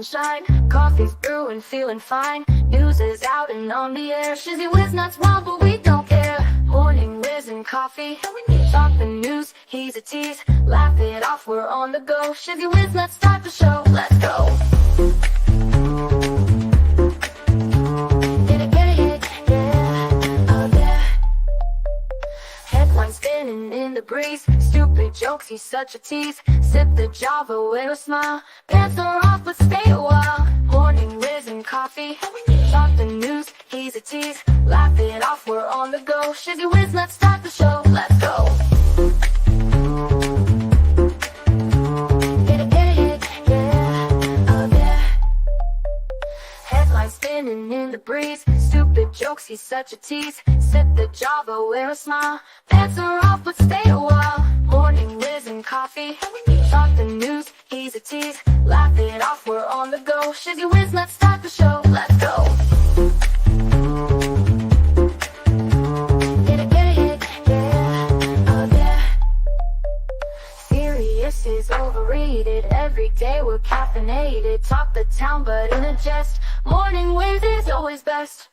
and shine. Coffee's brewing, feeling fine. News is out and on the air. Shizzy Whiz nuts wild, but we don't care. Morning Whiz and Coffee. Talk the news, he's a tease. Laugh it off, we're on the go. Shizzy Whiz nuts, start the show. Let's go. Spinning in the breeze, stupid jokes, he's such a tease. Sip the Java with a smile, pants are off but stay a while. Morning Whiz and Coffee, talk the news, he's a tease. Laugh it off, we're on the go. Shizzy Whiz, let's start the show, let's go. Headlines spinning in the breeze, stupid jokes, he's such a tease. Sip the Java, wear a smile, pants are off but stay a while. Morning Whiz and Coffee, talk the news, he's a tease. Laugh it off, we're on the go. Shizzy Whiz, let's start the show, let's go. Serious is overrated, every day we're caffeinated. Talk the town but in a jest, Morning Whiz is always best.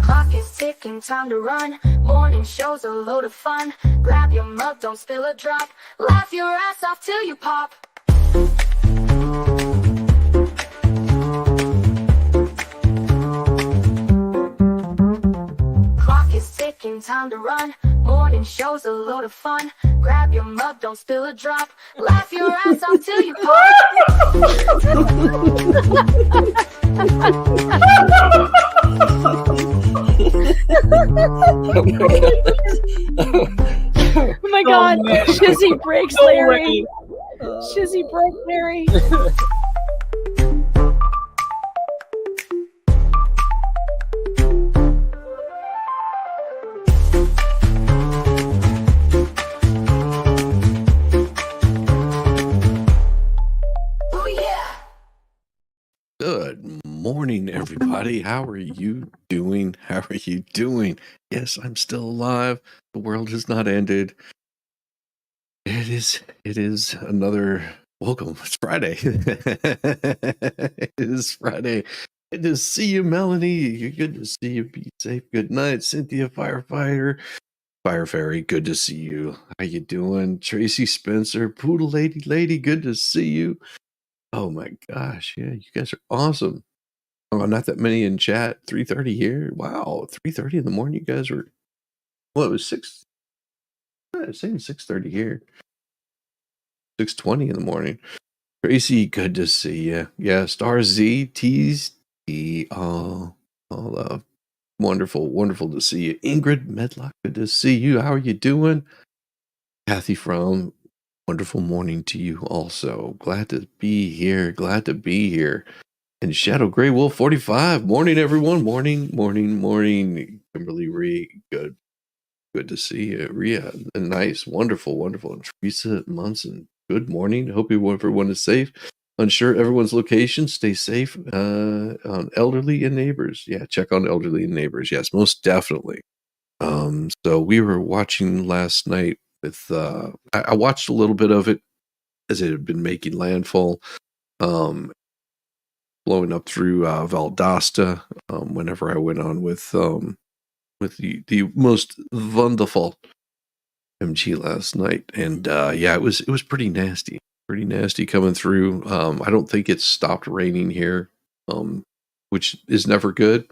Clock is ticking, time to run. Morning show's a load of fun. Grab your mug, don't spill a drop. Laugh your ass off till you pop. Clock is ticking, time to run. Morning show's a load of fun. Grab your mug, don't spill a drop. Laugh your ass off till you pop. Oh my god, Shizzy breaks Larry. Shizzy broke Larry. Good morning, everybody. How are you doing? How are you doing? Yes, I'm still alive. The world has not ended. It is another welcome. It's Friday. It is Friday. Good to see you, Melanie. Good to see you. Be safe. Good night, Cynthia, firefighter. Fire Fairy, good to see you. How you doing? Tracy Spencer, Poodle Lady, good to see you. Oh my gosh, yeah, you guys are awesome. Oh, not that many in chat. 3:30 here. Wow, 3:30 in the morning. You guys were, well, it was 6. I was saying 6:30 here. 6:20 in the morning. Tracy, good to see you. Yeah, Star Z, T's, T, all wonderful to see you. Ingrid Medlock, good to see you. How are you doing? Kathy from, wonderful morning to you also. Glad to be here. And Shadow Grey Wolf 45. Morning, everyone. Morning. Kimberly Ree, good to see you. Ria, nice, wonderful. And Teresa Munson, good morning. Hope everyone is safe. Unsure everyone's location. Stay safe. On elderly and neighbors. Yeah, check on elderly and neighbors. Yes, most definitely. So we were watching last night with I watched a little bit of it as it had been making landfall, blowing up through Valdosta. Whenever I went on with the most wonderful MG last night, and yeah, it was pretty nasty coming through. I don't think it's stopped raining here, which is never good.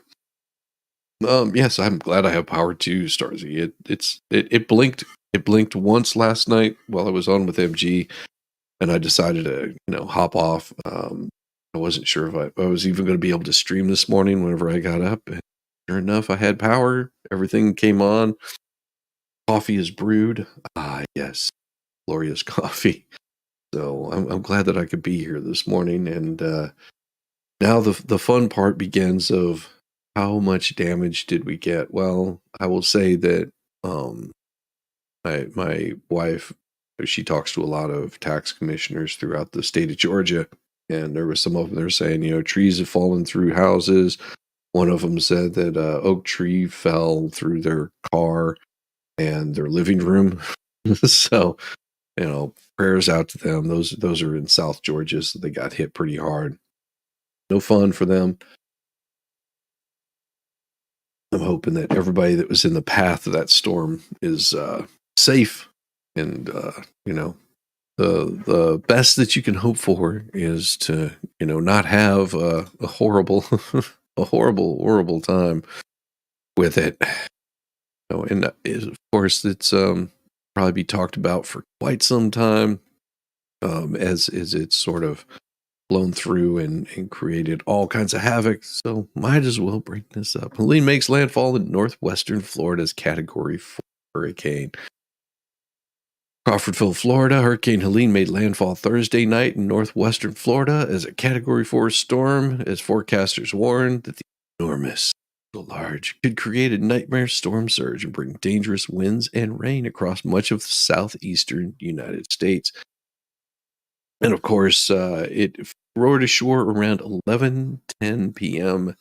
Yes, I'm glad I have power too, Starzy. It blinked once last night while I was on with MG, and I decided to hop off. I wasn't sure if I was even going to be able to stream this morning whenever I got up, and sure enough, I had power. Everything came on. Coffee is brewed. Ah, yes, glorious coffee. So I'm glad that I could be here this morning, and now the fun part begins of how much damage did we get. Well, I will say that my wife, she talks to a lot of tax commissioners throughout the state of Georgia, and there were some of them that are saying, trees have fallen through houses. One of them said that oak tree fell through their car, and their living room. So, prayers out to them. Those are in South Georgia, so they got hit pretty hard. No fun for them. I'm hoping that everybody that was in the path of that storm is safe, and the best that you can hope for is to not have a horrible a horrible time with it. And of course it's probably be talked about for quite some time, as it's sort of blown through and created all kinds of havoc. So might as well bring this up. Helene makes landfall in northwestern Florida's Category 4 hurricane. Crawfordville, Florida. Hurricane Helene made landfall Thursday night in northwestern Florida as a Category 4 storm, as forecasters warned that the enormous, large, could create a nightmare storm surge and bring dangerous winds and rain across much of the southeastern United States. And of course, it roared ashore around 11:10 p.m.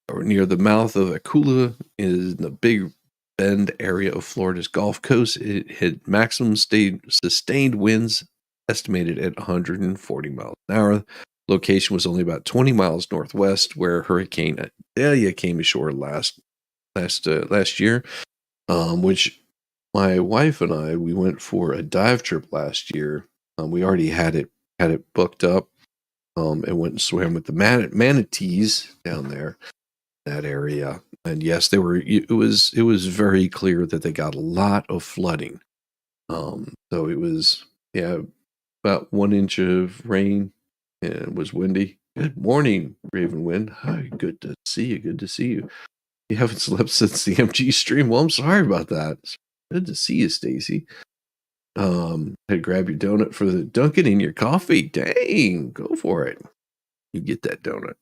or near the mouth of Akula in the Big Bend area of Florida's Gulf Coast. It had maximum sustained winds estimated at 140 miles an hour. Location was only about 20 miles northwest, where Hurricane Idalia came ashore last year, which my wife and I, we went for a dive trip last year. We already had it booked up, and went and swam with the manatees down there, that area. And yes, it was very clear that they got a lot of flooding. So it was, about 1 inch of rain, and it was windy. Good morning, Ravenwind. Hi, good to see you. You haven't slept since the MG stream. Well, I'm sorry about that. Good to see you, Stacy. Had to grab your donut for the Dunkin' in your coffee. Dang, go for it. You get that donut.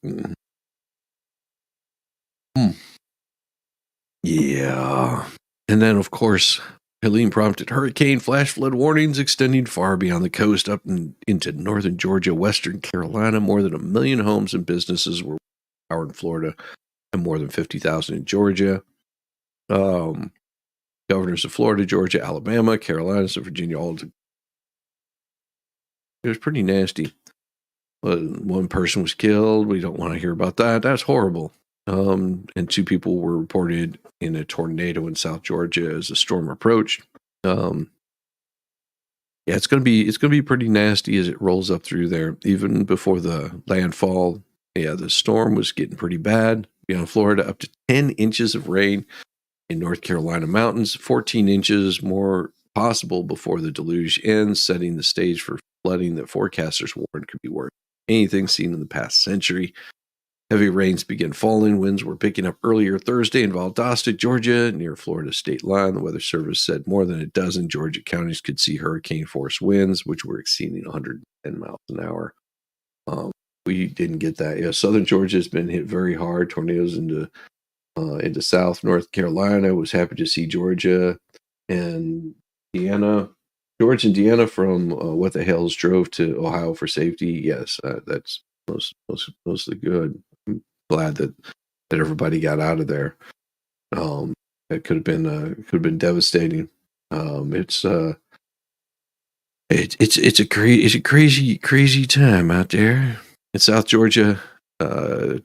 Yeah. And then, of course, Helene prompted hurricane flash flood warnings extending far beyond the coast up into northern Georgia, western Carolina. More than 1 million homes and businesses were powered in Florida, and more than 50,000 in Georgia. Governors of Florida, Georgia, Alabama, Carolinas, and Virginia all. It was pretty nasty. One person was killed. We don't want to hear about that. That's horrible. And 2 people were reported in a tornado in South Georgia as the storm approached. It's going to be pretty nasty as it rolls up through there. Even before the landfall, the storm was getting pretty bad. Beyond Florida, up to 10 inches of rain in North Carolina mountains, 14 inches more possible before the deluge ends, setting the stage for flooding that forecasters warned could be worse than anything seen in the past century. Heavy rains began falling. Winds were picking up earlier Thursday in Valdosta, Georgia, near Florida state line. The Weather Service said more than a dozen Georgia counties could see hurricane-force winds, which were exceeding 110 miles an hour. We didn't get that. Southern Georgia has been hit very hard. Tornadoes into South North Carolina. I was happy to see Georgia and Deanna. George and Deanna from What the Hells drove to Ohio for safety. Yes, that's mostly good. I'm glad that everybody got out of there. It could have been devastating. It's a crazy time out there in South Georgia.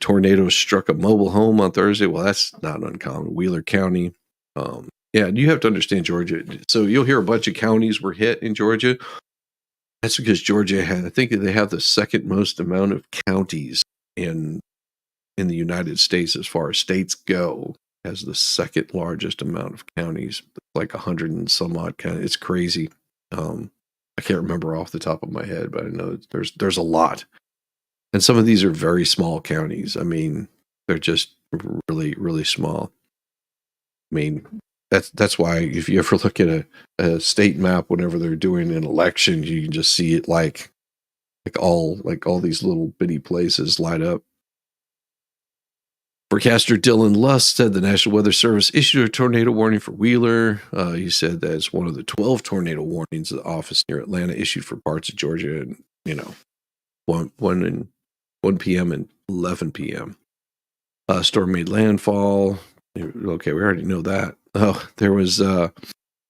Tornado struck a mobile home on Thursday. Well, that's not uncommon. Wheeler County. You have to understand Georgia. So you'll hear a bunch of counties were hit in Georgia. That's because Georgia I think they have the second most amount of counties in the United States as far as states go. Has the second largest amount of counties, like 100 and some odd counties. It's crazy. I can't remember off the top of my head, but I know there's a lot. And some of these are very small counties. I mean, they're just really, really small. I mean, that's why if you ever look at a state map whenever they're doing an election, you can just see it like all these little bitty places light up. Forecaster Dylan Lust said the National Weather Service issued a tornado warning for Wheeler. He said that it's one of the 12 tornado warnings the office near Atlanta issued for parts of Georgia, and 1 p.m. and 11 p.m. Storm made landfall. Okay, we already know that. Oh, there was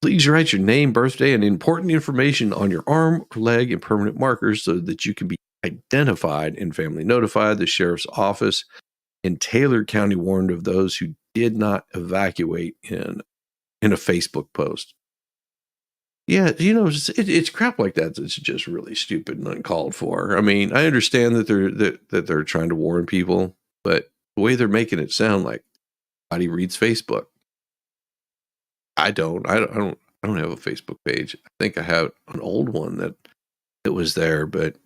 Please write your name, birthday, and important information on your arm, leg, and permanent markers so that you can be identified and family notified. The sheriff's office in Taylor County warned of those who did not evacuate in a Facebook post. Yeah, it's crap like that that's just really stupid and uncalled for. I mean, I understand that they're trying to warn people, but the way they're making it sound like nobody reads Facebook. I don't have a Facebook page. I think I have an old one that was there, but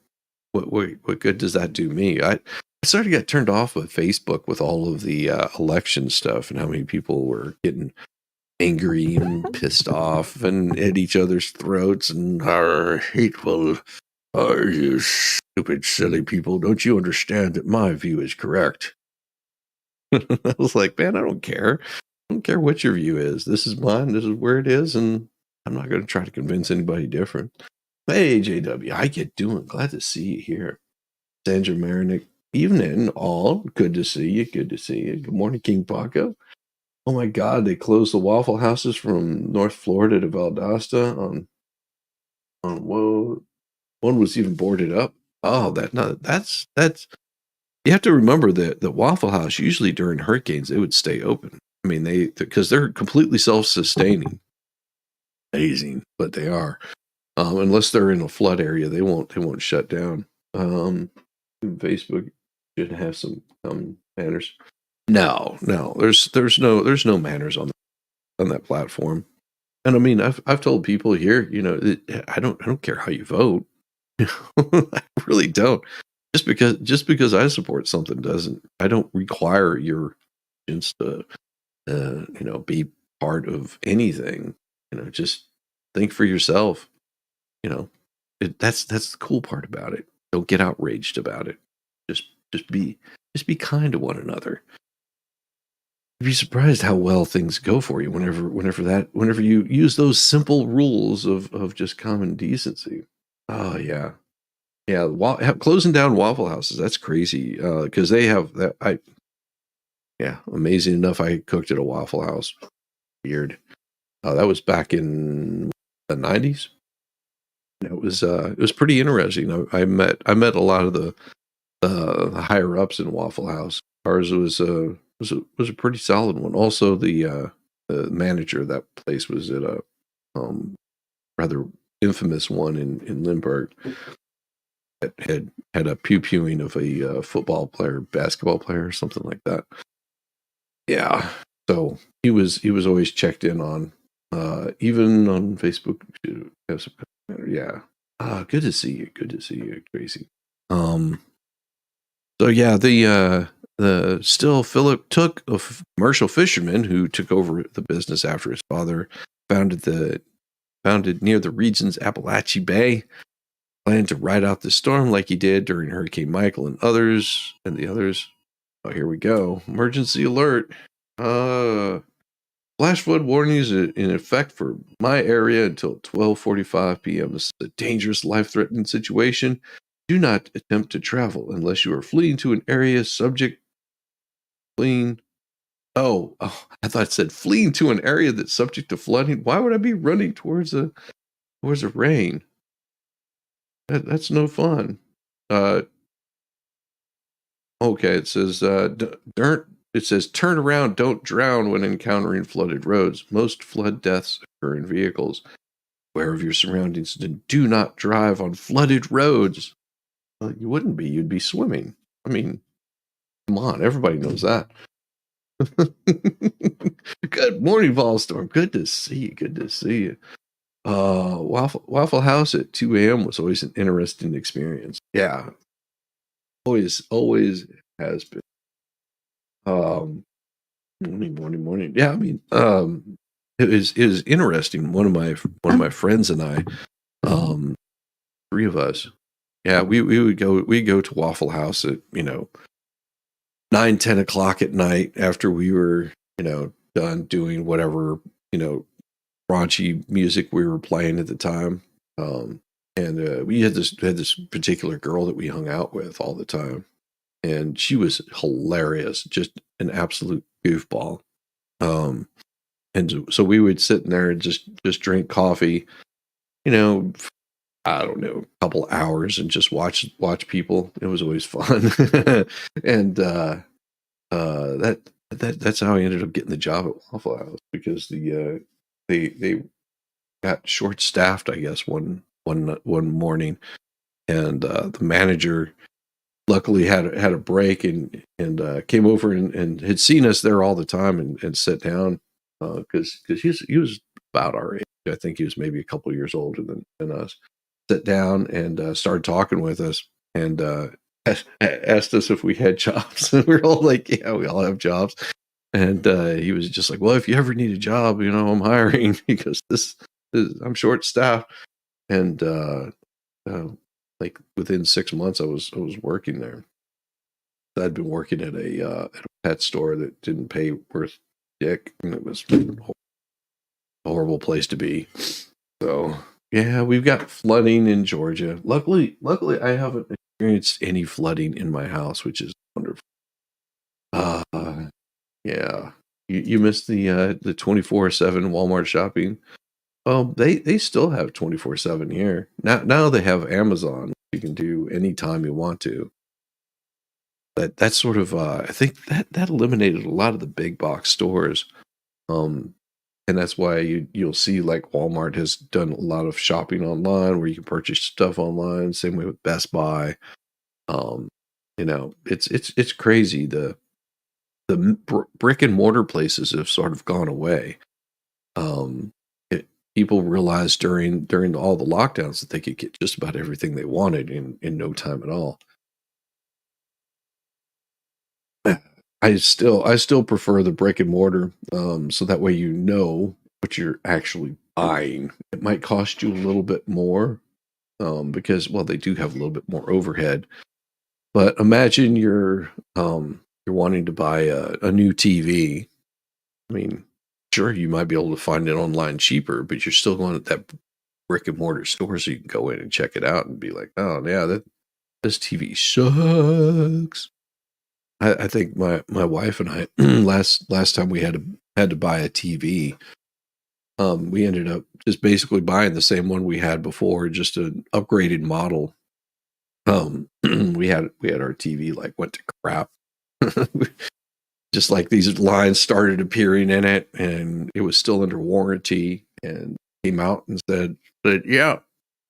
what good does that do me? I started to get turned off with Facebook with all of the election stuff and how many people were getting angry and pissed off and at each other's throats and are hateful. Are you stupid, silly people? Don't you understand that my view is correct? I was like, man, I don't care. I don't care what your view is. This is mine. This is where it is. And I'm not going to try to convince anybody different. Hey, JW, how you doing? Glad to see you here. Sandra Marinick, evening all. Good to see you. Good to see you. Good morning, King Paco. Oh my God, they closed the Waffle Houses from North Florida to Valdosta on whoa. One was even boarded up. Oh, that's you have to remember that the Waffle House usually during hurricanes they would stay open. I mean because they're completely self-sustaining. Amazing, but they are. Unless they're in a flood area, they won't shut down. Facebook should have some manners. No, there's no manners on that platform. And I mean, I've told people here, I don't care how you vote. I really don't. Just because I support something I don't require your agents to be part of anything. Just think for yourself. That's the cool part about it. Don't get outraged about it. Just be kind to one another. You'd be surprised how well things go for you whenever you use those simple rules of just common decency. Oh yeah. Yeah, closing down Waffle Houses, that's crazy. Because they have that. Amazing enough, I cooked at a Waffle House. Weird. That was back in the 90s. It was pretty interesting. I met a lot of the higher ups in Waffle House. Ours was a pretty solid one. Also, the manager of that place was at a rather infamous one in Lindbergh. That had a pew-pewing of a football player, basketball player, or something like that. Yeah, so he was always checked in on, even on Facebook. Yeah, good to see you. Good to see you, Tracy. So yeah, the still Philip took a commercial fisherman who took over the business after his father founded near the region's Appalachia Bay. Planned to ride out the storm like he did during Hurricane Michael and the others. Oh, here we go. Emergency alert. Flash flood warnings in effect for my area until 12:45 p.m. This is a dangerous, life-threatening situation. Do not attempt to travel unless you are fleeing to an area fleeing. Oh, I thought it said fleeing to an area that's subject to flooding. Why would I be running towards a rain? That's no fun. Okay, it says turn around, don't drown when encountering flooded roads. Most flood deaths occur in vehicles. Aware of your surroundings and do not drive on flooded roads. Well, you wouldn't be, you'd be swimming. I mean, come on, everybody knows that. Good morning, Volstorm. Good to see you. Waffle House at 2 a.m. was always an interesting experience. Yeah. Always has been. Morning. Yeah, I mean, it is interesting. One of my friends and I, three of us, yeah, we'd go to Waffle House at 9-10 o'clock at night after we were done doing whatever raunchy music we were playing at the time. And we had this particular girl that we hung out with all the time, and she was hilarious, just an absolute goofball. And so we would sit in there and just drink coffee, you know, I don't know, a couple hours and just watch people. It was always fun. And that's how I ended up getting the job at Waffle House, because they got short staffed, I guess, one morning, and the manager luckily had a break and came over and had seen us there all the time and sat down, because he was about our age. I think he was maybe a couple years older than us. Sat down and started talking with us, and asked us if we had jobs. And we were all like, "Yeah, we all have jobs." And he was just like, "Well, if you ever need a job, I'm hiring." Because I'm short staffed. And uh, like within 6 months, I was working there. I'd been working at a pet store that didn't pay worth dick, and it was a horrible place to be. So yeah, we've got flooding in Georgia. Luckily, I haven't experienced any flooding in my house, which is wonderful. Uh, yeah, you missed the 24/7 Walmart shopping. They still have 24/7 here. Now they have Amazon. You can do anytime you want to. That's sort of I think that eliminated a lot of the big box stores. Um, and that's why you'll see like Walmart has done a lot of shopping online where you can purchase stuff online. Same way with Best Buy. Um, it's crazy. The brick and mortar places have sort of gone away. Um, People realized during all the lockdowns that they could get just about everything they wanted in no time at all. I still prefer the brick and mortar, so that way what you're actually buying. It might cost you a little bit more, because they do have a little bit more overhead. But imagine you're wanting to buy a new TV. I mean, sure, you might be able to find it online cheaper, but you're still going to that brick and mortar store so you can go in and check it out and be like, oh yeah, this TV sucks. I think my wife and I last time we had to buy a TV, we ended up just basically buying the same one we had before, just an upgraded model. We had our TV like went to crap. Just like these lines started appearing in it, and it was still under warranty, and came out and said, "But yeah,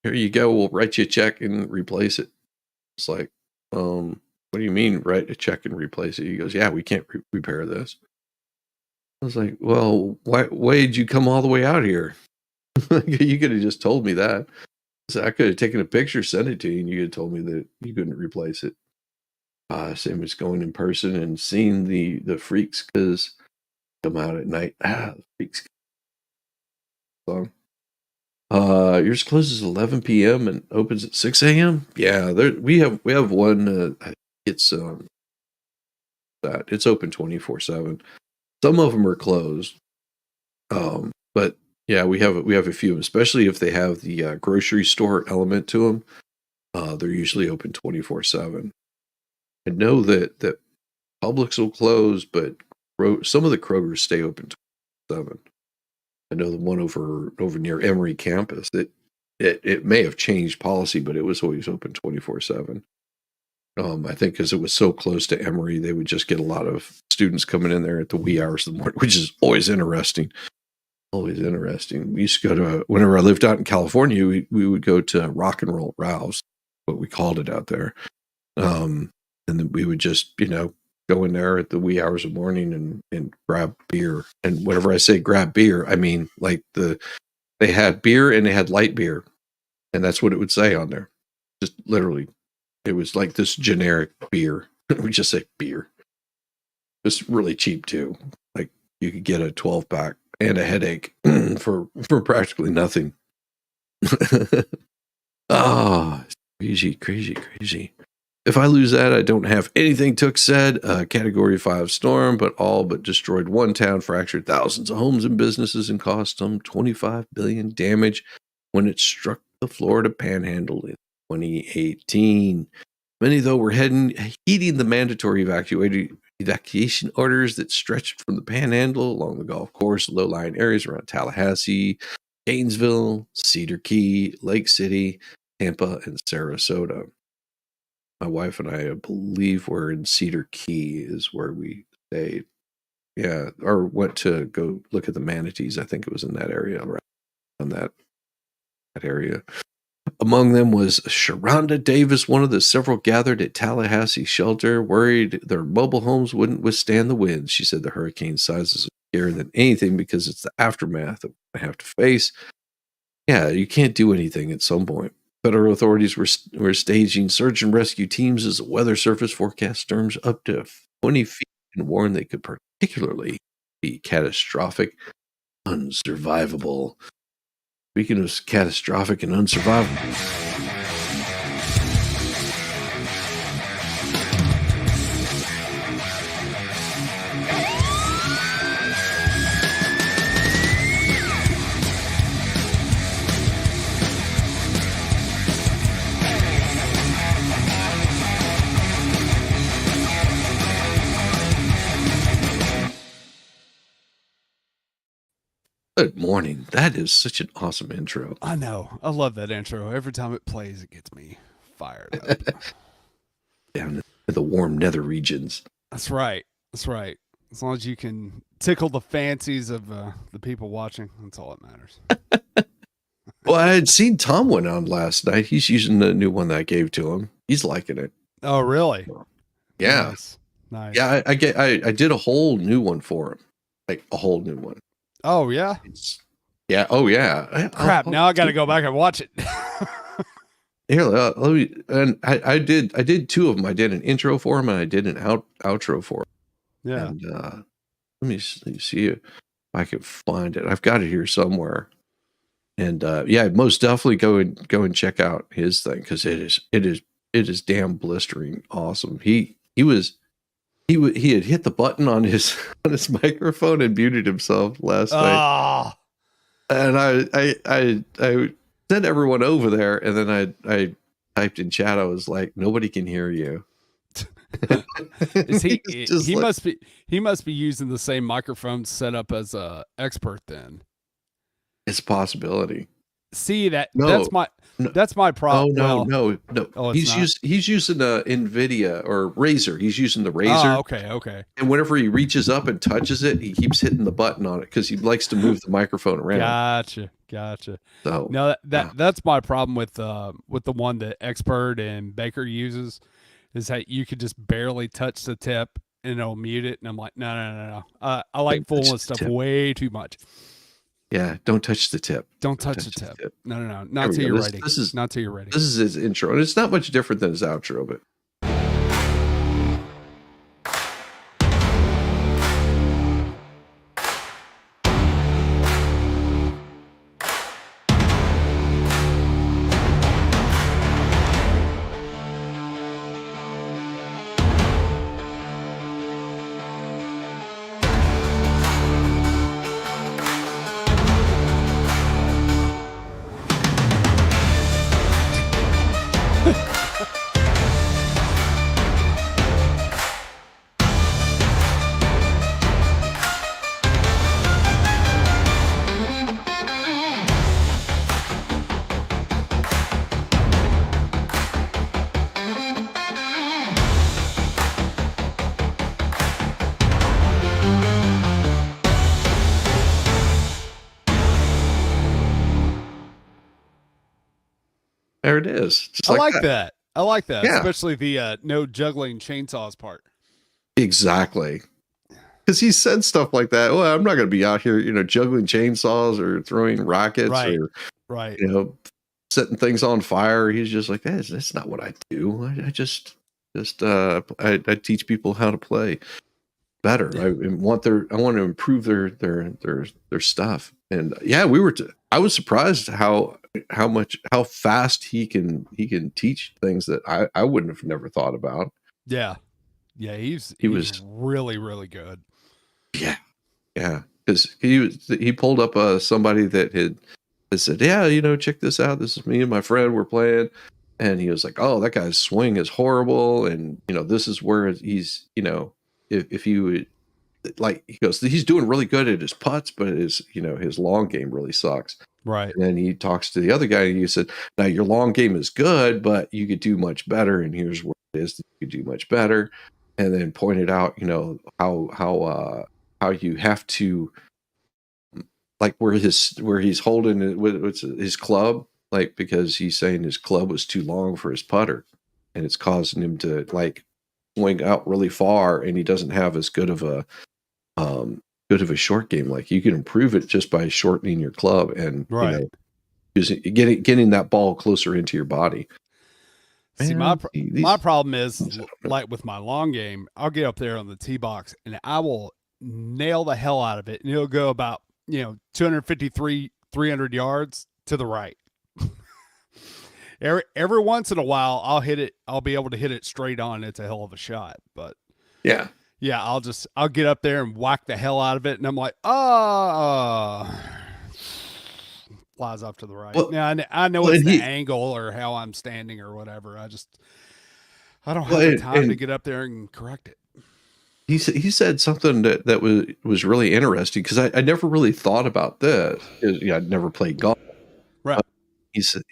here you go. We'll write you a check and replace it." It's like, what do you mean write a check and replace it? He goes, "Yeah, we can't repair this." I was like, "Well, why did you come all the way out here? You could have just told me that." So I could have taken a picture, sent it to you, and you could have told me that you couldn't replace it. Same as going in person and seeing the freaks, because come out at night. The freaks. So, yours closes 11 p.m. and opens at 6 a.m. Yeah, we have one. It's that it's open 24/7. Some of them are closed. But yeah, we have a few, especially if they have the grocery store element to them. They're usually open 24/7. I know that Publix will close, but some of the Krogers stay open 7. I know the one over near Emory campus, it may have changed policy, but it was always open 24/7. I think because it was so close to Emory, they would just get a lot of students coming in there at the wee hours of the morning, which is always interesting. Always interesting. We used to go to, whenever I lived out in California, we would go to Rock and Roll Ralph's, what we called it out there. And then we would just, go in there at the wee hours of morning and grab beer. And whenever I say grab beer, I mean like they had beer and they had light beer. And that's what it would say on there. Just literally. It was like this generic beer. We just say beer. It's really cheap too. Like you could get a 12-pack and a headache for practically nothing. Crazy, crazy, crazy. If I lose that, I don't have anything Took said. Category 5 storm, but all but destroyed one town, fractured thousands of homes and businesses, and cost them $25 billion damage when it struck the Florida Panhandle in 2018. Many, though, were heeding the mandatory evacuation orders that stretched from the Panhandle along the golf course, low-lying areas around Tallahassee, Gainesville, Cedar Key, Lake City, Tampa, and Sarasota. My wife and I believe we're in Cedar Key is where we stayed. Yeah, or went to go look at the manatees. I think it was in that area, around that area. Among them was Sharonda Davis, one of the several gathered at Tallahassee shelter, worried their mobile homes wouldn't withstand the winds. She said the hurricane sizes are scarier than anything because it's the aftermath that we have to face. Yeah, you can't do anything at some point. Federal authorities were staging search and rescue teams as the weather surface forecast storms up to 20 feet and warned they could particularly be catastrophic, unsurvivable. Speaking of catastrophic and unsurvivable. Good morning. That is such an awesome intro. I know. I love that intro. Every time it plays, it gets me fired up. Down in the warm nether regions. That's right. That's right. As long as you can tickle the fancies of the people watching, that's all that matters. Well, I had seen Tom went on last night. He's using the new one that I gave to him. He's liking it. Oh, really? Yeah. Nice. Yeah, I did a whole new one for him. Like a whole new one. Oh, yeah? Yeah. Oh, yeah. Crap. Now I got to go back and watch it. Here, let me. And I did two of them. I did an intro for him, and I did an outro for him. Yeah. And let me see if I can find it. I've got it here somewhere. And yeah, most definitely go and check out his thing because it is damn blistering awesome. He had hit the button on his microphone and muted himself last night. And I sent everyone over there, and then I typed in chat. I was like, nobody can hear you. Is he must be using the same microphone setup as Expert then. It's a possibility. See that's my problem. No. Oh, he's using the NVIDIA or Razer. He's using the Razer. Oh, okay. And whenever he reaches up and touches it, he keeps hitting the button on it because he likes to move the microphone around. Gotcha. So no, that's my problem with the one that Expert and Baker uses is that you could just barely touch the tip and it'll mute it. And I'm like, no. I like fooling with stuff way too much. Yeah, don't touch the tip. Don't touch the tip. No. Not until you're ready. Not till you're ready. This is his intro, and it's not much different than his outro, but there it is. Just I like that. I like that, yeah. Especially the no juggling chainsaws part. Exactly. Because he said stuff like that. Well, I'm not going to be out here, juggling chainsaws or throwing rockets or, setting things on fire. He's just like, that's not what I do. I just I teach people how to play better. I want to improve their stuff. And yeah, I was surprised how fast he can teach things that I wouldn't have never thought about. Yeah. He was really, really good. Yeah. Because he pulled up somebody that had said, yeah, check this out. This is me and my friend. We're playing. And he was like, oh, that guy's swing is horrible. And, this is where he's if you would, like, he goes, he's doing really good at his putts, but his long game really sucks. Right. And then he talks to the other guy, and he said, now your long game is good, but you could do much better, and here's where it is that you could do much better. And then pointed out, how you have to, like, where he's holding it with his club, like, because he's saying his club was too long for his putter, and it's causing him to, like, swing out really far, and he doesn't have as good of a short game. Like, you can improve it just by shortening your club and Right. getting that ball closer into your body. See, Man, my problem is, like, with my long game, I'll get up there on the tee box and I will nail the hell out of it, and it'll go about 253 300 yards to the right. Every once in a while, I'll be able to hit it straight on. It's a hell of a shot, but yeah, I'll get up there and whack the hell out of it, and I'm like, flies off to the right. Well, now I know it's the angle or how I'm standing or whatever. I don't have the time to get up there and correct it. He said something that was really interesting, because I never really thought about this. I'd never played golf. Right. He said,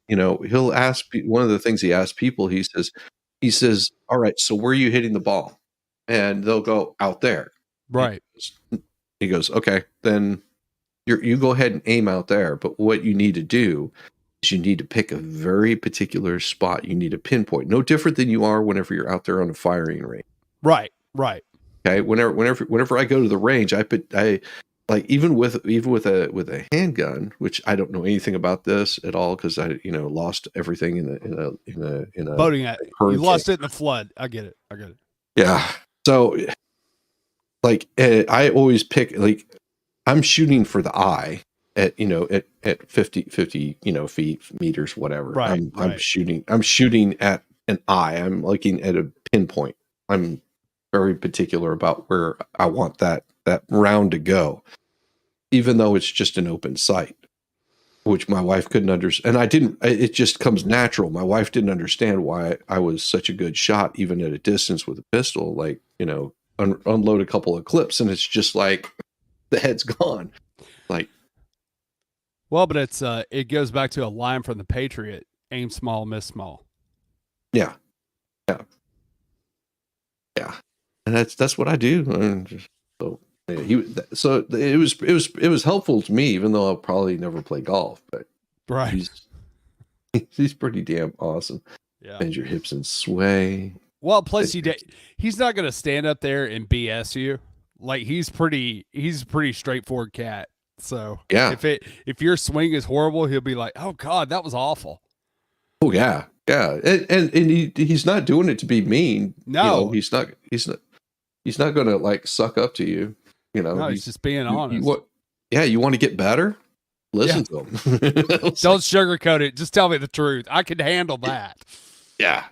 he'll ask, one of the things he asks people, he says, all right, so where are you hitting the ball? And they'll go, out there. Right. He goes, okay, then you go ahead and aim out there. But what you need to do is you need to pick a very particular spot. You need to pinpoint, no different than you are whenever you're out there on a firing range. Right. Okay. Whenever I go to the range, I like, even with a handgun, which I don't know anything about this at all, because I lost everything in a boating. You lost it in the flood. I get it. Yeah. So, like, I always pick, like, I'm shooting for the eye at 50 feet, meters, whatever. Right. I'm shooting at an eye. I'm looking at a pinpoint. I'm very particular about where I want that round to go, even though it's just an open sight, which my wife couldn't understand. And it just comes natural. My wife didn't understand why I was such a good shot, even at a distance with a pistol, like, unload a couple of clips, and it's just like the head's gone. Like, well, but it goes back to a line from The Patriot: aim small, miss small. Yeah. And that's what I do. So it was helpful to me, even though I'll probably never play golf, but right. He's pretty damn awesome. Yeah. Bend your hips and sway. Well, plus he's not going to stand up there and BS you. Like, he's a pretty straightforward cat. So yeah, if your swing is horrible, he'll be like, "Oh God, that was awful." Oh yeah. And he's not doing it to be mean. No, he's not going to, like, suck up to you. No, he's just being honest. You want to get better? Listen to him. Don't sugarcoat it. Just tell me the truth. I can handle that. Yeah.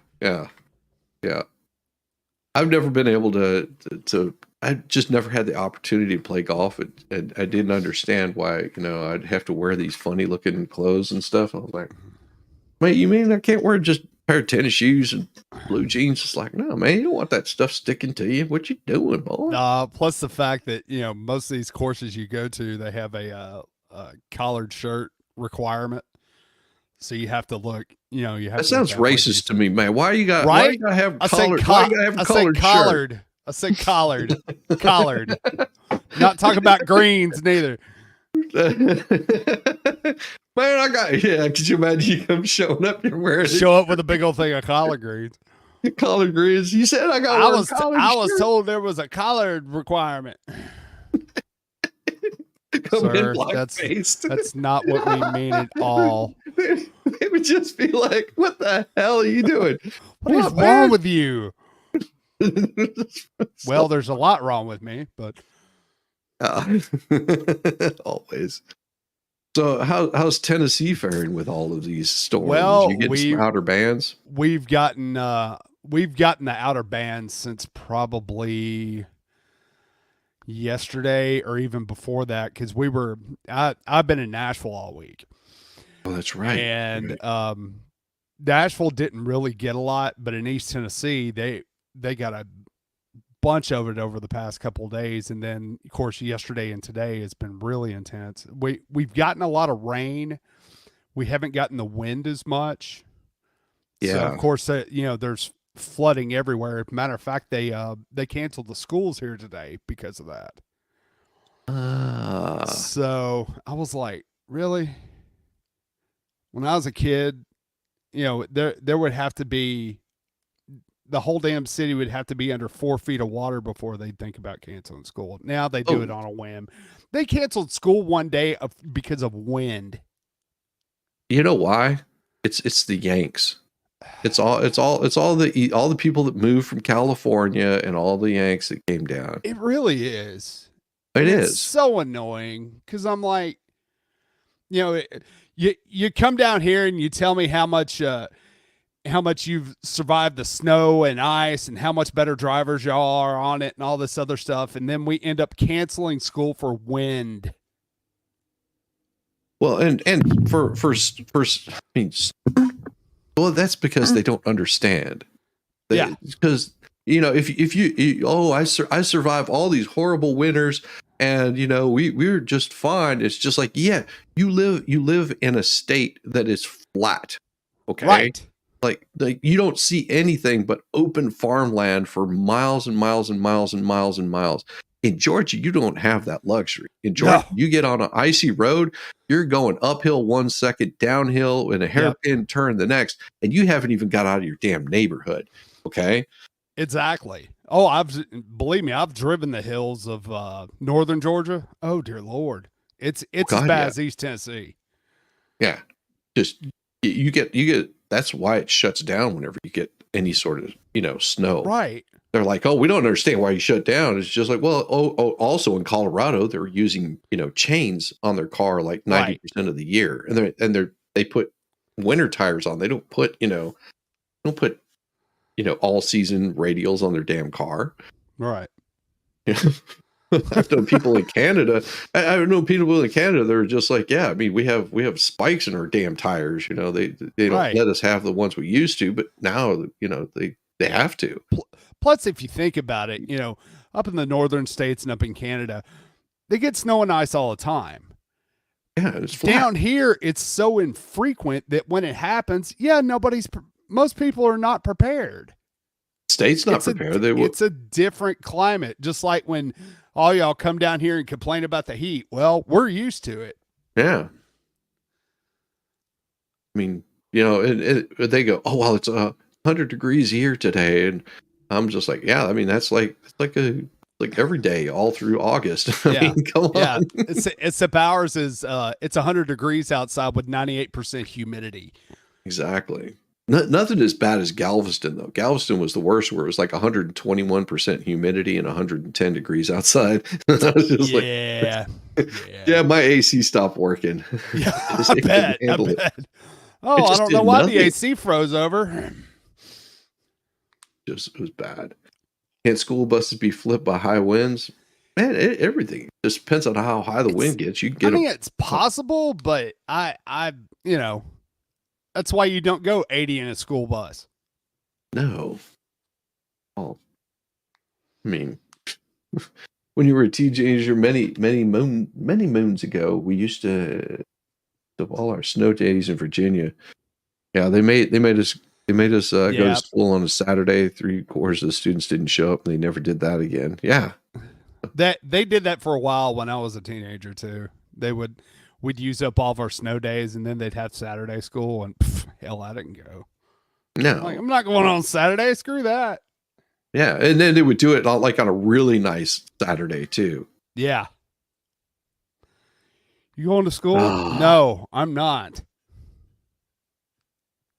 I've never been able to I just never had the opportunity to play golf, and I didn't understand why, I'd have to wear these funny looking clothes and stuff. I was like, man, you mean I can't wear just a pair of tennis shoes and blue jeans? It's like, no, man, you don't want that stuff sticking to you. What you doing, boy? Plus the fact that, most of these courses you go to, they have a collared shirt requirement. So you have to look, that sounds racist to me, man. Why you got to have collared? Collared. I said collared. Collared. Not talking about greens neither. Man, could you imagine you come showing up, you're wearing show up with a big old thing of collard greens. Collard greens. You said I was told there was a collard requirement. Sir, that's not what we mean at all. They would just be like, what the hell are you doing? What is wrong with you? Well, there's a lot wrong with me, but always. So how's Tennessee faring with all of these storms? Well, you get some outer bands? We've gotten the outer bands since probably yesterday or even before that, because I've been in Nashville all week. Oh, that's right. And Nashville didn't really get a lot, but in East Tennessee they got a bunch of it over the past couple of days, and then of course yesterday and today has been really intense. We've gotten a lot of rain. We haven't gotten the wind as much. So of Yeah. course, there's flooding everywhere. Matter of fact, they canceled the schools here today because of that. So I was like, really? When I was a kid, there would have to be, the whole damn city would have to be under 4 feet of water before they'd think about canceling school. Now they do it on a whim. They canceled school one day because of wind. You know why? It's the Yanks. It's all the people that moved from California and all the Yanks that came down. It really is. It's so annoying because I'm like, you come down here and you tell me how much you've survived the snow and ice and how much better drivers y'all are on it and all this other stuff, and then we end up canceling school for wind. Well, and for I mean, well, that's because they don't understand. Because if you I survive all these horrible winters, and we're just fine. It's just like, yeah, you live in a state that is flat, okay? Right. Like you don't see anything but open farmland for miles and miles and miles and miles and miles. In Georgia, you don't have that luxury. In Georgia, you get on an icy road, you're going uphill 1 second, downhill in a hairpin turn the next, and you haven't even got out of your damn neighborhood. Okay. Exactly. Oh, believe me, I've driven the hills of northern Georgia. Oh dear Lord. It's as bad as East Tennessee. Yeah. Just you get that's why it shuts down whenever you get any sort of, snow. Right. They're like, oh, we don't understand why you shut down. It's just like, well, also in Colorado, they're using, chains on their car like 90% of the year. And they put winter tires on. They don't put, all season radials on their damn car. Right. I've known people in Canada. I've known people in Canada. They're just like, yeah, I mean, we have spikes in our damn tires. They don't let us have the ones we used to, but now, they have to. Plus, if you think about it, up in the northern states and up in Canada, they get snow and ice all the time. Yeah, it's flat. Down here, it's so infrequent that when it happens, most people are not prepared. State's not prepared. It's a different climate. Just like when all y'all come down here and complain about the heat. Well, we're used to it. Yeah. I mean, they go, oh, well, it's 100 degrees here today. And I'm just like, yeah, I mean, that's like every day all through August. I mean, come on. Yeah. Except ours is, it's 100 degrees outside with 98% humidity. Exactly. Nothing as bad as Galveston, though. Galveston was the worst, where it was like 121% humidity and 110 degrees outside. I was just yeah, my AC stopped working. Yeah, I bet. Oh, I don't know why the AC froze over. It was bad. Can't school buses be flipped by high winds? Man, everything just depends on how high the wind gets. You can get. It's possible, but I that's why you don't go 80 in a school bus. No. Oh, I mean, when you were a teenager, many moons ago, we used to all our snow days in Virginia. Yeah, they made us go to school on a Saturday. 3/4 of the students didn't show up, and they never did that again. Yeah, they did that for a while when I was a teenager too. We'd use up all of our snow days, and then they'd have Saturday school, and hell, I didn't go. No, I'm not going on Saturday. Screw that. Yeah, and then they would do it on a really nice Saturday too. Yeah. You going to school? No, I'm not.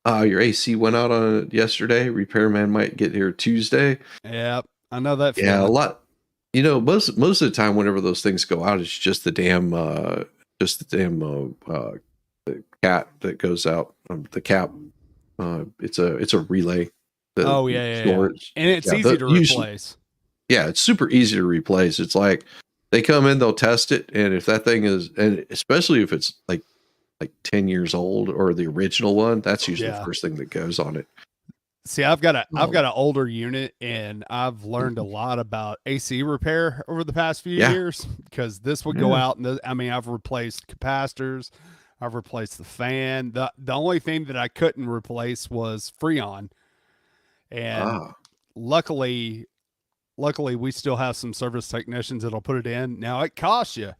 Your AC went out on yesterday. Repairman might get here Tuesday. Yep, I know that. Yeah, a lot. Most of the time, whenever those things go out, it's just the damn the cat that goes out. The cap. It's a relay. And it's easy to replace. Yeah, it's super easy to replace. It's like they come in, they'll test it, and if that thing is, and especially if it's like 10 years old or the original one, that's usually the first thing that goes on it. See, I've got an older unit, and I've learned a lot about AC repair over the past few years, because this would go out, and I've replaced capacitors, I've replaced the fan. The only thing that I couldn't replace was Freon, and luckily we still have some service technicians that'll put it in. Now it costs you.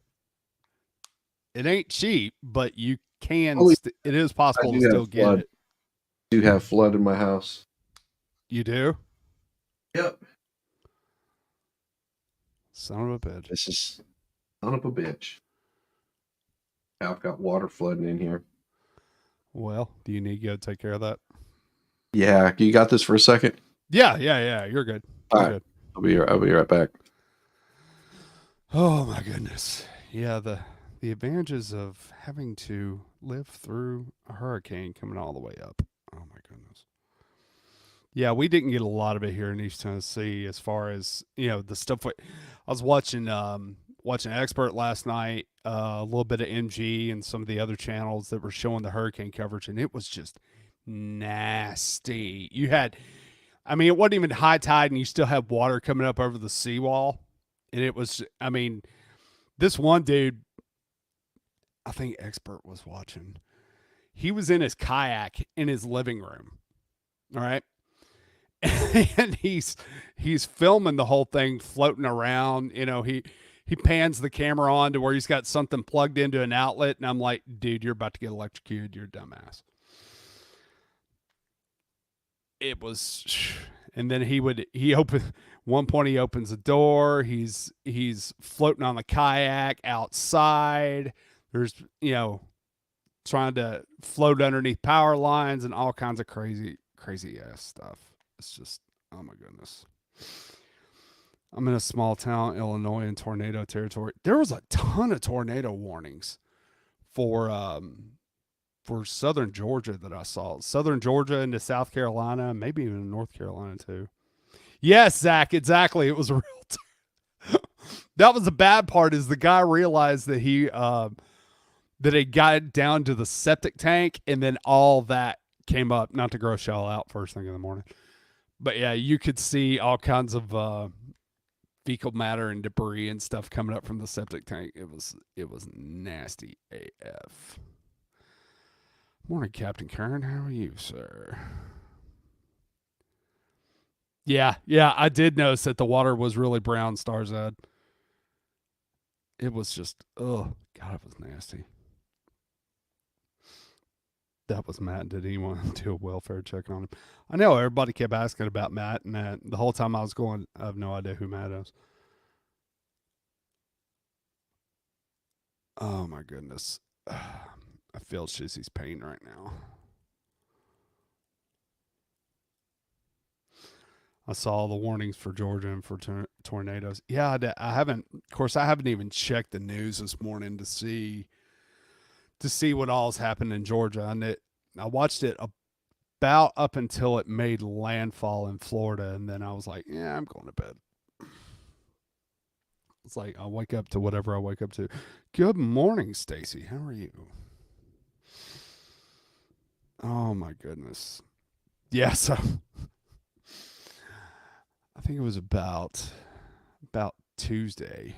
It ain't cheap, but you can. It is possible to still get it. I do have flood in my house. You do? Yep. Son of a bitch. This is son of a bitch. I've got water flooding in here. Well, do you need to go take care of that? Yeah, you got this for a second? Yeah. You're good. All right. I'll be right back. Oh my goodness. Yeah, the advantages of having to live through a hurricane coming all the way up. Oh my goodness. Yeah, we didn't get a lot of it here in East Tennessee, as far as, the stuff. I was watching Expert last night, a little bit of MG and some of the other channels that were showing the hurricane coverage, and it was just nasty. It wasn't even high tide, and you still had water coming up over the seawall. And it was, this one dude, I think Expert was watching, he was in his kayak in his living room. All right. And he's filming the whole thing floating around. He pans the camera on to where he's got something plugged into an outlet, and I'm like, dude, you're about to get electrocuted. You're a dumbass. It was, and then he opens the door. He's floating on the kayak outside. There's, trying to float underneath power lines and all kinds of crazy ass stuff. It's just, oh my goodness. I'm in a small town, Illinois, in tornado territory. There was a ton of tornado warnings for southern Georgia that I saw. Southern Georgia into South Carolina, maybe even North Carolina too. Yes, Zach, exactly. It was a real that was the bad part, is the guy realized that he got down to the septic tank, and then all that came up. Not to gross y'all out first thing in the morning. But yeah, you could see all kinds of fecal matter and debris and stuff coming up from the septic tank. It was nasty AF. Morning, Captain Karen. How are you, sir? Yeah, I did notice that the water was really brown, Starzad. It was just, oh, God, it was nasty. That was Matt. Did anyone do a welfare check on him? I know everybody kept asking about Matt, and the whole time I was going, I have no idea who Matt is. Oh my goodness. I feel Shizzy's pain right now. I saw the warnings for Georgia and for tornadoes. Yeah, I haven't even checked the news this morning to see what all's happened in Georgia. And I watched it about up until it made landfall in Florida, and then I was like, yeah, I'm going to bed. It's like I'll wake up to whatever I wake up to. Good morning, Stacy. How are you? Oh my goodness. Yeah, so I think it was about Tuesday.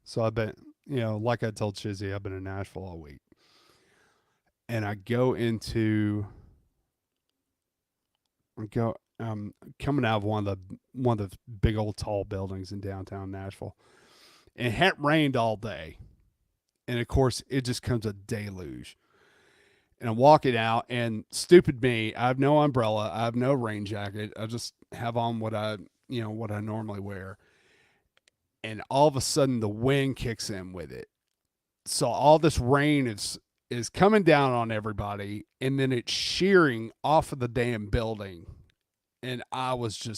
So I've been, like I told Chizzy, I've been in Nashville all week. And I'm coming out of one of the big old tall buildings in downtown Nashville. And it hadn't rained all day. And of course, it just comes a deluge. And I'm walking out, and stupid me, I have no umbrella, I have no rain jacket. I just have on what I normally wear. And all of a sudden the wind kicks in with it. So all this rain is coming down on everybody, and then it's shearing off of the damn building. And I was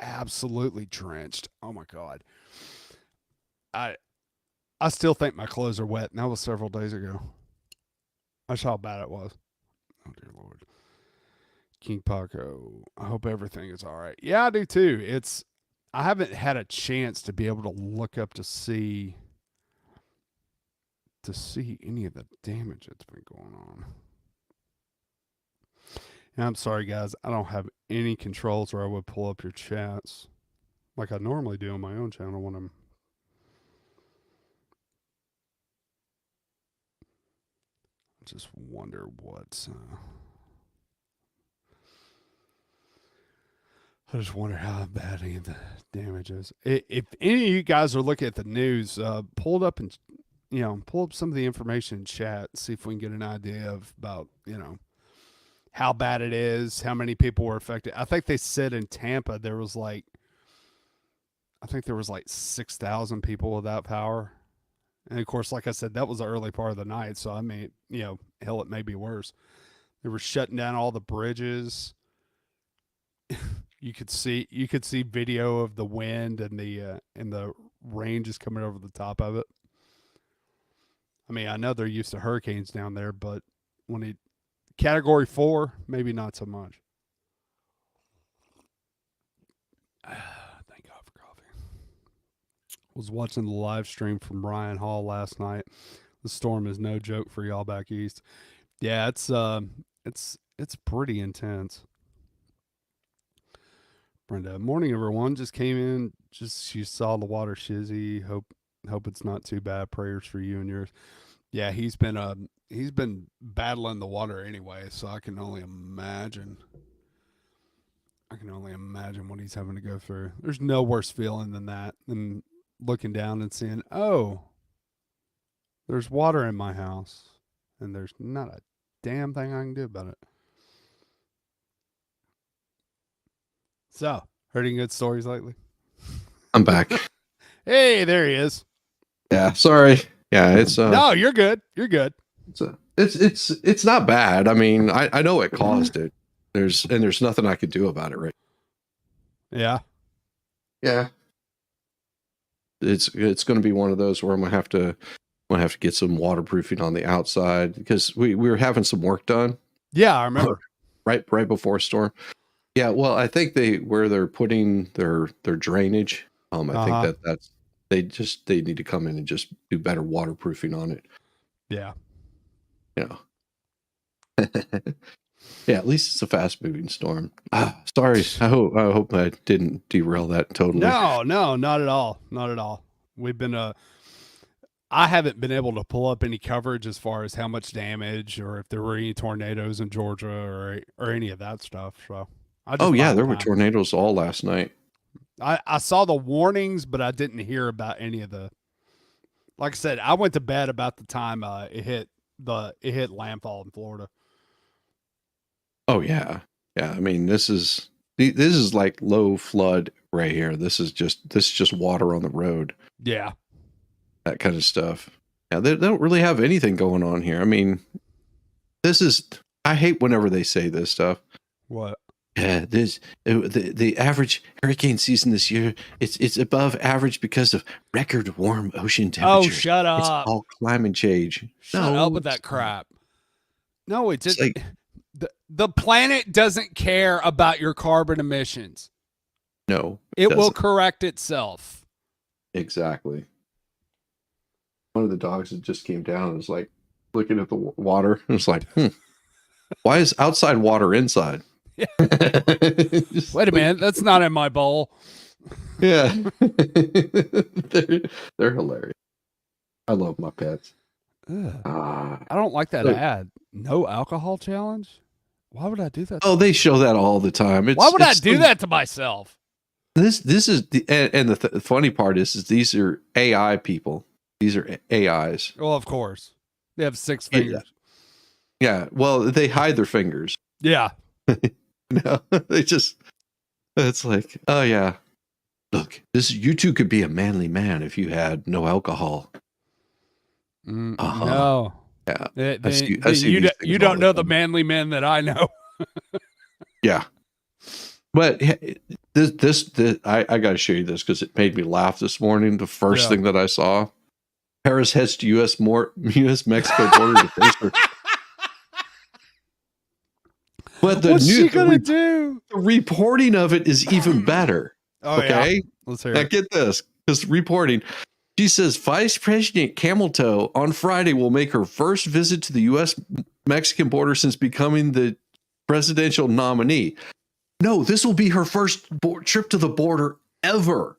absolutely drenched. Oh my God. I still think my clothes are wet, and that was several days ago. That's how bad it was. Oh dear Lord. King Paco, I hope everything is all right. Yeah, I do too. I haven't had a chance to be able to look up to see any of the damage that's been going on. I'm sorry, guys. I don't have any controls where I would pull up your chats like I normally do on my own channel when I'm. I just wonder what. I just wonder how bad any of the damage is. If any of you guys are looking at the news, pull it up and pull up some of the information in chat. See if we can get an idea of about how bad it is, how many people were affected. I think they said in Tampa there was like 6,000 people without power. And of course, like I said, that was the early part of the night. So I mean, hell, it may be worse. They were shutting down all the bridges. You could see video of the wind and the rain just coming over the top of it. I mean, I know they're used to hurricanes down there, but when Category 4, maybe not so much. Thank God for coffee. Was watching the live stream from Ryan Hall last night. The storm is no joke for y'all back east. Yeah, it's pretty intense. Brenda, morning everyone. Just came in. She saw the water shizzy. Hope it's not too bad. Prayers for you and yours. Yeah, he's been battling the water anyway, so I can only imagine what he's having to go through. There's no worse feeling than that, than looking down and seeing, oh, there's water in my house, and there's not a damn thing I can do about it. So, heard any good stories lately? I'm back. Hey, there he is. Yeah, sorry. Yeah, it's no, you're good. You're good. It's not bad. I mean, I know it caused it. There's nothing I could do about it, right? Yeah. Yeah. It's going to be one of those where I'm gonna have to get some waterproofing on the outside because we were having some work done. Yeah, I remember. Right before storm. Yeah, well, I think where they're putting their drainage. I think that's they need to come in and just do better waterproofing on it. Yeah. Yeah, at least it's a fast moving storm. Sorry. I hope I didn't derail that totally. No, not at all. Not at all. We've been I haven't been able to pull up any coverage as far as how much damage or if there were any tornadoes in Georgia or any of that stuff. So there were tornadoes all last night. I saw the warnings, but I didn't hear about any of the. Like I said, I went to bed about the time it hit landfall in Florida. Oh yeah, yeah. I mean, this is like low flood right here. This is just water on the road. Yeah, that kind of stuff. Yeah, they don't really have anything going on here. I mean, I hate whenever they say this stuff. What? Yeah, the average hurricane season this year, it's above average because of record warm ocean temperatures. Oh, shut up. It's all climate change. Shut up with that crap. No, it's like the planet doesn't care about your carbon emissions. No. It will correct itself. Exactly. One of the dogs that just came down and was like looking at the water and was like, why is outside water inside? Yeah. Wait a minute, that's not in my bowl. Yeah. they're hilarious. I love my pets. I don't like that ad. No alcohol challenge? Why would I do that? Oh, they show that all the time. Why would I do that to myself? This is the funny part is these are AI people. These are AIs. Well, of course. They have 6 fingers. Yeah. Well, they hide their fingers. Yeah. No, it's like, oh yeah. Look, you two could be a manly man if you had no alcohol. No. Yeah. You don't know the manly men that I know. Yeah. But this I got to show you this because it made me laugh this morning. The first thing that I saw, Paris heads to U.S. Mexico border to But what's she gonna do? The reporting of it is even better. Oh, okay, yeah. Let's hear now it. Get this, because reporting. She says Vice President Cameltoe on Friday will make her first visit to the U.S. Mexican border since becoming the presidential nominee. No, this will be her first trip to the border ever.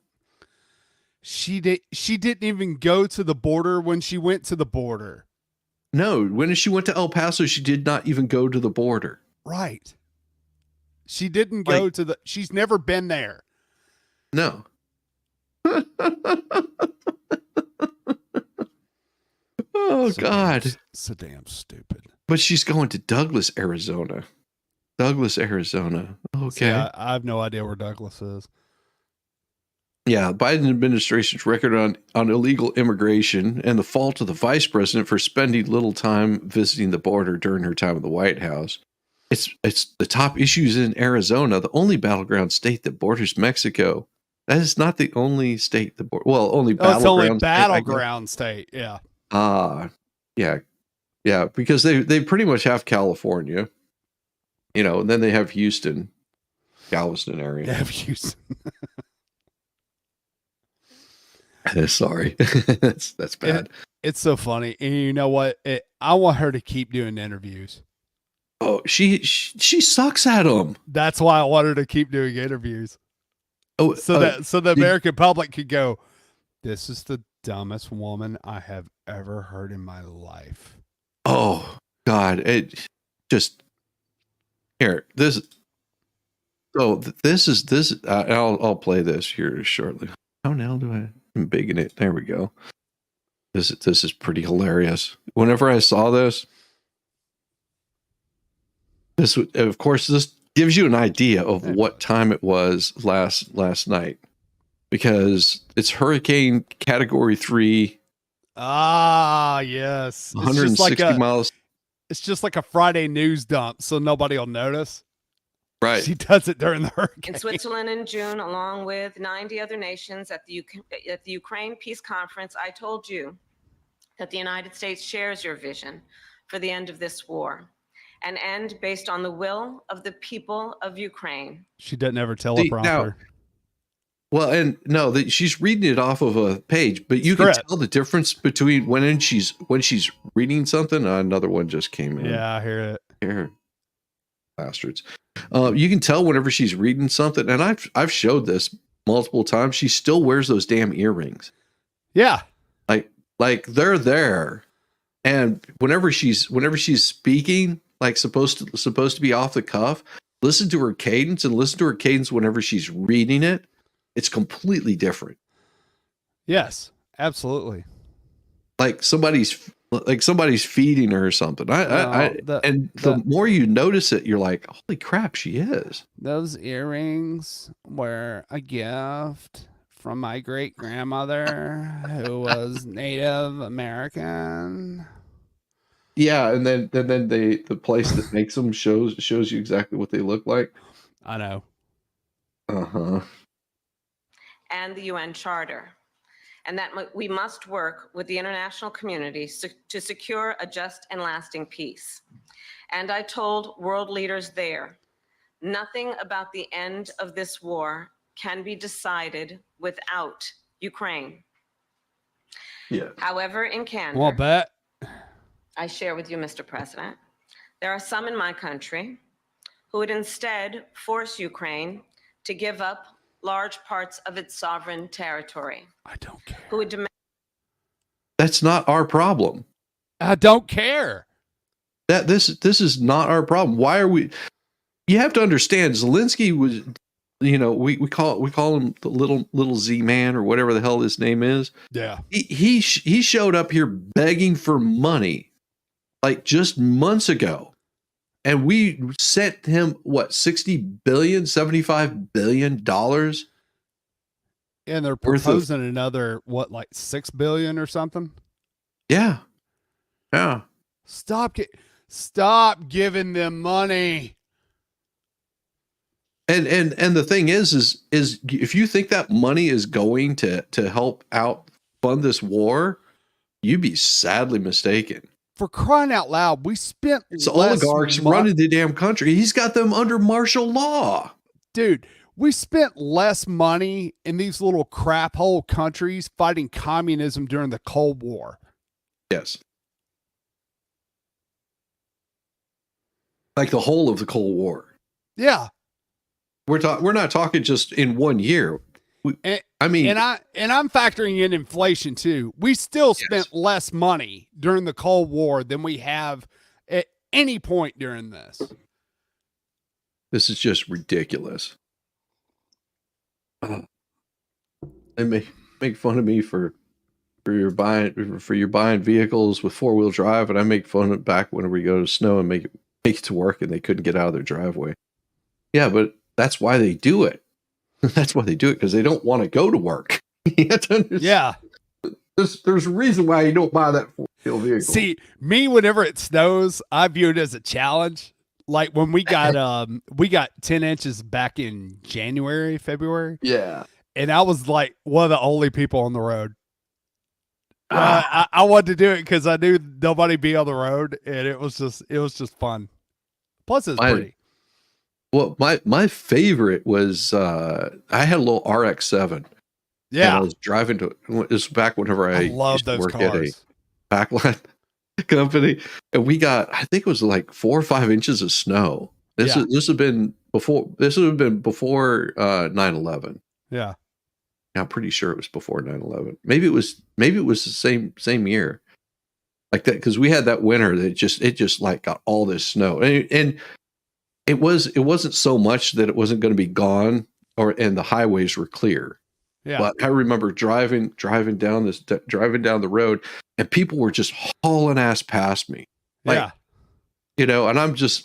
She didn't even go to the border when she went to the border. No, when she went to El Paso, she did not even go to the border. Right. She didn't go to she's never been there. No. Oh, God. So damn stupid. But she's going to Douglas, Arizona. Okay. See, I have no idea where Douglas is. Yeah, Biden administration's record on illegal immigration and the fault of the vice president for spending little time visiting the border during her time in the White House. It's the top issues in Arizona, the only battleground state that borders Mexico. That is not the only state that only battleground. It's only battleground state. Yeah. Yeah, because they pretty much have California, and then they have Houston, Galveston area. They have Houston. Sorry, that's bad. It's so funny, and you know what? I want her to keep doing interviews. Oh, she sucks at them. That's why I want her to keep doing interviews. Oh, so the American public could go, "This is the dumbest woman I have ever heard in my life." Oh God! It just here. This. Oh, this is. I'll play this here shortly. How the hell do I? I'm bigging it. There we go. This is pretty hilarious. Whenever I saw this, of course, this gives you an idea of what time it was last night, because it's Hurricane Category 3. Ah, yes. 160 miles. It's just like a Friday news dump, so nobody will notice. Right. She does it during the hurricane. In Switzerland in June, along with 90 other nations at the Ukraine Peace Conference, I told you that the United States shares your vision for the end of this war, an end based on the will of the people of Ukraine. She doesn't ever teleprompter. Well, and no, she's reading it off of a page, but you can tell the difference between when she's reading something. Another one just came in. Yeah, I hear it. Here, bastards. You can tell whenever she's reading something, and I've showed this multiple times. She still wears those damn earrings. Yeah, like they're there, and whenever she's speaking, like supposed to be off the cuff, listen to her cadence whenever she's reading it. It's completely different. Yes, absolutely. Like somebody's feeding her or something. The more you notice it, you're like, holy crap, she is. Those earrings were a gift from my great grandmother who was Native American. Yeah, and then the place that makes them shows you exactly what they look like. I know. Uh-huh. And the UN Charter, and that we must work with the international community to secure a just and lasting peace. And I told world leaders there, nothing about the end of this war can be decided without Ukraine. Yeah. However, in Canada, Well, bet. I share with you, Mr. President, there are some in my country who would instead force Ukraine to give up large parts of its sovereign territory. I don't care. Who would demand? That's not our problem. I don't care. That this is not our problem. Why are we? You have to understand, Zelensky was, we call him the little Z man or whatever the hell his name is. Yeah. He showed up here begging for money, like just months ago. And we sent him what, $60 billion, $75 billion? And they're proposing another, what, like $6 billion or something? Yeah. Yeah. Stop giving them money. And the thing is if you think that money is going to help out fund this war, you'd be sadly mistaken. For crying out loud, we spent it's oligarchs running the damn country. He's got them under martial law. Dude, we spent less money in these little crap hole countries fighting communism during the Cold War. Yes. Like the whole of the Cold War. Yeah. We're not talking just in 1 year. And I'm factoring in inflation too. We still spent Yes. less money during the Cold War than we have at any point during this. This is just ridiculous. They make fun of me for your buying vehicles with 4-wheel drive, and I make fun of back whenever we go to snow and make it to work, and they couldn't get out of their driveway. Yeah, but that's why they do it. That's why they do it, because they don't want to go to work. Yeah. There's a reason why you don't buy that 4-wheel vehicle. See, me, whenever it snows, I view it as a challenge. Like when we got 10 inches back in January, February. Yeah. And I was like one of the only people on the road. I wanted to do it because I knew nobody be on the road, and it was just fun. Plus, it's pretty. Well, my favorite was I had a little RX-7. Yeah, I was driving to it was back whenever I love used to those work cars. at a backline company, and we got, I think it was like 4 or 5 inches of snow. This would have been before 9/11. Yeah. I'm pretty sure it was before 9/11. Maybe it was the same year, like that, because we had that winter that it just like got all this snow, and it wasn't so much that it wasn't going to be gone, and the highways were clear. Yeah. But I remember driving down the road, and people were just hauling ass past me, like, and I'm just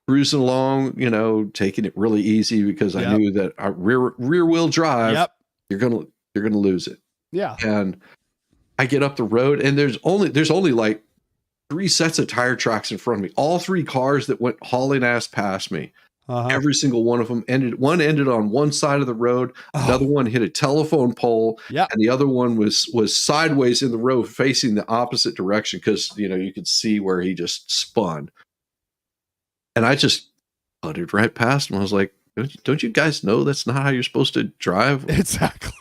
cruising along, taking it really easy because I knew that our rear wheel drive. You're gonna lose it. Yeah. And I get up the road, and there's only like 3 sets of tire tracks in front of me. All 3 cars that went hauling ass past me. Every single one of them ended on one side of the road. Another one hit a telephone pole. Yep. And the other one was sideways in the road facing the opposite direction, because you could see where he just spun. And I just putted right past him. I was like, don't you guys know that's not how you're supposed to drive? Exactly.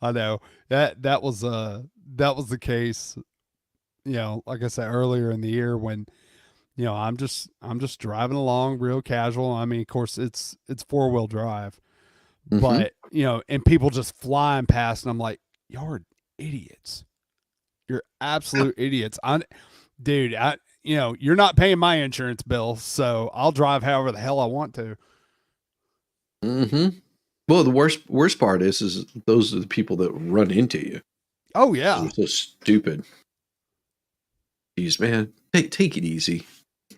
I know that was the case, like I said earlier in the year, when, I'm just driving along real casual. I mean, of course it's 4-wheel drive, but and people just flying past, and I'm like, you're idiots. You're absolute idiots. Dude, you're not paying my insurance bill, so I'll drive however the hell I want to. Mm-hmm. Well, the worst part is those are the people that run into you. Oh yeah. They're so stupid. Jeez, man, take it easy.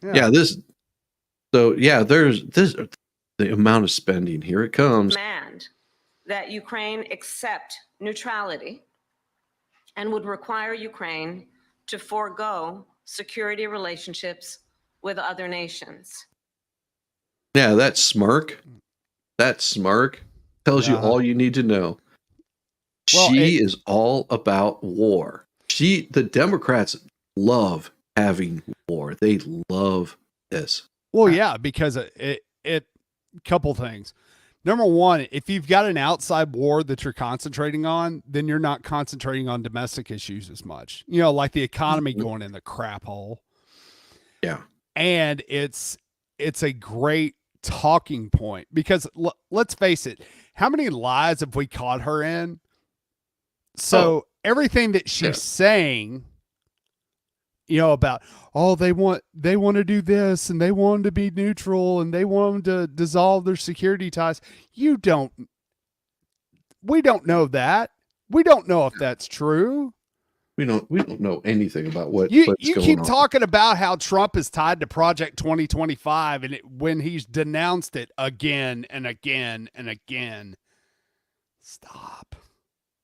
Yeah. There's the amount of spending. Here it comes. Demand that Ukraine accept neutrality and would require Ukraine to forego security relationships with other nations. Yeah, that smirk tells you all you need to know. Well, she is all about war. The Democrats love having war. They love this. Well, yeah, because it couple things. Number one, if you've got an outside war that you're concentrating on, then you're not concentrating on domestic issues as much. Like the economy going in the crap hole. Yeah. And it's a great talking point, because let's face it, how many lies have we caught her in? So everything that she's saying, about, they want to do this, and they want to be neutral, and they want to dissolve their security ties. We don't know that. We don't know if that's true. We don't know anything about what's you going keep on. talking about how Trump is tied to Project 2025, and when he's denounced it again and again and again. Stop.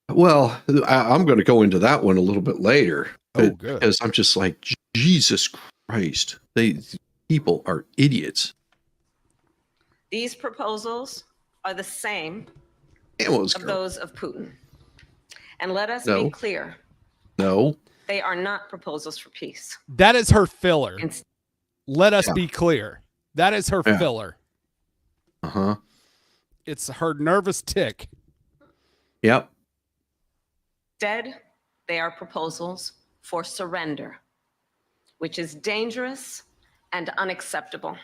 Well, I'm going to go into that one a little bit later. Good. Because I'm just like, Jesus Christ, people are idiots. These proposals are the same of those of Putin. And let us be clear. No. They are not proposals for peace. That is her filler. Let us be clear. That is her filler. Uh-huh. It's her nervous tick. Yep. Instead, they are proposals for surrender, which is dangerous and unacceptable.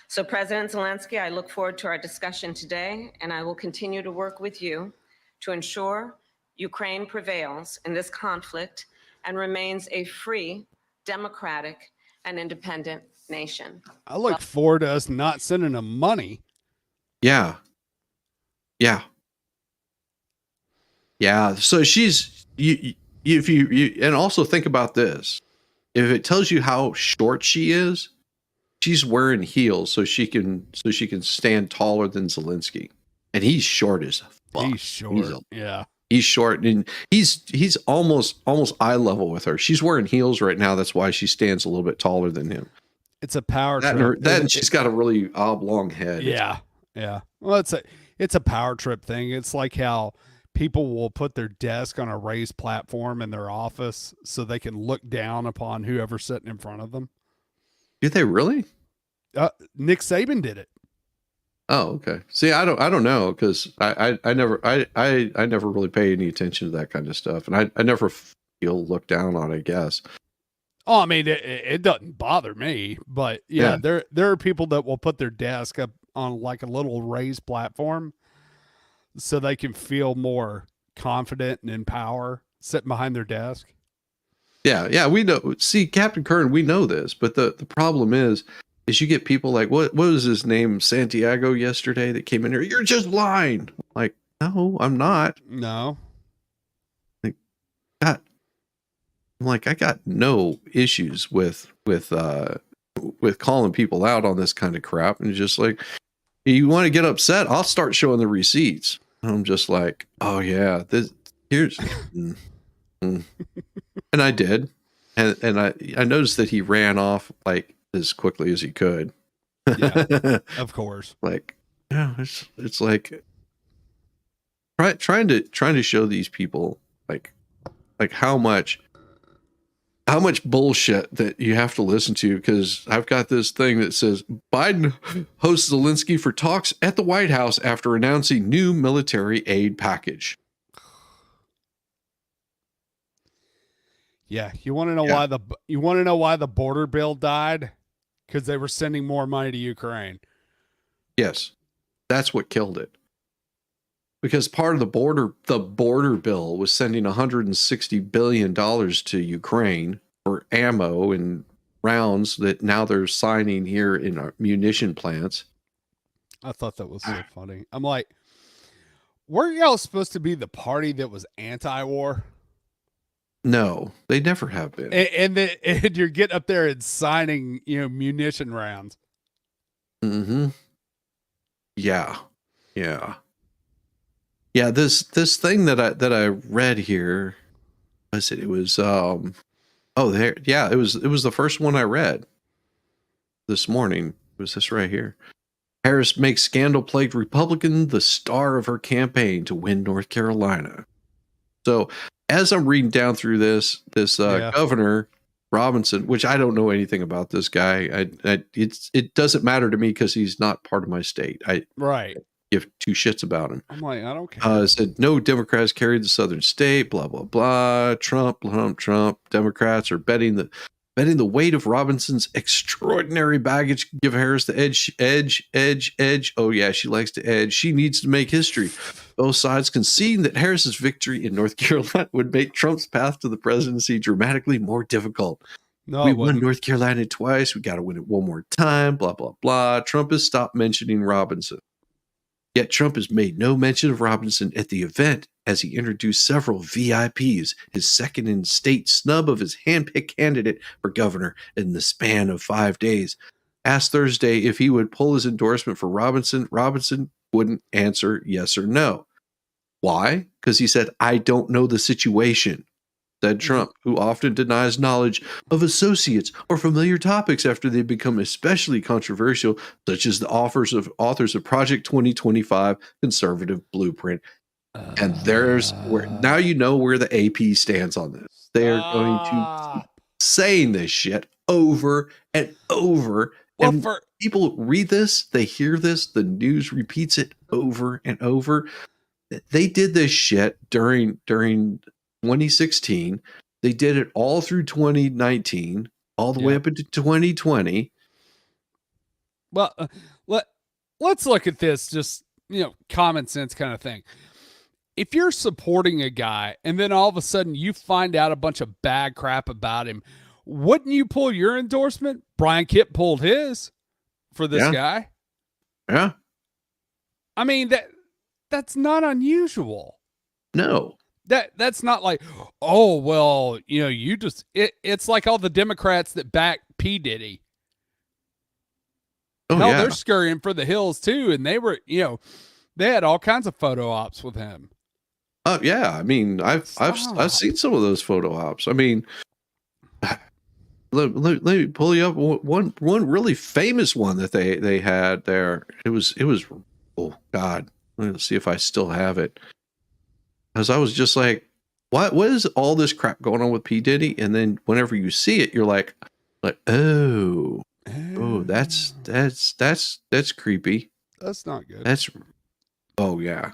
So President Zelensky, I look forward to our discussion today, and I will continue to work with you to ensure Ukraine prevails in this conflict and remains a free, democratic, and independent nation. I look forward to us not sending them money. Yeah. Yeah. Yeah. So she's if you and also think about this. If it tells you how short she is, she's wearing heels so she can stand taller than Zelensky. And he's short as fuck. He's short. Yeah. He's short and he's almost eye level with her. She's wearing heels right now. That's why she stands a little bit taller than him. It's a power That trip. and she's got a really oblong head. Yeah. Yeah. Well, it's a power trip thing. It's like how people will put their desk on a raised platform in their office so they can look down upon whoever's sitting in front of them. Did they really? Nick Saban did it. Oh, okay. See, I don't know because I never really pay any attention to that kind of stuff, and I never feel looked down on, I guess. Oh, I mean, it doesn't bother me, but yeah, there are people that will put their desk up on like a little raised platform so they can feel more confident and in power sitting behind their desk. Yeah, we know. See, Captain Kern, we know this, but the problem is you get people like what was his name, Santiago, yesterday that came in here. You're just lying. Like, no, I'm not. No. Like, God, I'm like, I got no issues with calling people out on this kind of crap, and just like, you want to get upset, I'll start showing the receipts. And I'm just like, oh yeah, here's, and I did, and I noticed that he ran off like as quickly as he could. Yeah, of course. Like, yeah, it's like trying to show these people like how much bullshit that you have to listen to, because I've got this thing that says Biden hosts Zelensky for talks at the White House after announcing new military aid package. Yeah, you want to know why the border bill died? Because they were sending more money to Ukraine. Yes, that's what killed it. Because part of the border bill was sending $160 billion to Ukraine for ammo and rounds that now they're signing here in our munition plants. I thought that was so funny. I'm like, weren't y'all supposed to be the party that was anti-war? No, they never have been. And you're getting up there and signing, munition rounds. Mm-hmm. Yeah. Yeah. Yeah, this thing that I read here, it was it was the first one I read this morning. It was this right here. Harris makes scandal-plagued Republican the star of her campaign to win North Carolina. So as I'm reading down through this Governor Robinson, which I don't know anything about this guy, it doesn't matter to me because he's not part of my state. Right. Give two shits about him. I'm like, I don't care. Said no Democrats carried the southern state, blah blah blah. Trump. Democrats are betting the weight of Robinson's extraordinary baggage give Harris the edge. Oh yeah, she likes to edge. She needs to make history. Both sides conceding that Harris's victory in North Carolina would make Trump's path to the presidency dramatically more difficult. No, we won North Carolina twice. We got to win it one more time. Blah blah blah. Trump has stopped mentioning Robinson. Yet Trump has made no mention of Robinson at the event as he introduced several VIPs, his second in state snub of his handpicked candidate for governor in the span of 5 days. Asked Thursday if he would pull his endorsement for Robinson. Robinson wouldn't answer yes or no. Why? Because he said, I don't know the situation, said Trump, who often denies knowledge of associates or familiar topics after they become especially controversial, such as the authors of Project 2025 Conservative Blueprint. And there's where now you know where the AP stands on this. They are going to keep saying this shit over and over. And people read this, they hear this, the news repeats it over and over. They did this shit during 2016. They did it all through 2019. all the way up into 2020. Well, let's look at this, just, common sense kind of thing. If you're supporting a guy and then all of a sudden you find out a bunch of bad crap about him, wouldn't you pull your endorsement? Brian Kipp pulled his for this guy. Yeah. I mean, that's not unusual. No. That's not like, oh, well, you just, it's like all the Democrats that back P. Diddy. Oh, Hell, yeah. they're scurrying for the hills too. And they were, they had all kinds of photo ops with him. Oh, yeah. I mean, I've seen some of those photo ops. I mean, let me pull you up one really famous one that they had there. It was, oh God, let's see if I still have it. Because I was just like, what is all this crap going on with P. Diddy? And then whenever you see it, you're like, oh, that's creepy. That's not good. Oh yeah.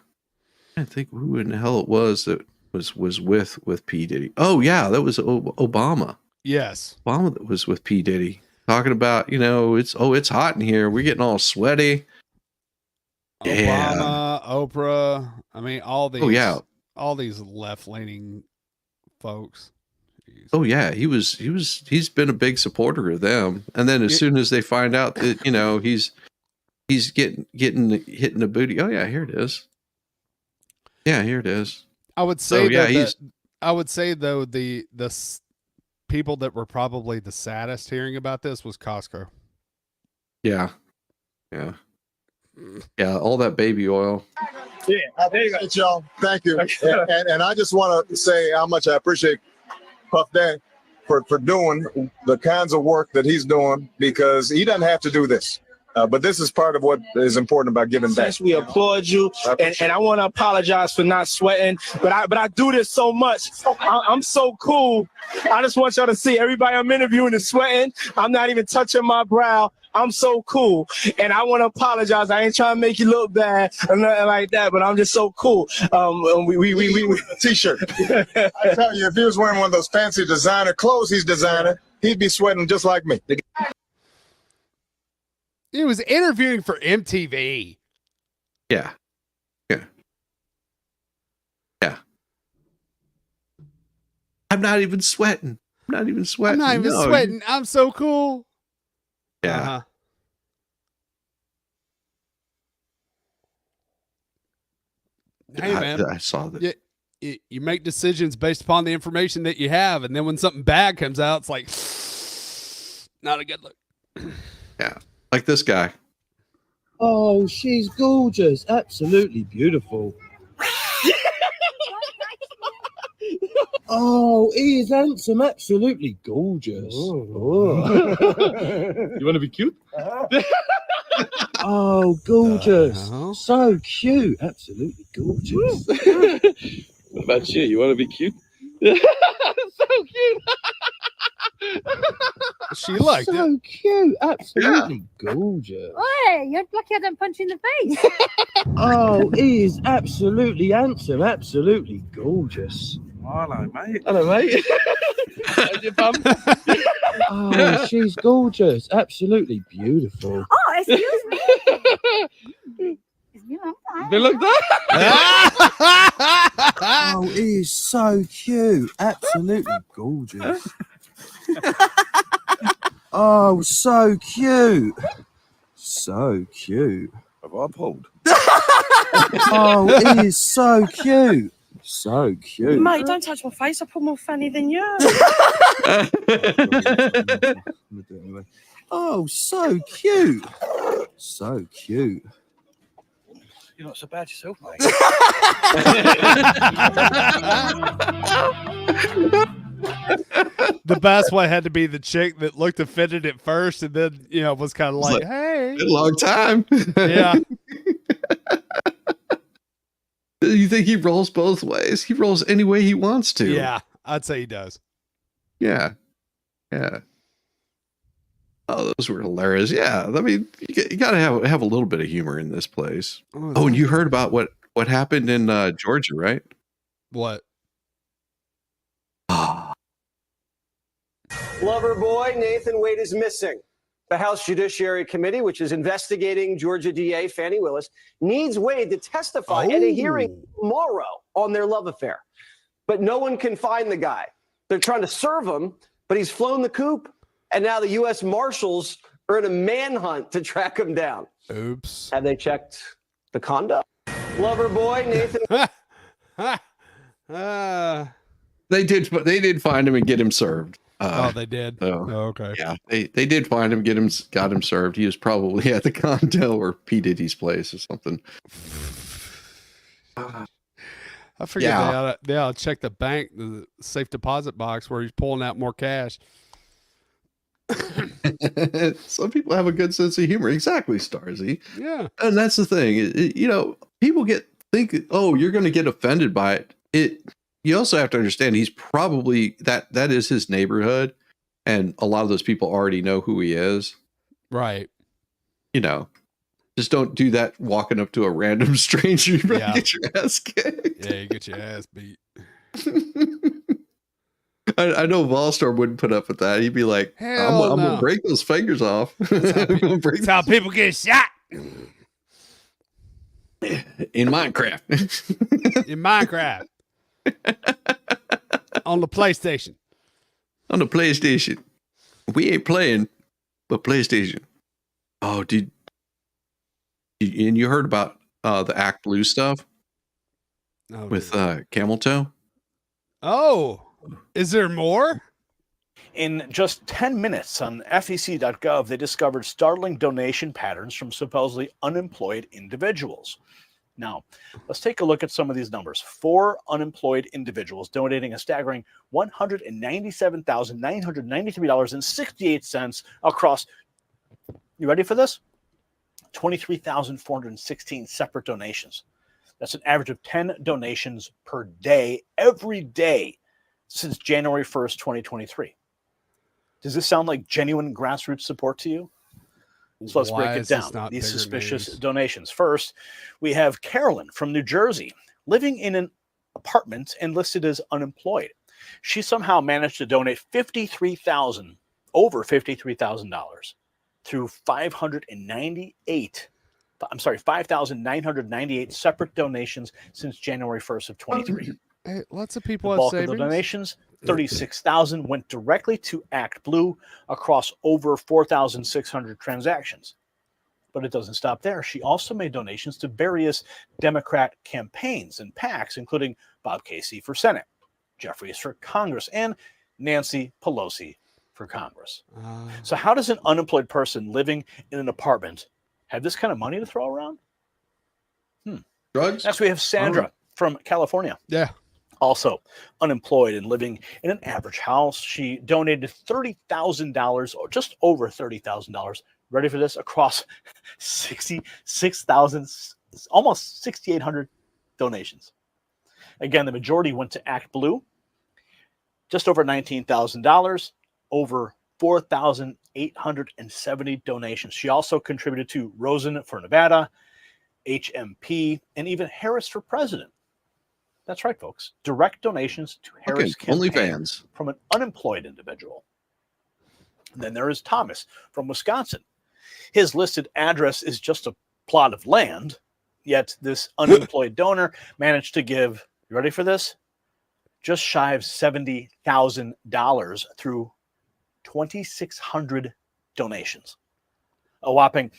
I think who in the hell it was that was with P. Diddy. Oh yeah, that was Obama. Yes. Obama that was with P. Diddy. Talking about, it's hot in here. We're getting all sweaty. Obama, Oprah. I mean, all these. Oh yeah. All these left-leaning folks. Jeez. Oh yeah, he's been a big supporter of them. And then as soon as they find out that, he's getting hitting the booty. Oh yeah, here it is. Yeah, here it is. I would say though the people that were probably the saddest hearing about this was Costco. Yeah. Yeah. Yeah, all that baby oil. Yeah, I appreciate y'all. Thank you. And I just want to say how much I appreciate Puff Daddy for doing the kinds of work that he's doing, because he doesn't have to do this. But this is part of what is important about giving back. Yes, we applaud you, and I want to apologize for not sweating, but I do this so much. I'm so cool. I just want y'all to see everybody I'm interviewing is sweating. I'm not even touching my brow. I'm so cool, and I want to apologize. I ain't trying to make you look bad or nothing like that, but I'm just so cool. We T-shirt. I tell you, if he was wearing one of those fancy designer clothes he's designing, he'd be sweating just like me. He was interviewing for MTV. Yeah. Yeah. Yeah. I'm not even sweating. I'm sweating. I'm so cool. Yeah. Uh-huh. Hey, man. I saw that. You make decisions based upon the information that you have, and then when something bad comes out, it's like, not a good look. Yeah. Like this guy. Oh, she's gorgeous. Absolutely beautiful. Oh, he is handsome. Absolutely gorgeous. Oh. You want to be cute? Oh, gorgeous. Uh-huh. So cute. Absolutely gorgeous. What about you? You want to be cute? So cute. She liked it. So cute. Absolutely gorgeous. Oi, you're lucky I don't punch you in the face. Oh, he is absolutely handsome. Absolutely gorgeous. Hello, mate. Hello, mate. How's your bum? Oh, she's gorgeous. Absolutely beautiful. Oh, excuse me. It's been a long time. Been like that? Oh, he is so cute. Absolutely gorgeous. Oh, so cute. So cute. Have I pulled? Oh, he is so cute. So cute. Mate, don't touch my face. I put more funny than you. Oh, so cute. So cute. You're not so bad yourself, mate. The best way had to be the chick that looked offended at first, and then was kind of like, "Hey, Been a long time." yeah." You think he rolls both ways? He rolls any way he wants to. Yeah, I'd say he does. Yeah. Yeah. Oh, those were hilarious. Yeah. I mean, you got to have a little bit of humor in this place. Oh, and you heard about what happened in Georgia, right? What? Lover boy Nathan Wade is missing. The House Judiciary Committee, which is investigating Georgia DA Fani Willis, needs Wade to testify at a hearing tomorrow on their love affair. But no one can find the guy. They're trying to serve him, but he's flown the coop. And now the U.S. Marshals are in a manhunt to track him down. Oops. Have they checked the condo? Lover boy Nathan. They did find him and get him served. They did. Okay. Yeah, they did find him, got him served. He was probably at the condo or P. Diddy's place or something. I forget they ought to check the bank, the safe deposit box where he's pulling out more cash. Some people have a good sense of humor. Exactly, Starzy. Yeah. And that's the thing. People think, oh, you're going to get offended by it. You also have to understand he's probably that is his neighborhood, and a lot of those people already know who he is. Right. Just don't do that walking up to a random stranger. You better get your ass kicked. Yeah, you get your ass beat. I know Volstorm wouldn't put up with that. He'd be like, I'm going to break those fingers off. That's how people get shot. In Minecraft. In Minecraft. On the PlayStation. On the PlayStation. We ain't playing, but PlayStation. Oh, and you heard about the ActBlue stuff with Camel Toe? Oh, is there more? In just 10 minutes on FEC.gov, they discovered startling donation patterns from supposedly unemployed individuals. Now, let's take a look at some of these numbers. 4 unemployed individuals donating a staggering $197,993.68 across, you ready for this? 23,416 separate donations. That's an average of 10 donations per day, every day, since January 1st, 2023. Does this sound like genuine grassroots support to you? So let's break it down. These suspicious donations. First, we have Carolyn from New Jersey living in an apartment and listed as unemployed. She somehow managed to donate over $53,000 through 5,998 separate donations since January 1st of 23. Hey, lots of people The have bulk savings. of the donations, 36,000 went directly to ActBlue across over 4,600 transactions. But it doesn't stop there. She also made donations to various Democrat campaigns and PACs, including Bob Casey for Senate, Jeffries for Congress, and Nancy Pelosi for Congress. So how does an unemployed person living in an apartment have this kind of money to throw around? Drugs? Next, we have Sandra from California. Yeah. Also unemployed and living in an average house. She donated $30,000 or just over $30,000. Ready for this? Across 66,000, almost 6,800 donations. Again, the majority went to ActBlue. Just over $19,000, over 4,870 donations. She also contributed to Rosen for Nevada, HMP, and even Harris for President. That's right, folks. Direct donations to Harris campaign OnlyFans from an unemployed individual. And then there is Thomas from Wisconsin. His listed address is just a plot of land, yet this unemployed donor managed to give, you ready for this? Just shy of $70,000 through 2,600 donations. A whopping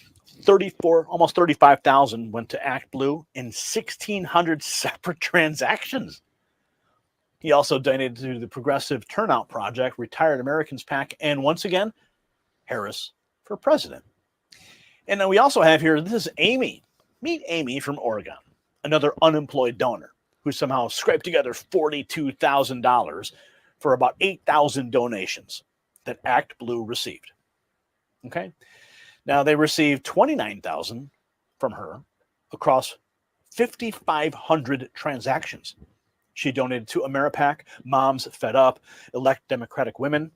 almost 35,000 went to ActBlue in 1,600 separate transactions. He also donated to the Progressive Turnout Project, Retired Americans PAC, and once again, Harris for President. And then we also have here, this is Amy. Meet Amy from Oregon, another unemployed donor who somehow scraped together $42,000 for about 8,000 donations that ActBlue received. Okay. Now they received 29,000 from her across 5,500 transactions. She donated to AmeriPAC, Moms Fed Up, Elect Democratic Women.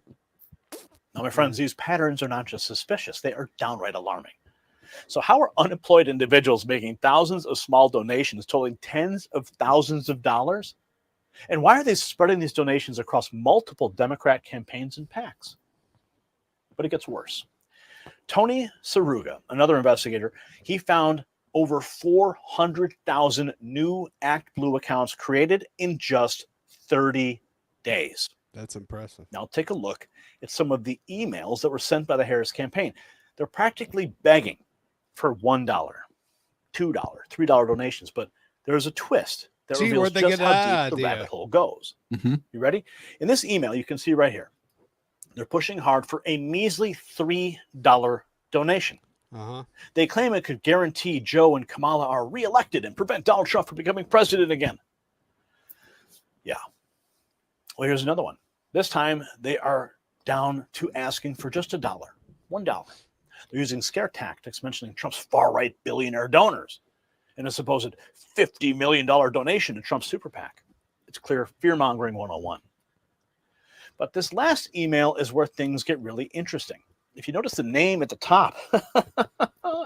Now, my friends, these patterns are not just suspicious, they are downright alarming. So how are unemployed individuals making thousands of small donations totaling tens of thousands of dollars? And why are they spreading these donations across multiple Democrat campaigns and PACs? But it gets worse. Tony Saruga, another investigator, he found over 400,000 new ActBlue accounts created in just 30 days. That's impressive. Now take a look at some of the emails that were sent by the Harris campaign. They're practically begging for $1, $2, $3 donations, but there's a twist that reveals just how deep the rabbit hole goes. Mm-hmm. You ready? In this email, you can see right here, they're pushing hard for a measly $3 donation. They claim it could guarantee Joe and Kamala are reelected and prevent Donald Trump from becoming president again. Yeah. Well, here's another one. This time, they are down to asking for just $1. $1. They're using scare tactics, mentioning Trump's far-right billionaire donors and a supposed $50 million donation to Trump's super PAC. It's clear fear-mongering 101. But this last email is where things get really interesting. If you notice the name at the top,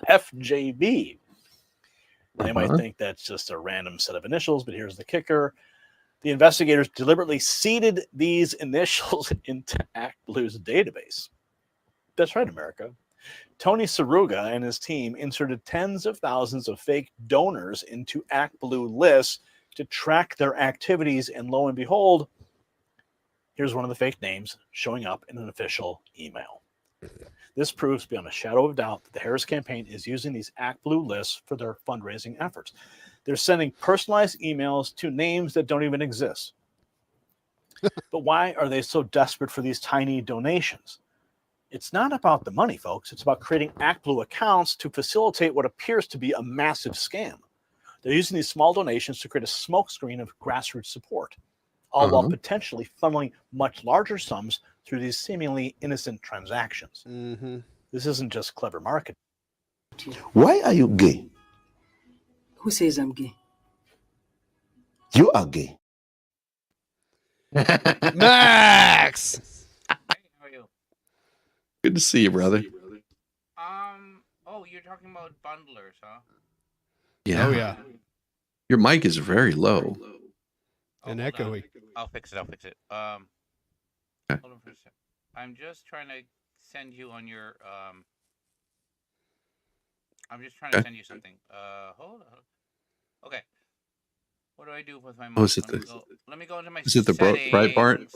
FJB, they might think that's just a random set of initials, but here's the kicker. The investigators deliberately seeded these initials into ActBlue's database. That's right, America. Tony Saruga and his team inserted tens of thousands of fake donors into ActBlue lists to track their activities, and lo and behold, here's one of the fake names showing up in an official email. This proves beyond a shadow of doubt that the Harris campaign is using these ActBlue lists for their fundraising efforts. They're sending personalized emails to names that don't even exist. But why are they so desperate for these tiny donations? It's not about the money, folks. It's about creating ActBlue accounts to facilitate what appears to be a massive scam. They're using these small donations to create a smokescreen of grassroots support, all while potentially funneling much larger sums through these seemingly innocent transactions. This isn't just clever marketing. Why are you gay? Who says I'm gay? You are gay. Max! How are you? Good to see you, brother. Oh, you're talking about bundlers, huh? Yeah. Oh, yeah. Your mic is very low. And echoey. I'll fix it. Okay. Hold on for a second. I'm just trying to send you on your I'm just trying to send you something. Hold on. Okay. What do I do with my mic? Oh, is it let me go into my Is it the Breitbart?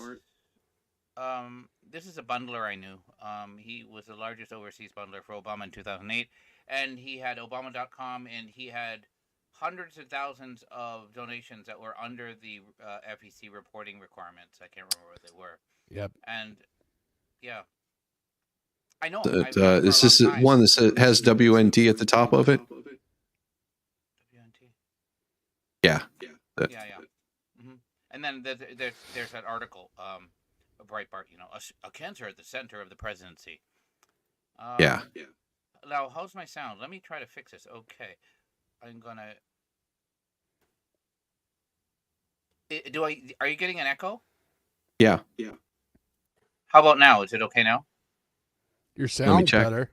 This is a bundler I knew. He was the largest overseas bundler for Obama in 2008, and he had Obama.com, and he had hundreds of thousands of donations that were under the FEC reporting requirements. I can't remember what they were. Yep. And yeah, I know. Is this one that has WNT at the top of it? WNT. Yeah. Yeah. And then there's that article, Breitbart. A cancer at the center of the presidency. Yeah. Now, how's my sound? Let me try to fix this. Okay, I'm gonna. Are you getting an echo? Yeah. How about now? Is it okay now? Your sound's better.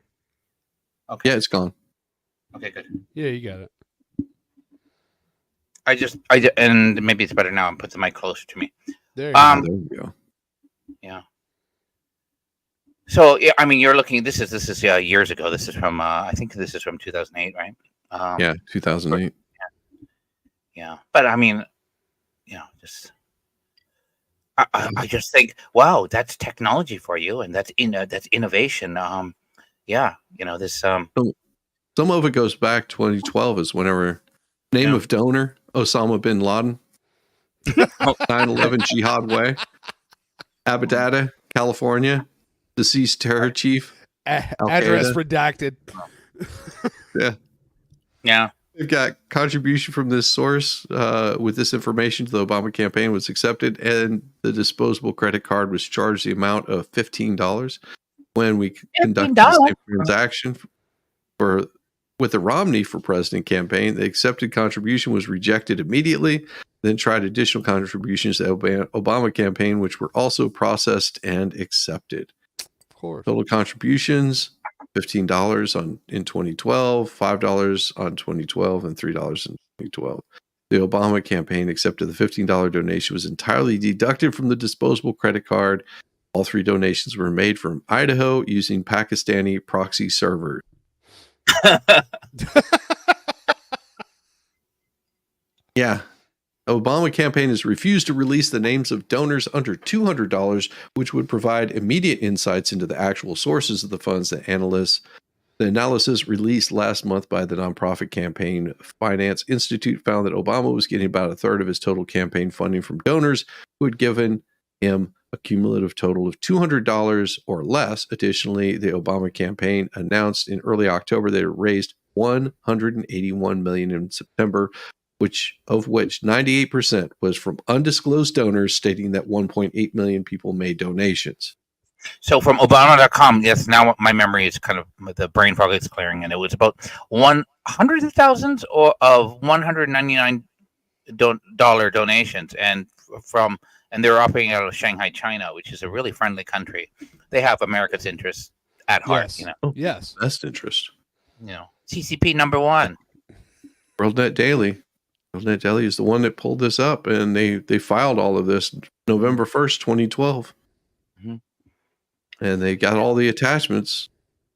Okay. Yeah, it's gone. Okay, good. Yeah, you got it. And maybe it's better now. And put the mic closer to me. There you go. Yeah. So yeah, I mean, you're looking. This is years ago. This is from I think this is from 2008, right? Yeah, 2008. Yeah, but I mean, just I just think, wow, that's technology for you, and that's innovation. Yeah, this. Some of it goes back 2012 is whenever name of donor Osama bin Laden, 9/11 Jihad Way, Abbadata, California, deceased terror chief, address redacted. Yeah. We've got contribution from this source with this information to the Obama campaign was accepted, and the disposable credit card was charged the amount of $15 when we conducted the same transaction with the Romney for president campaign. The accepted contribution was rejected immediately, then tried additional contributions to the Obama campaign, which were also processed and accepted. Of course. Total contributions, $15 in 2012, $5 on 2012, and $3 in 2012. The Obama campaign accepted the $15 donation was entirely deducted from the disposable credit card. All 3 donations were made from Idaho using Pakistani proxy servers. Yeah. Obama campaign has refused to release the names of donors under $200, which would provide immediate insights into the actual sources of the funds that analysts. The analysis released last month by the nonprofit Campaign Finance Institute found that Obama was getting about a third of his total campaign funding from donors who had given him a cumulative total of $200 or less. Additionally, the Obama campaign announced in early October that it raised $181 million in September, which 98% was from undisclosed donors, stating that 1.8 million people made donations. So from Obama.com, yes, now my memory is kind of, the brain fog is clearing, and it was about hundreds of thousands of $199 donations, and they're operating out of Shanghai, China, which is a really friendly country. They have America's interests at heart. Yes. Yes. Best interest. CCP number 1. WorldNet Daily. WorldNet Daily is the one that pulled this up, and they filed all of this November 1st, 2012. Mm-hmm. And they got all the attachments.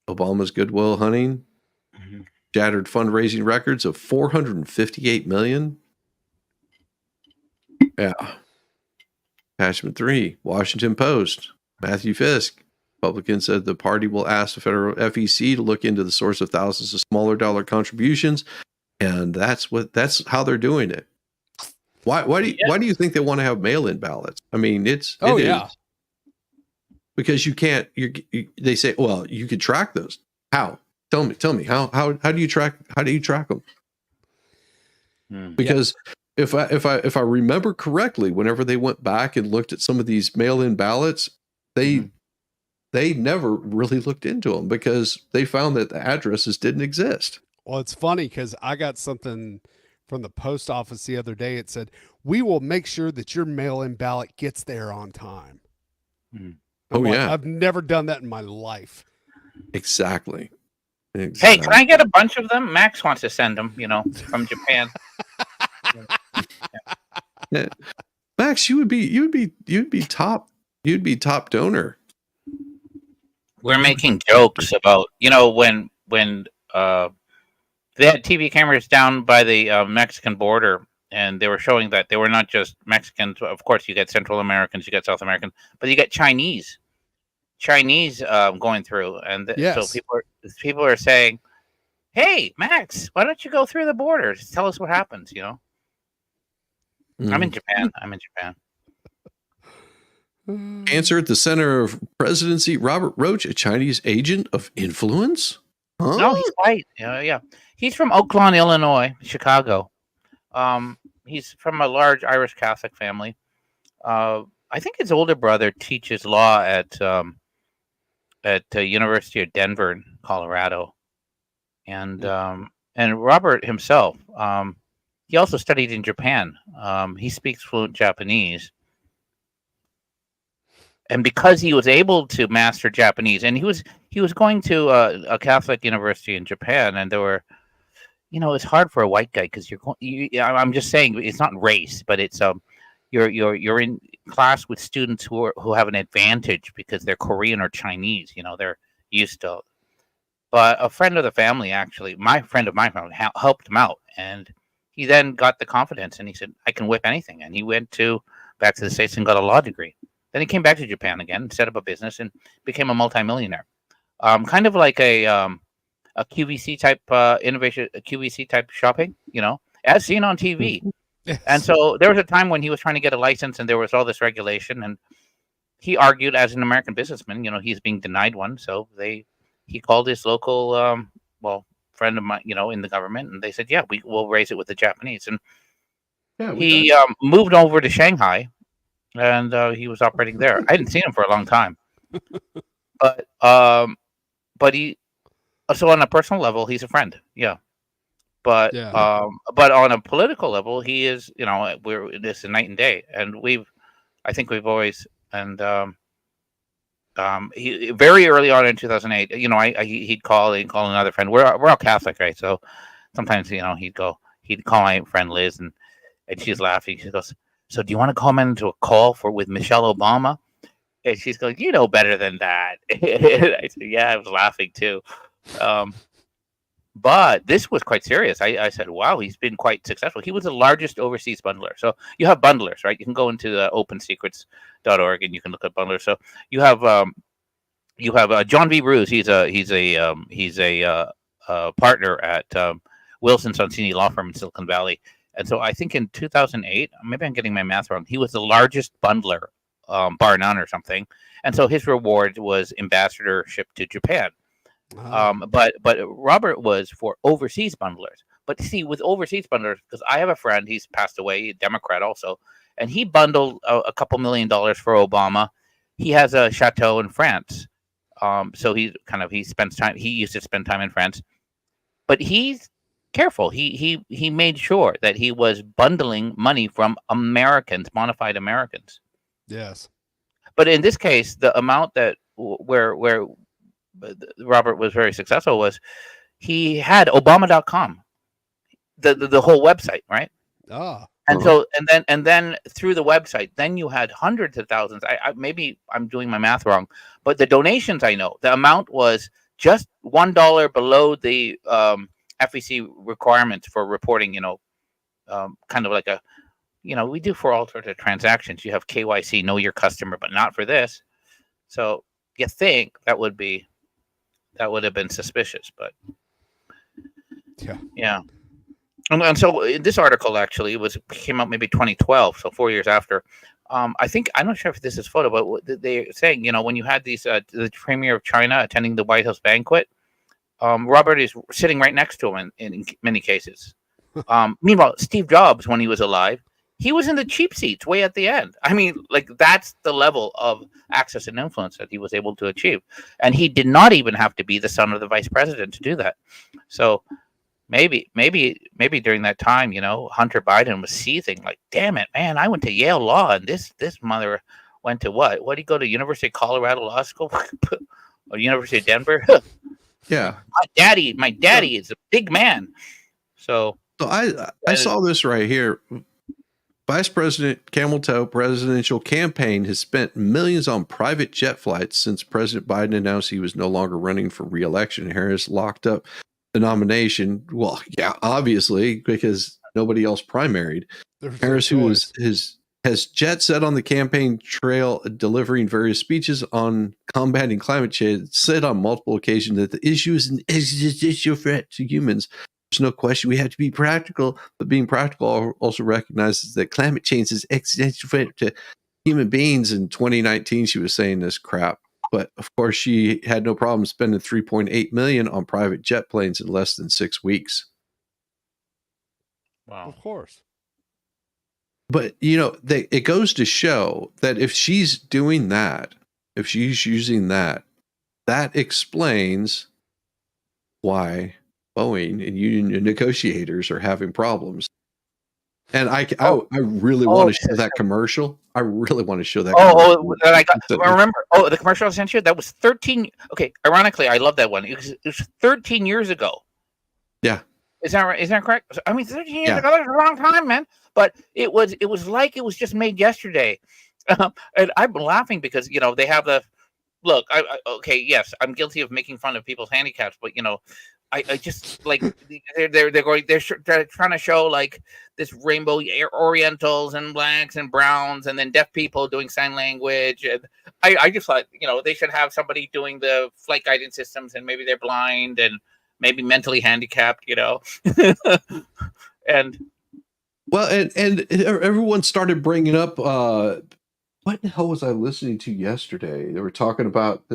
Obama's Goodwill Hunting, shattered fundraising records of $458 million. Yeah. Attachment 3, Washington Post. Matthew Fisk, Republican, said the party will ask the federal FEC to look into the source of thousands of smaller dollar contributions, and that's how they're doing it. Why do you think they want to have mail-in ballots? I mean, it is. Because you can't. They say, well, you could track those. How? Tell me. How do you track? How do you track them? Because if I remember correctly, whenever they went back and looked at some of these mail-in ballots, they never really looked into them because they found that the addresses didn't exist. Well, it's funny because I got something from the post office the other day. It said, "We will make sure that your mail-in ballot gets there on time." I've never done that in my life. Exactly. Hey, can I get a bunch of them? Max wants to send them, from Japan. Yeah. Max, you'd be top donor. We're making jokes about, when they had TV cameras down by the Mexican border, and they were showing that they were not just Mexicans. Of course, you get Central Americans, you get South Americans, but you get Chinese going through, and so people are saying, "Hey, Max, why don't you go through the border? Just tell us what happens." I'm in Japan. Answer at the center of presidency: Robert Roach, a Chinese agent of influence? Huh? No, he's white. Yeah. He's from Oak Lawn, Illinois, Chicago. He's from a large Irish Catholic family. I think his older brother teaches law at the University of Denver, in Colorado, and Robert himself, he also studied in Japan. He speaks fluent Japanese, and because he was able to master Japanese, and he was going to a Catholic university in Japan, and there were, it's hard for a white guy because I'm just saying it's not race, but it's you're in class with students who have an advantage because they're Korean or Chinese. They're used to. But a friend of the family, actually, my friend of my family, helped him out, and he then got the confidence, and he said, "I can whip anything." And he went back to the States and got a law degree. Then he came back to Japan again, set up a business, and became a multimillionaire. Kind of like a QVC type innovation, a QVC type shopping, as seen on TV. Yes. And so there was a time when he was trying to get a license, and there was all this regulation, and he argued as an American businessman, he's being denied one. So he called his local, friend of mine, in the government, and they said, "Yeah, we will raise it with the Japanese." And he moved over to Shanghai, and he was operating there. I hadn't seen him for a long time, but he. So on a personal level, he's a friend. Yeah. But on a political level, he is, this is night and day. And I think we've always, and he very early on in 2008, he'd call another friend. We're all Catholic, right? So sometimes, he'd call my friend Liz, and she's laughing. She goes, "So do you want to come into a call with Michelle Obama?" And she's going, you know better than that. And I said, yeah, I was laughing too. But this was quite serious. I said, wow, he's been quite successful. He was the largest overseas bundler. So you have bundlers, right? You can go into opensecrets.org and you can look at bundlers. So you have John V. Bruce. He's a partner at Wilson Sonsini Law Firm in Silicon Valley. And so I think in 2008, maybe I'm getting my math wrong, he was the largest bundler, bar none or something. And so his reward was ambassadorship to Japan. But Robert was for overseas bundlers. But see, with overseas bundlers, because I have a friend, he's passed away, a Democrat also, and he bundled a couple $1 million for Obama. He has a chateau in France. So he spends time. He used to spend time in France, but he's careful. He made sure that he was bundling money from Americans, bona fide Americans. Yes. But in this case, the amount that where Robert was very successful was he had Obama.com, the whole website, right? Ah. And so and then through the website, then you had hundreds of thousands. I maybe I'm doing my math wrong, but the donations, I know the amount was just $1 below the FEC requirements for reporting. Kind of like we do for all sorts of transactions. You have KYC, know your customer, but not for this. So you think that would have been suspicious, but yeah. And so in this article actually came out maybe 2012, so 4 years after. I'm not sure if this is photo, but they're saying when you had these the premier of China attending the White House banquet, Robert is sitting right next to him in many cases. Meanwhile, Steve Jobs, when he was alive, he was in the cheap seats way at the end. I mean, like that's the level of access and influence that he was able to achieve, and he did not even have to be the son of the vice president to do that. So. Maybe during that time, Hunter Biden was seething like, damn it, man, I went to Yale Law and this mother went to what? What did he go to? University of Colorado Law School or University of Denver? Yeah. My daddy is a big man. So I saw this right here. Vice President Camel Toe presidential campaign has spent millions on private jet flights since President Biden announced he was no longer running for re-election. Harris locked up the nomination. Well, yeah, obviously, because nobody else primaried. Harris, who has jet set on the campaign trail, delivering various speeches on combating climate change, said on multiple occasions that the issue is an existential threat to humans. There's no question we have to be practical, but being practical also recognizes that climate change is existential threat to human beings. In 2019, she was saying this crap. But of course, she had no problem spending $3.8 million on private jet planes in less than 6 weeks. Wow! Of course. But it goes to show that if she's doing that, if she's using that explains why Boeing and union negotiators are having problems. And I really want to show that commercial. I really want to show that. I remember. Oh, the commercial I sent you, that was 13. Okay, ironically, I love that one. It was 13 years ago. Yeah. Is that right? Is that correct? I mean, 13 years ago, that's a long time, man. But it was like it was just made yesterday. And I'm laughing because they have the look. Okay, yes, I'm guilty of making fun of people's handicaps, but I just like they're trying to show like this rainbow Orientals and blacks and browns and then deaf people doing sign language, and I just thought they should have somebody doing the flight guidance systems, and maybe they're blind and maybe mentally handicapped, and everyone started bringing up what the hell was I listening to yesterday? They were talking about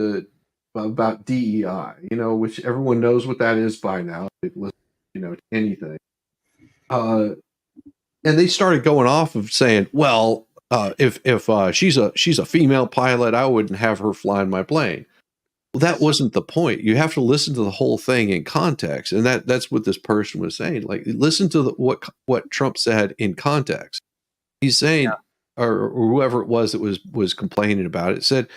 DEI, which everyone knows what that is by now. They listen, to anything. And they started going off of saying, well, if she's a female pilot, I wouldn't have her flying my plane. Well, that wasn't the point. You have to listen to the whole thing in context, and that's what this person was saying. Like, listen to what Trump said in context. He's saying, or whoever it was that was complaining about it, said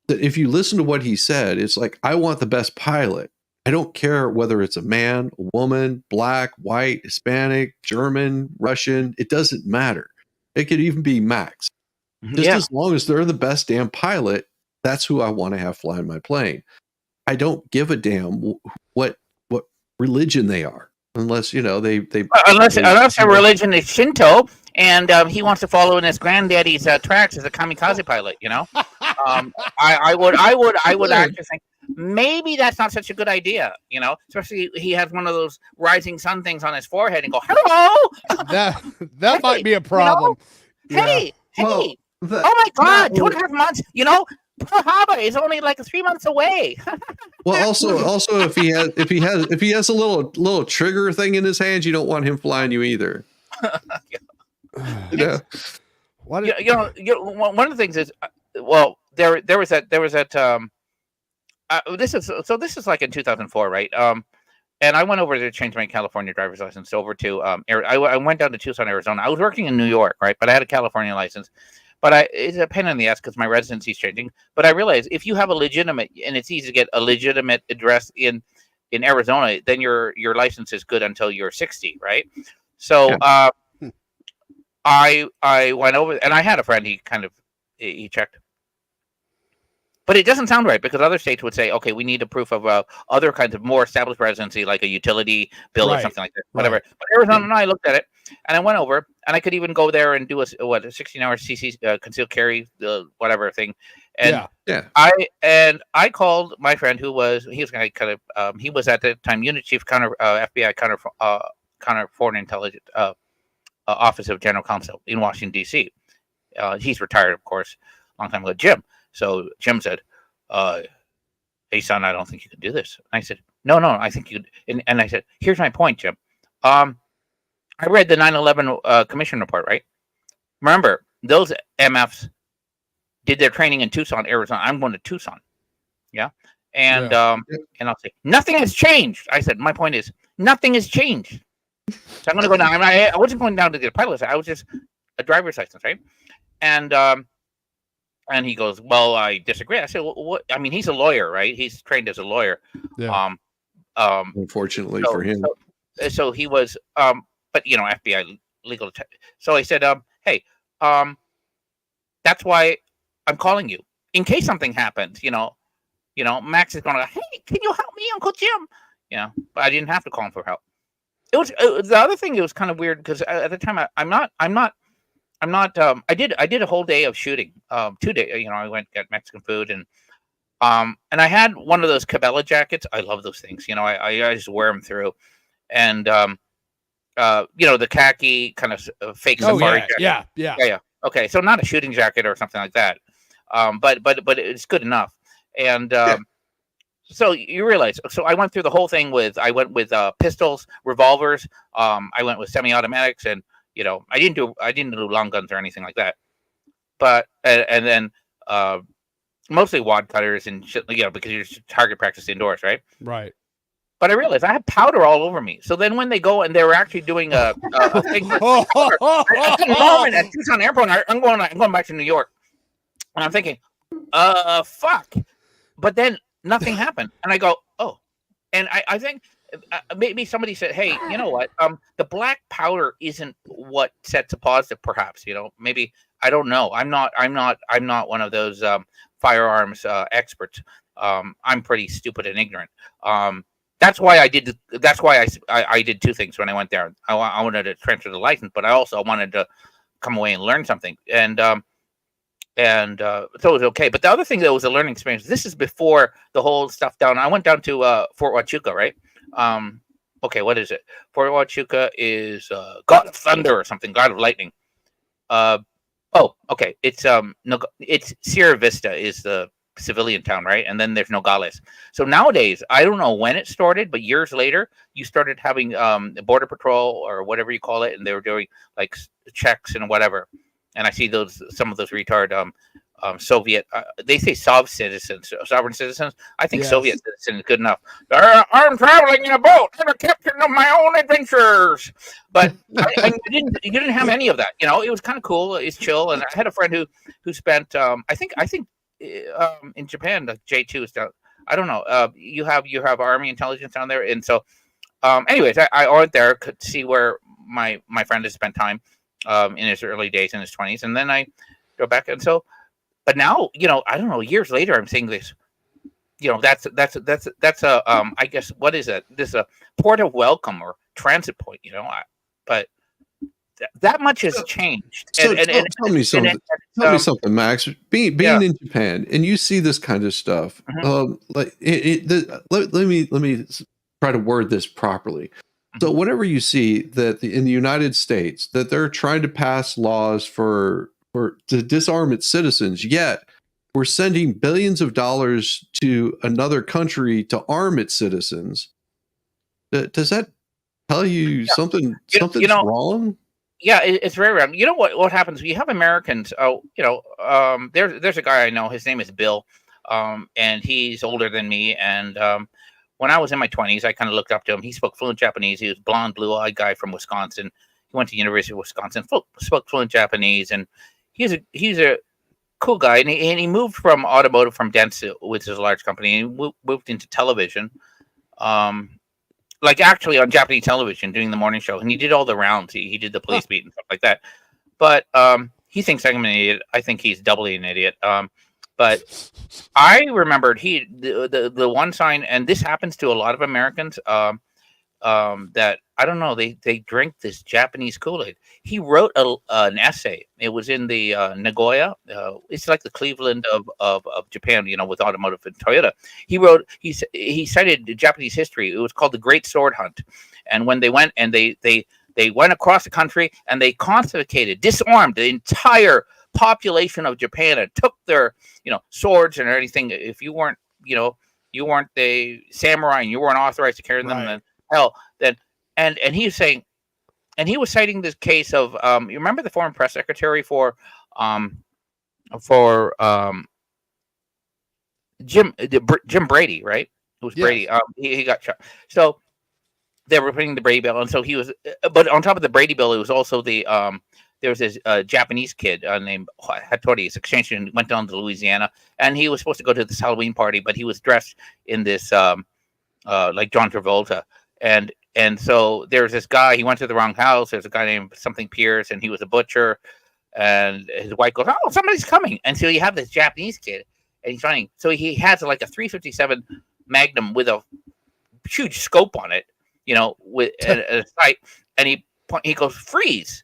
that if you listen to what he said, it's like, I want the best pilot. I don't care whether it's a man, a woman, black, white, Hispanic, German, Russian. It doesn't matter. It could even be Max. Just as long as they're the best damn pilot, That's who I want to have flying my plane. I don't give a damn what religion they are, unless they unless their religion is Shinto, and he wants to follow in his granddaddy's tracks as a kamikaze pilot. I would actually think maybe that's not such a good idea. Especially he has one of those rising sun things on his forehead and go, hello. That might be a problem. Hey, oh my God, 2.5 months. Pearl Harbor is only like 3 months away. Well, also, if he has a little trigger thing in his hands, you don't want him flying you either. What? One of the things is, well, there was that this is like in 2004, right? And I went over to change my California driver's license over to I went down to Tucson, Arizona. I was working in New York, right? But I had a California license. But it's a pain in the ass because my residency is changing. But I realized if you have a legitimate, and it's easy to get a legitimate address in Arizona, then your license is good until you're 60, right? So I went over, and I had a friend. He checked, but it doesn't sound right because other states would say, okay, we need a proof of other kinds of more established residency, like a utility bill or something like that, whatever. Right. But Arizona, and I looked at it, and I went over, and I could even go there and do a 16-hour CC concealed carry, whatever thing. And I called my friend he was at the time unit chief FBI counter foreign intelligence office of general counsel in Washington D.C. He's retired, of course, a long time ago. Jim. So Jim said, hey, son, I don't think you can do this. And I said, no, I think you could. And I said, here's my point, Jim. I read the 9/11 commission report, right? Remember, those MFs did their training in Tucson, Arizona. I'm going to Tucson. Yeah. And and I'll say, nothing has changed. I said, my point is, nothing has changed. So I'm going to go down. I wasn't going down to get a pilot license. I was just a driver's license, right? And he goes, well, I disagree. I said, well, what? I mean, he's a lawyer, right? He's trained as a lawyer. Yeah. Unfortunately for him. So he was, but FBI legal. So I said, hey, that's why I'm calling you in case something happens. Max is going to, hey, can you help me, Uncle Jim? But I didn't have to call him for help. It was the other thing. It was kind of weird because at the time I'm not. I did a whole day of shooting. 2 days. I went got Mexican food and I had one of those Cabela jackets. I love those things. I just wear them through, and the khaki kind of fake safari jacket. Yeah. Okay, so not a shooting jacket or something like that. But it's good enough. And so you realize. So I went through the whole thing I went with pistols, revolvers. I went with semi-automatics and. I didn't do long guns or anything like that, but and then mostly wad cutters and shit, because you're just target practice indoors, right? Right. But I realized I had powder all over me. So then when they go and they were actually doing a thing, at the moment at Tucson Airport, I'm going back to New York, and I'm thinking, fuck. But then nothing happened, and I go, oh, and I think. Maybe somebody said, "Hey, you know what? The black powder isn't what sets a positive. Perhaps maybe I don't know. I'm not one of those firearms experts. I'm pretty stupid and ignorant. That's why I did. That's why I did two things when I went there. I wanted to transfer the license, but I also wanted to come away and learn something. And so it was okay. But the other thing that was a learning experience. This is before the whole stuff down. I went down to Fort Huachuca, right? Okay, what is it? Fort Huachuca is God of Thunder or something, God of Lightning. Okay. It's Sierra Vista is the civilian town, right? And then there's Nogales. So nowadays, I don't know when it started, but years later, you started having border patrol or whatever you call it, and they were doing like checks and whatever. And I see some of those retard Soviet, they say sovereign citizens. I think Soviet citizen is good enough. I'm traveling in a boat and a captain of my own adventures. But you didn't have any of that. It was kind of cool. It's chill. And I had a friend who spent, I think in Japan, the J2 is down. I don't know. You have Army intelligence down there, and so, anyways, I went there to see where my friend has spent time in his early days in his 20s, and then I go back, and so. But now, I don't know. Years later, I'm saying this. That's a I guess, what is it? This is a port of welcome or transit point. But that much has changed. So tell me something. Tell me something, Max. Being in Japan, and you see this kind of stuff. Let me try to word this properly. So whenever you see that in the United States that they're trying to pass laws to disarm its citizens, yet we're sending billions of dollars to another country to arm its citizens. Does that tell you something's wrong? Yeah, it's very wrong. You know what happens? You have Americans. There's a guy I know. His name is Bill, and he's older than me. And when I was in my 20s, I kind of looked up to him. He spoke fluent Japanese. He was a blonde, blue-eyed guy from Wisconsin. He went to University of Wisconsin, spoke fluent Japanese, and he's a cool guy. And he moved from automotive from Dentsu, which is a large company, and moved into television. Like actually on Japanese television, doing the morning show, and he did all the rounds. He did the police beat and stuff like that. But he thinks I'm an idiot. I think he's doubly an idiot. But I remembered the one sign, and this happens to a lot of Americans. That I don't know, they drink this Japanese Kool-Aid. He wrote an essay. It was in the Nagoya. It's like the Cleveland of Japan, with automotive and Toyota. He cited Japanese history. It was called the Great Sword Hunt. And when they went and they went across the country and they disarmed the entire population of Japan and took their swords and everything. If you weren't you weren't the samurai and you weren't authorized to carry them, then hell, then and he was saying, and he was citing this case of you remember the foreign press secretary for Jim Brady, right? It was Brady. He got shot. So they were putting the Brady bill, and so he was. But on top of the Brady bill, it was also the there was this Japanese kid named Hattori. His exchange student went down to Louisiana, and he was supposed to go to this Halloween party, but he was dressed in this like John Travolta, and so there's this guy. He went to the wrong house. There's a guy named something Pierce, and he was a butcher. And his wife goes, "Oh, somebody's coming!" And so you have this Japanese kid, and he's running. So he has like a 357 Magnum with a huge scope on it, with a sight, and he goes, "Freeze!"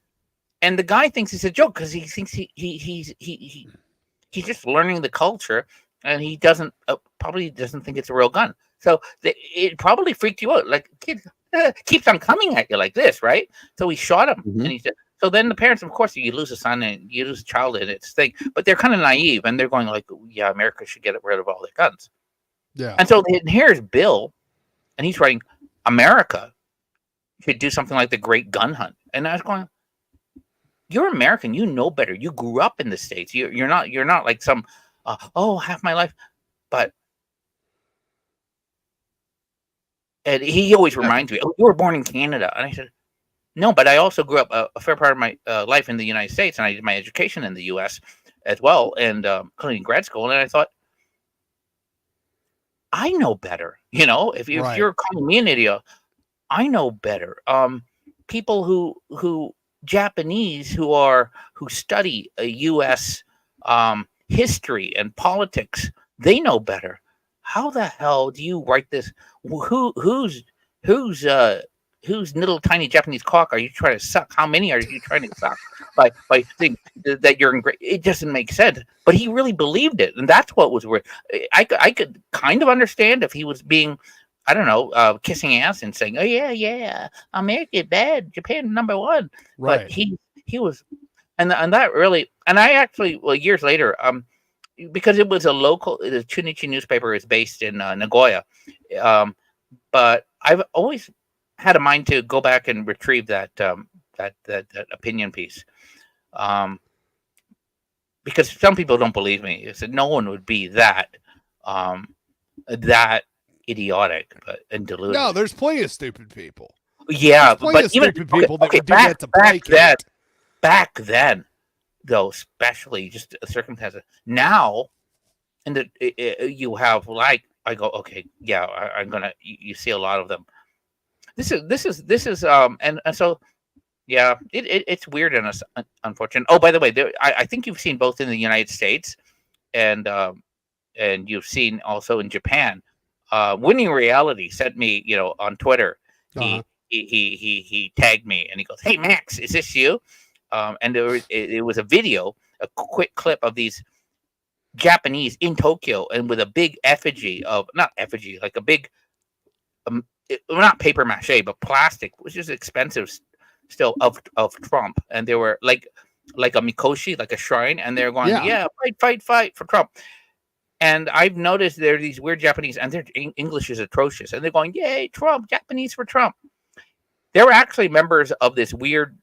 And the guy thinks it's a joke because he thinks he's just learning the culture, and he probably doesn't think it's a real gun. So it probably freaked you out. Like, kid keeps on coming at you like this, right? So he shot him, and he said. So then the parents, of course, you lose a son and you lose a child in its thing, but they're kind of naive and they're going like, yeah, America should get rid of all their guns. Yeah. And so here's Bill, and he's writing, America should do something like the Great Gun Hunt. And I was going, you're American, you know better. You grew up in the States. You're not like some, half my life, but. And he always reminds me, you were born in Canada. And I said, no, but I also grew up a fair part of my life in the United States, and I did my education in the U.S. as well, and including grad school. And I thought, I know better. If you're calling me an idiot, I know better. People who Japanese who study a U.S. History and politics, they know better. How the hell do you write this? Whose little tiny Japanese cock are you trying to suck? How many are you trying to suck by thinking that you're in great? It doesn't make sense. But he really believed it, and that's what was weird. I could kind of understand if he was being, I don't know, kissing ass and saying, "Oh yeah, America bad, Japan number one." Right. But he was, and that really, and I actually, years later, because it was the Chunichi newspaper is based in Nagoya, but I've always had a mind to go back and retrieve that opinion piece, because some people don't believe me. They said no one would be that idiotic and deluded. No, there's plenty of stupid people. Yeah, but even stupid people that would do that to placate. Back then, though, especially just circumstances. Now, and you have like I go, okay, yeah, I'm gonna. You see a lot of them. This is and so yeah, it's weird and unfortunate. Oh, by the way, I think you've seen both in the United States and you've seen also in Japan, Winning Reality sent me, on Twitter. Uh-huh. He tagged me and he goes, "Hey Max, is this you?" And it was a video, a quick clip of these Japanese in Tokyo, and with a big effigy of not effigy, like a big, not paper mache, but plastic, which is expensive still of Trump, and they were like a mikoshi, like a shrine, and they're going, yeah, fight for Trump. And I've noticed there are these weird Japanese, and their English is atrocious, and they're going, yay, Trump, Japanese for Trump. They were actually members of this weird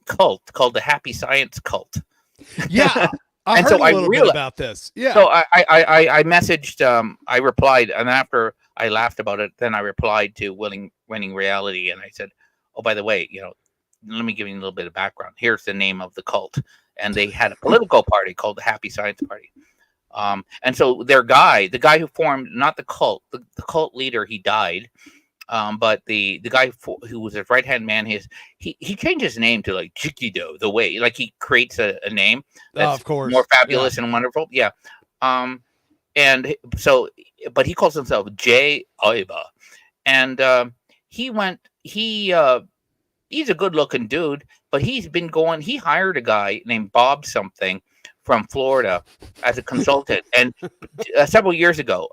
cult called the Happy Science Cult. Yeah, I heard a little bit about this. Yeah. So I messaged, I replied, and after I laughed about it, then I replied to Winning Reality, and I said, oh, by the way, let me give you a little bit of background. Here's the name of the cult. And they had a political party called the Happy Science Party. And so the guy who formed, not the cult, the cult leader, he died. But the guy who was his right-hand man, he changed his name to like Jikido, the way, like he creates a name that's of course more fabulous and wonderful. Yeah. And so, but he calls himself J. Aiba. And he's a good-looking dude, but he hired a guy named Bob something from Florida as a consultant, and several years ago.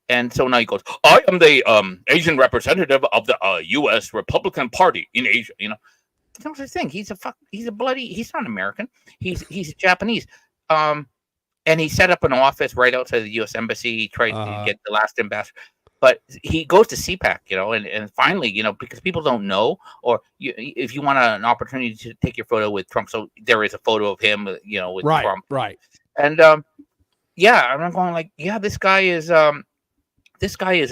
And so now he goes, I am the Asian representative of the U.S. Republican Party in Asia. No such thing. He's not American. He's Japanese. And he set up an office right outside the U.S. Embassy. He tried to get the last ambassador. But he goes to CPAC, and finally, because people don't know, or if you want an opportunity to take your photo with Trump, so there is a photo of him, with Trump. Right. And yeah, and I'm going like, yeah, this guy is a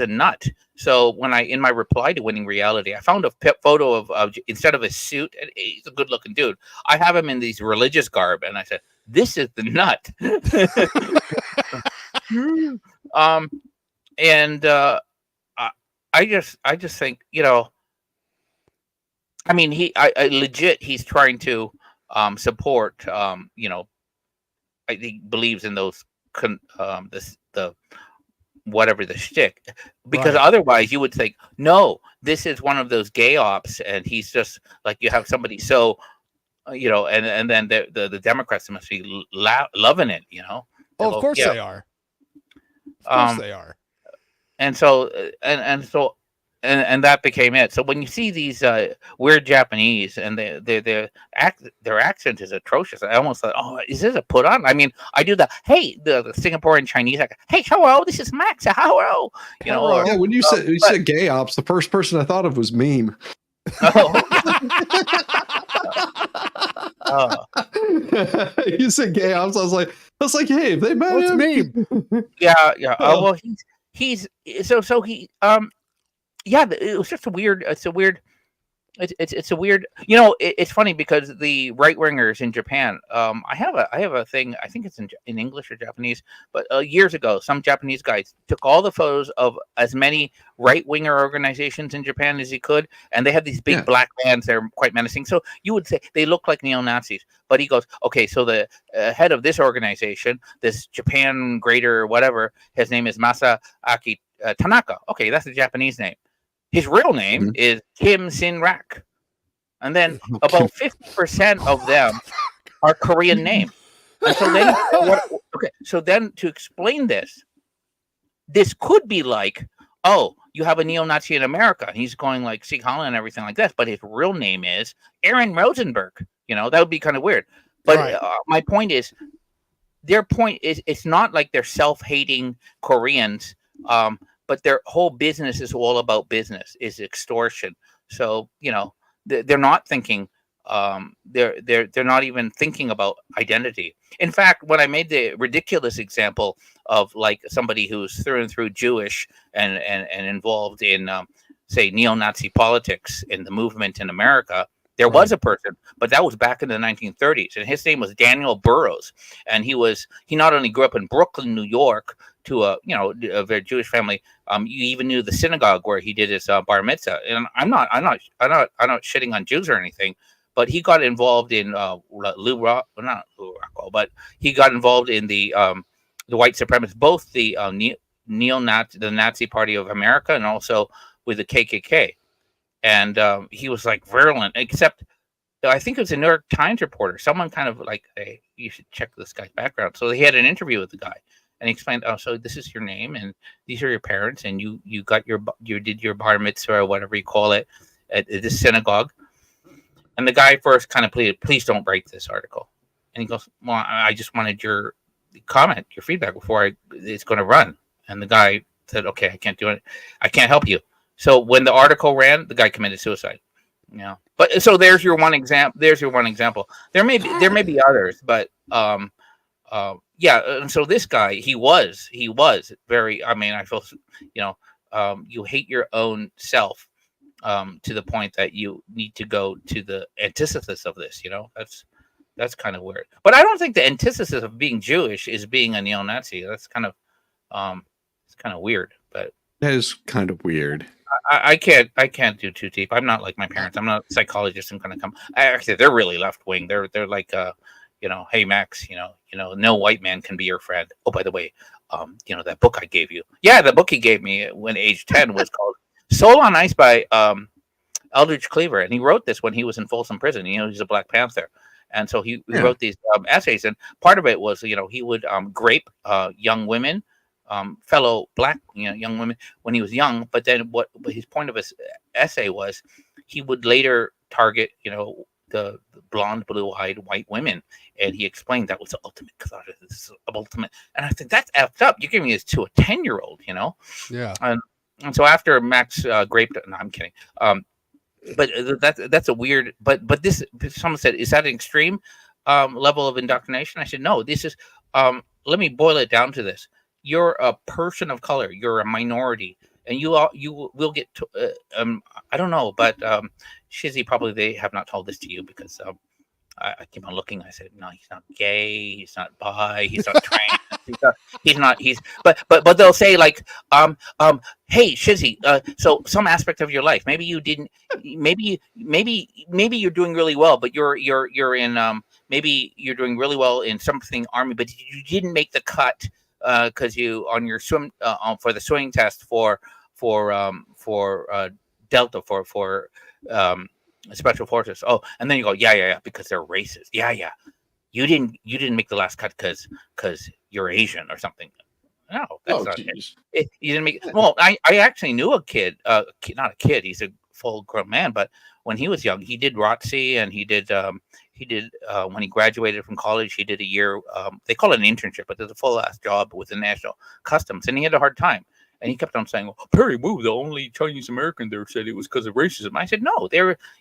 nut. So when in my reply to Winning Reality, I found a photo of instead of a suit, and he's a good looking dude, I have him in these religious garb, and I said, this is the nut. And I just think, I mean, I legit, he's trying to support, I think believes in those the whatever the shtick, because otherwise you would think, no, this is one of those gay ops, and he's just like, you have somebody so, and then the Democrats must be loving it, Oh, of course they are. Of course they are. And so and that became it. So when you see these weird Japanese, and their accent is atrocious, I almost thought, oh, is this a put on? I mean, I do the Singaporean Chinese, like, hey, hello, this is Max, hello. Yeah, when you said gay ops, the first person I thought of was Meme. You said gay ops, I was like, hey, they met What's him. Meme? Yeah. Well, he's so he yeah, it was just it's a weird, it's funny because the right wingers in Japan, I have a thing, I think it's in English or Japanese, but years ago, some Japanese guys took all the photos of as many right winger organizations in Japan as he could, and they have these big black vans. They're quite menacing. So you would say they look like neo-Nazis, but he goes, okay, so the head of this organization, this Japan Greater whatever, his name is Masaaki Tanaka. Okay, that's a Japanese name. His real name is Kim Sin-rak. And then about 50% of them are Korean names. And so then, so then to explain this could be like, oh, you have a neo-Nazi in America, and he's going like Sieg Heil and everything like that, but his real name is Aaron Rosenberg. That would be kind of weird. But my point is, their point is, it's not like they're self-hating Koreans, but their whole business is all about business, is extortion. So, they're not thinking, they're not even thinking about identity. In fact, when I made the ridiculous example of like somebody who's through and through Jewish and involved in, say, neo-Nazi politics in the movement in America, there was a person, but that was back in the 1930s, and his name was Daniel Burroughs, and he not only grew up in Brooklyn, New York, to a very Jewish family. You even knew the synagogue where he did his bar mitzvah. And I'm not shitting on Jews or anything, but he got involved in not Lou Rockwell, but he got involved in the white supremacists, both the neo-Nazi, the Nazi Party of America, and also with the KKK. And he was like virulent, except I think it was a New York Times reporter. Someone kind of like, hey, you should check this guy's background. So he had an interview with the guy, and he explained, oh, so this is your name, and these are your parents, and you did your bar mitzvah or whatever you call it at this synagogue. And the guy first kind of pleaded, please don't write this article. And he goes, well, I just wanted your comment, your feedback before it's going to run. And the guy said, okay, I can't do it. I can't help you. So when the article ran, the guy committed suicide. Yeah. But so there's your one example. There may be others, but yeah. And so this guy, he was very. I mean, I feel, you hate your own self to the point that you need to go to the antithesis of this. That's kind of weird. But I don't think the antithesis of being Jewish is being a neo-Nazi. That's kind of it's kind of weird. But that is kind of weird. I can't do too deep. I'm not like my parents. I'm not a psychologist. I'm going to come. Actually, they're really left wing. They're like, hey Max, no white man can be your friend. Oh, by the way, that book I gave you. Yeah, the book he gave me when age 10 was called Soul on Ice by Eldridge Cleaver, and he wrote this when he was in Folsom Prison. He's a Black Panther, and so he wrote these essays. And part of it was, he would grape young women. Fellow Black young women when he was young, but then what his point of his essay was, he would later target the blonde, blue-eyed white women, and he explained that was the ultimate catharsis. This is ultimate, and I think that's effed up. You're giving this to a 10-year-old, Yeah. And so after Max graped, no, I'm kidding. But that's a weird. But this, someone said, is that an extreme level of indoctrination? I said no. This is. Let me boil it down to this. You're a person of color. You're a minority, and you will get to, I don't know, but Shizzy, probably they have not told this to you because I keep on looking. I said, no, he's not gay. He's not bi. He's not trans. But they'll say like, hey, Shizzy. So some aspect of your life, maybe you didn't. Maybe you're doing really well, but you're in maybe you're doing really well in something Army, but you didn't make the cut. Because you on your swim for the swimming test for Delta for Special Forces. Oh, and then you go, yeah, because they're racist. Yeah. You didn't make the last cut because you're Asian or something. No, that's not it. You didn't make. Well, I actually knew a kid, not a kid. He's a full grown man, but when he was young, he did ROTC, and he did when he graduated from college, he did a year. They call it an internship, but there's a full ass job with the National Customs, and he had a hard time. And he kept on saying, well, Perry Wu, the only Chinese American there, said it was because of racism. I said, no,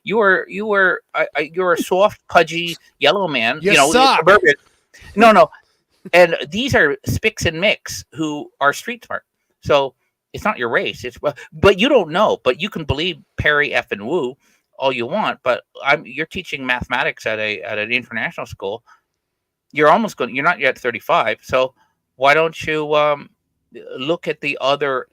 you were a soft, pudgy yellow man. Suburban. No. And these are Spicks and Micks who are street smart. So it's not your race. But you don't know. But you can believe Perry F and Wu all you want. But you're teaching mathematics at an international school. You're not yet 35. So why don't you look at the other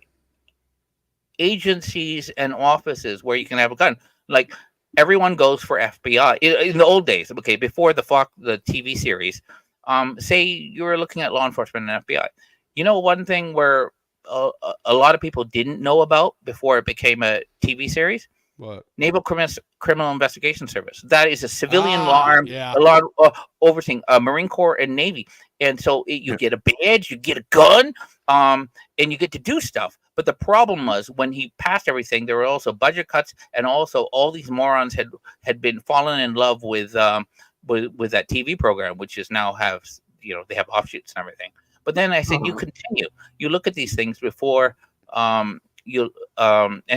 agencies and offices where you can have a gun? Like everyone goes for FBI in the old days. Okay, before the TV series. Say you were looking at law enforcement and FBI. You know, one thing where a lot of people didn't know about before it became a TV series? What? Naval Criminal Investigation Service. That is a civilian law arm, yeah. a lot of overseeing Marine Corps and Navy. And so you get a badge, you get a gun, and you get to do stuff. But the problem was when he passed everything, there were also budget cuts, and also all these morons had been fallen in love with that TV program, which is now they have offshoots and everything. But then I said, you continue. You look at these things before and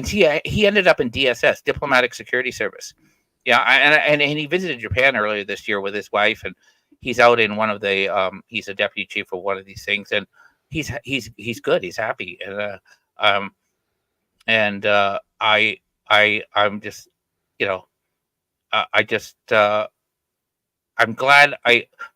he ended up in DSS, Diplomatic Security Service. Yeah, and he visited Japan earlier this year with his wife, and he's out in one of the he's a deputy chief of one of these things, and he's good. He's happy, and I'm just I'm glad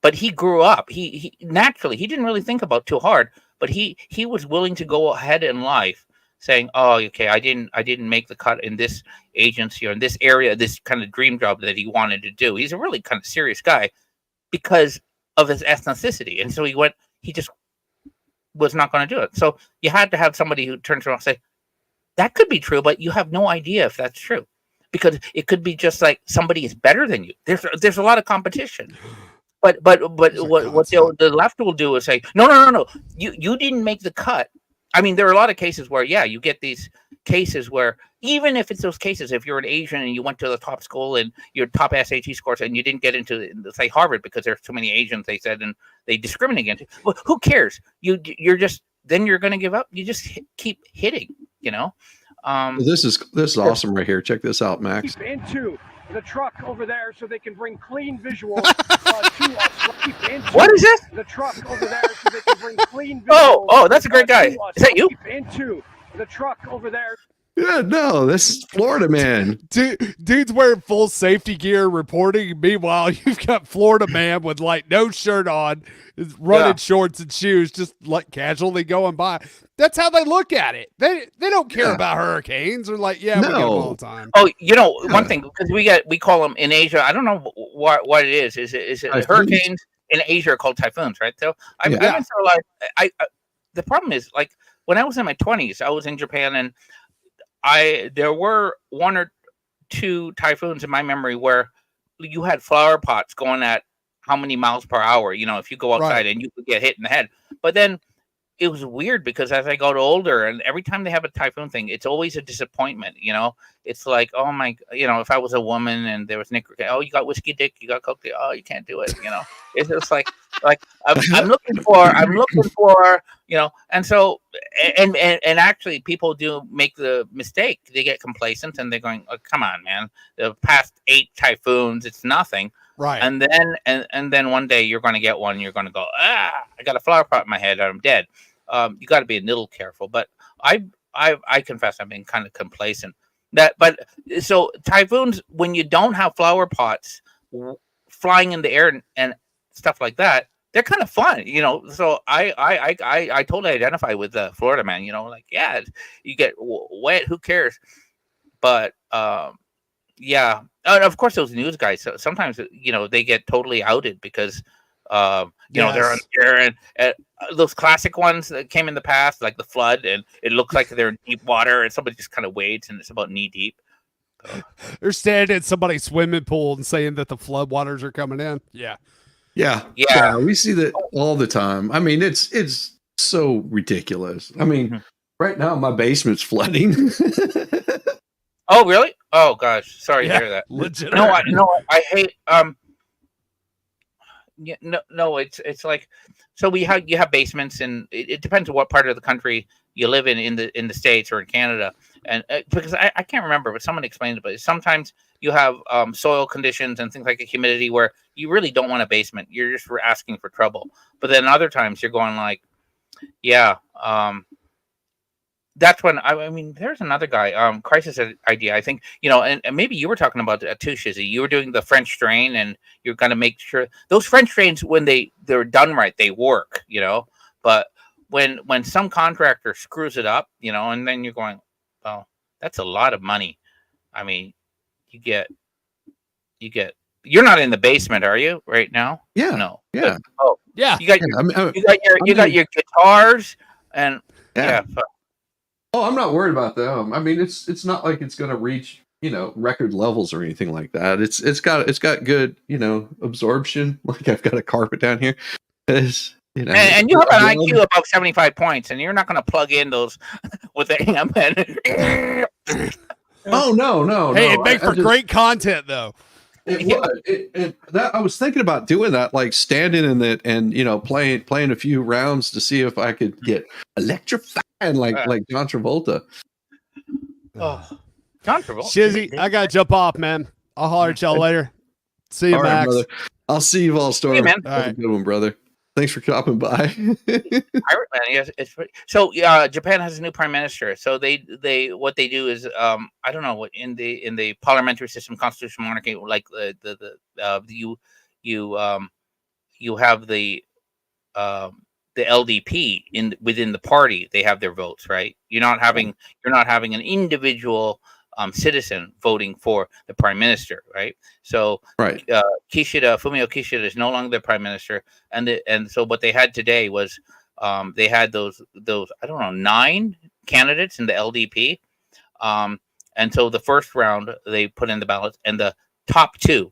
but he grew up. He naturally, he didn't really think about too hard, but he was willing to go ahead in life saying, "Oh, okay, I didn't make the cut in this agency or in this area, this kind of dream job that he wanted to do." He's a really kind of serious guy because of his ethnicity, and so he just was not going to do it. So you had to have somebody who turns around and say, "That could be true, but you have no idea if that's true." Because it could be just like somebody is better than you. There's a lot of competition, but what the left will do is say, no, you didn't make the cut. I mean, there are a lot of cases where you get these cases where even if it's those cases, if you're an Asian and you went to the top school and your top SAT scores and you didn't get into say Harvard because there's too many Asians, they said, and they discriminate against you. Well, who cares? You're just then you're going to give up. You just keep hitting, This is awesome right here. Check this out, Max. Into the truck over there so they can bring clean visuals to us. What is this? The truck over there so they can bring clean visuals. Oh, that's a great guy. Is that you? Into the truck over there. Yeah, no, this is Florida man. Dude's wearing full safety gear reporting. Meanwhile, you've got Florida man with like no shirt on, running shorts and shoes, just like casually going by. That's how they look at it. They don't care about hurricanes. They're like, we get them all the time. Oh, one thing, because we call them in Asia. I don't know what it is. Is it hurricanes in Asia are called typhoons, right? So I've been through a lot. The problem is, like, when I was in my 20s, I was in Japan, and there were 1 or 2 typhoons in my memory where you had flower pots going at how many miles per hour, if you go outside and you could get hit in the head. But then it was weird because as I got older and every time they have a typhoon thing, it's always a disappointment. It's like, oh my, if I was a woman and there was oh, you got whiskey dick, you got coke dick. Oh, you can't do it. It's just like I'm looking for, and so, and actually people do make the mistake. They get complacent and they're going, oh, come on, man, the past 8 typhoons, it's nothing. Right. And then one day you're going to get one. You're going to go, I got a flower pot in my head. I'm dead. You got to be a little careful. But I confess I've been kind of complacent. So typhoons, when you don't have flower pots flying in the air and stuff like that, they're kind of fun, So I totally identify with the Florida man. You get wet. Who cares? But yeah. And of course, those news guys, so sometimes, they get totally outed because, they're on there and those classic ones that came in the past, like the flood, and it looks like they're in deep water and somebody just kind of wades and it's about knee deep. They're standing at somebody's swimming pool and saying that the flood waters are coming in. Yeah. We see that all the time. I mean, it's so ridiculous. I mean, right now my basement's flooding. Oh, really? Oh, gosh. Sorry to hear that. Legit. No, I hate. It's like, so you have basements, and it depends on what part of the country you live in the States or in Canada, and because I can't remember, but someone explained it. But sometimes you have soil conditions and things like humidity where you really don't want a basement. You're just asking for trouble. But then other times you're going like, that's when I mean, there's another guy, Crisis Idea. I think, and maybe you were talking about too, Shizzy. You were doing the French drain, and you're going to make sure those French drains, when they're done right, they work, But when some contractor screws it up, and then you're going, well, that's a lot of money. I mean, you're not in the basement, are you, right now? Yeah. No. Yeah. Oh, yeah. You got your guitars and Oh, I'm not worried about them. I mean, it's not like it's going to reach, record levels or anything like that. It's got good, absorption. Like I've got a carpet down here. And you have an IQ above 75 points, and you're not going to plug in those with the amp. Oh no! Hey, it makes for great content though. I was thinking about doing that, like standing in it and playing a few rounds to see if I could get electrified like John Travolta. Oh, John Travolta. Shizzy, I gotta jump off, man. I'll holler at y'all later. See you, Max. Brother. I'll see you all, Storm. Hey, man. Have a good one, brother. Thanks for stopping by. Pirate Man, yes. So Japan has a new prime minister. So they what they do is I don't know what in the parliamentary system, constitutional monarchy, like you have the the LDP within the party, they have their votes, right? You're not having an individual citizen voting for the prime minister, right? So right. Fumio Kishida is no longer the prime minister, and so what they had today was they had those I don't know 9 candidates in the LDP, and so the first round they put in the ballots, and the top 2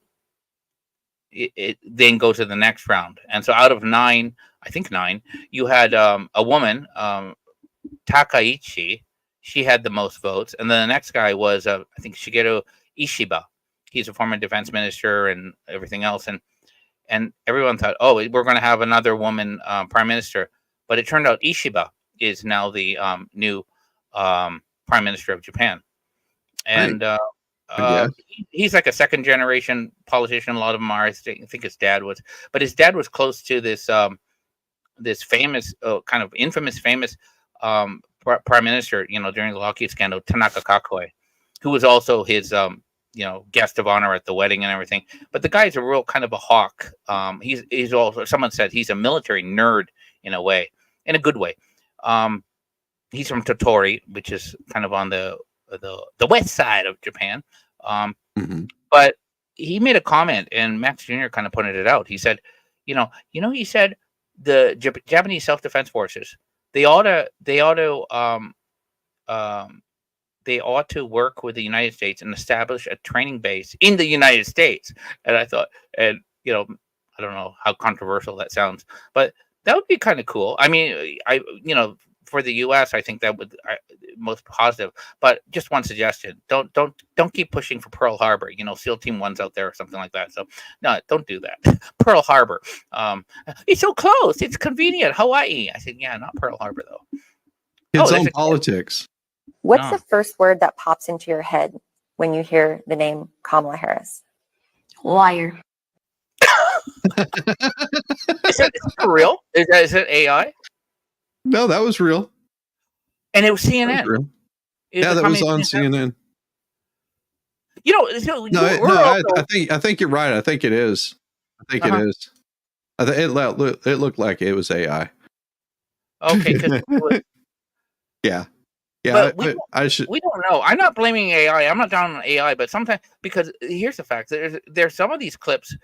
it then go to the next round, and so out of 9, I think 9, you had a woman, Takaichi. She had the most votes, and then the next guy was I think Shigeru Ishiba. He's a former defense minister and everything else, and everyone thought, oh, we're going to have another woman prime minister, but it turned out Ishiba is now the new prime minister of Japan, and he's like a second generation politician. A lot of them are. I think his dad was, but his dad was close to this this famous, kind of infamous, famous prime minister, during the Lockheed scandal, Tanaka Kakuei, who was also his, guest of honor at the wedding and everything. But the guy's a real kind of a hawk. He's also, someone said he's a military nerd in a way, in a good way. He's from Tottori, which is kind of on the west side of Japan. But he made a comment, and Max Jr. kind of pointed it out. He said, he said the Japanese self-defense forces, they ought to work with the United States and establish a training base in the United States. And I thought, I don't know how controversial that sounds, but that would be kind of cool. I mean, for the U.S., I think that would most positive. But just one suggestion: don't keep pushing for Pearl Harbor. SEAL Team 1's out there or something like that. So no, don't do that. Pearl Harbor. It's so close. It's convenient. Hawaii. I said, yeah, not Pearl Harbor though. It's on politics. What's the first word that pops into your head when you hear the name Kamala Harris? Liar. Is it real? Is it AI? No, that was real. And it was CNN. That was real. That was on CNN. I think you're right. I think it is. It is. It looked like it was AI. Okay. Yeah. But we don't know. I'm not blaming AI. I'm not down on AI, but sometimes, because here's the fact: there's some of these clips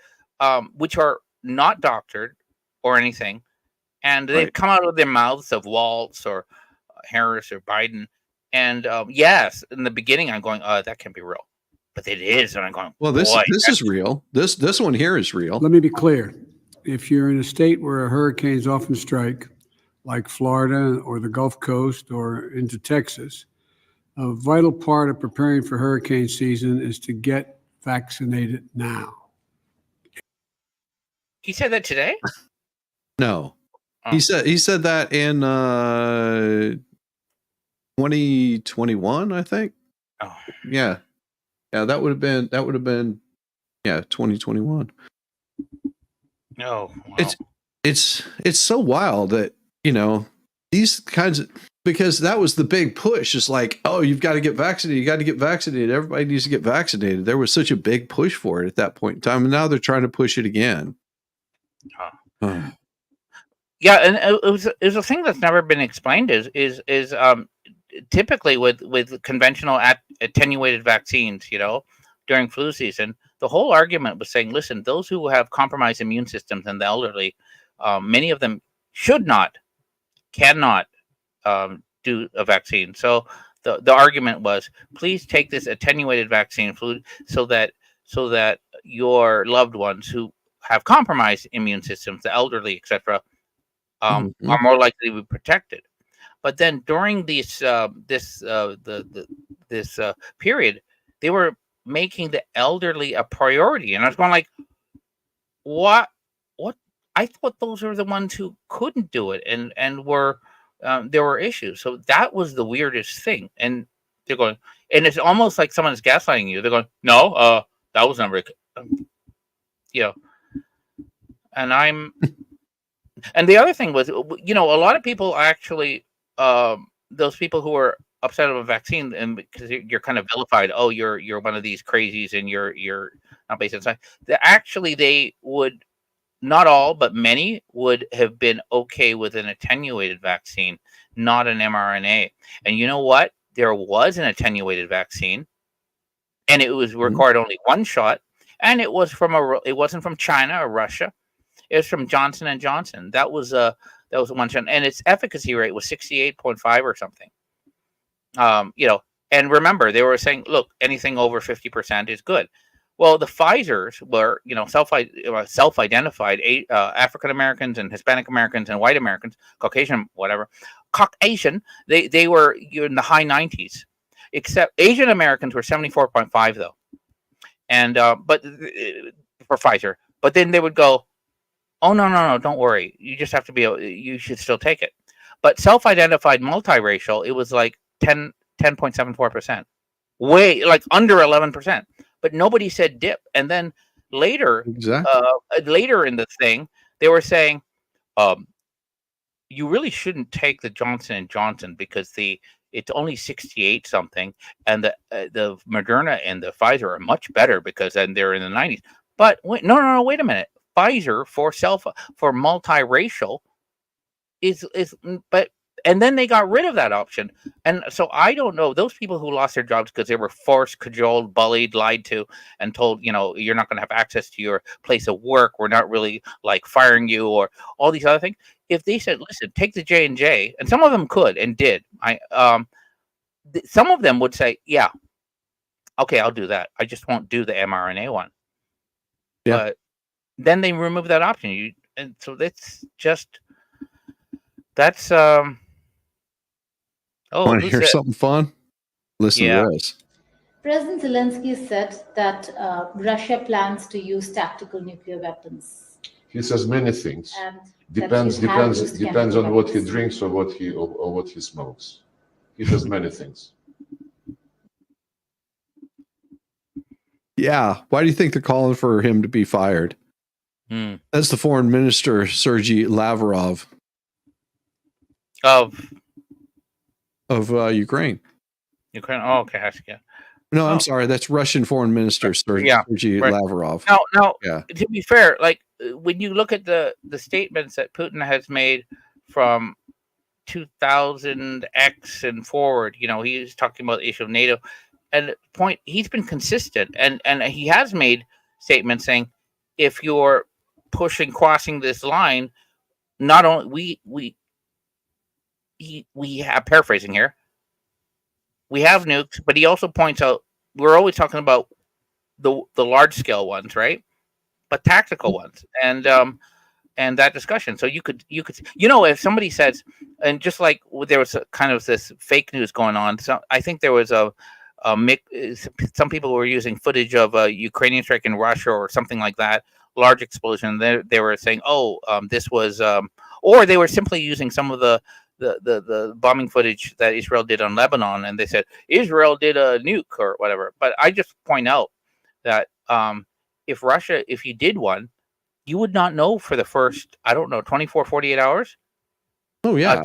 which are not doctored or anything, and they've come out of their mouths of Waltz or Harris or Biden. And yes, in the beginning, I'm going, that can't be real, but it is, and I'm going, well, this is real. This one here is real. Let me be clear: if you're in a state where hurricanes often strike, like Florida or the Gulf Coast or into Texas, a vital part of preparing for hurricane season is to get vaccinated now. He said that today? No. He said that in 2021, I think. Oh. Yeah. Yeah, that would have been 2021. No. Wow. It's so wild that these kinds of, because that was the big push. It's like, oh, you've got to get vaccinated. You got to get vaccinated. Everybody needs to get vaccinated. There was such a big push for it at that point in time. And now they're trying to push it again. Yeah. And it was a thing that's never been explained is typically with conventional attenuated vaccines, during flu season, the whole argument was saying, listen, those who have compromised immune systems and the elderly, many of them cannot do a vaccine. So the argument was, please take this attenuated vaccine flu so that your loved ones who have compromised immune systems, the elderly, etc., are more likely to be protected. But then during this period, they were making the elderly a priority, and I was going like, what? I thought those were the ones who couldn't do it, and were there were issues. So that was the weirdest thing. And they're going, and it's almost like someone's gaslighting you. They're going, no, that was never, And and the other thing was, a lot of people actually, those people who are upset about a vaccine, and because you're kind of vilified, oh, you're one of these crazies, and you're not based on science. Actually, they would not all, but many would have been okay with an attenuated vaccine, not an mRNA. And you know what? There was an attenuated vaccine, and it was required only one shot, and it wasn't from China or Russia. It was from Johnson and Johnson. That was one shot, and its efficacy rate was 68.5 or something. And remember, they were saying, look, anything over 50% is good. Well, the Pfizers were, self-identified African Americans and Hispanic Americans and white Americans, Caucasian, whatever, Caucasian. They were in the high 90s, except Asian Americans were 74.5 though, and but for Pfizer. But then they would go, oh no, don't worry, you just have to you should still take it. But self-identified multiracial, it was like 10.74%, way like under 11%. But nobody said dip. And then later, later in the thing, they were saying, you really shouldn't take the Johnson and Johnson because it's only 68 something, and the Moderna and the Pfizer are much better because then they're in the 90s. But wait, no, wait a minute. Pfizer for multiracial and then they got rid of that option. And so I don't know, those people who lost their jobs because they were forced, cajoled, bullied, lied to, and told, you're not going to have access to your place of work. We're not really like firing you or all these other things. If they said, listen, take the J&J, and some of them could and did, some of them would say, yeah, okay, I'll do that. I just won't do the mRNA one. Yeah. But then they remove that option. And so that's. Want to hear something fun? Listen to this. President Zelensky said that Russia plans to use tactical nuclear weapons. He says many things. And depends on what he drinks or what he smokes. He says many things. Yeah. Why do you think they're calling for him to be fired? That's the foreign minister, Sergei Lavrov. Of Ukraine. Ukraine. Oh, okay. Yeah. No, I'm sorry. That's Russian Foreign Minister Sergei Lavrov. Now, to be fair, like when you look at the statements that Putin has made from 2000X and forward, he's talking about the issue of NATO, and he's been consistent, and he has made statements saying, if you're crossing this line, not only we have, paraphrasing here, we have nukes, but he also points out we're always talking about the large scale ones, right? But tactical ones, and that discussion. So you could if somebody says, and just like there was kind of this fake news going on, so I think there was some people were using footage of a Ukrainian strike in Russia or something like that, large explosion. They were saying, this was, or they were simply using some of the bombing footage that Israel did on Lebanon, and they said Israel did a nuke or whatever. But I just point out that if you did one, you would not know for the first, 24, 48 hours. Oh yeah.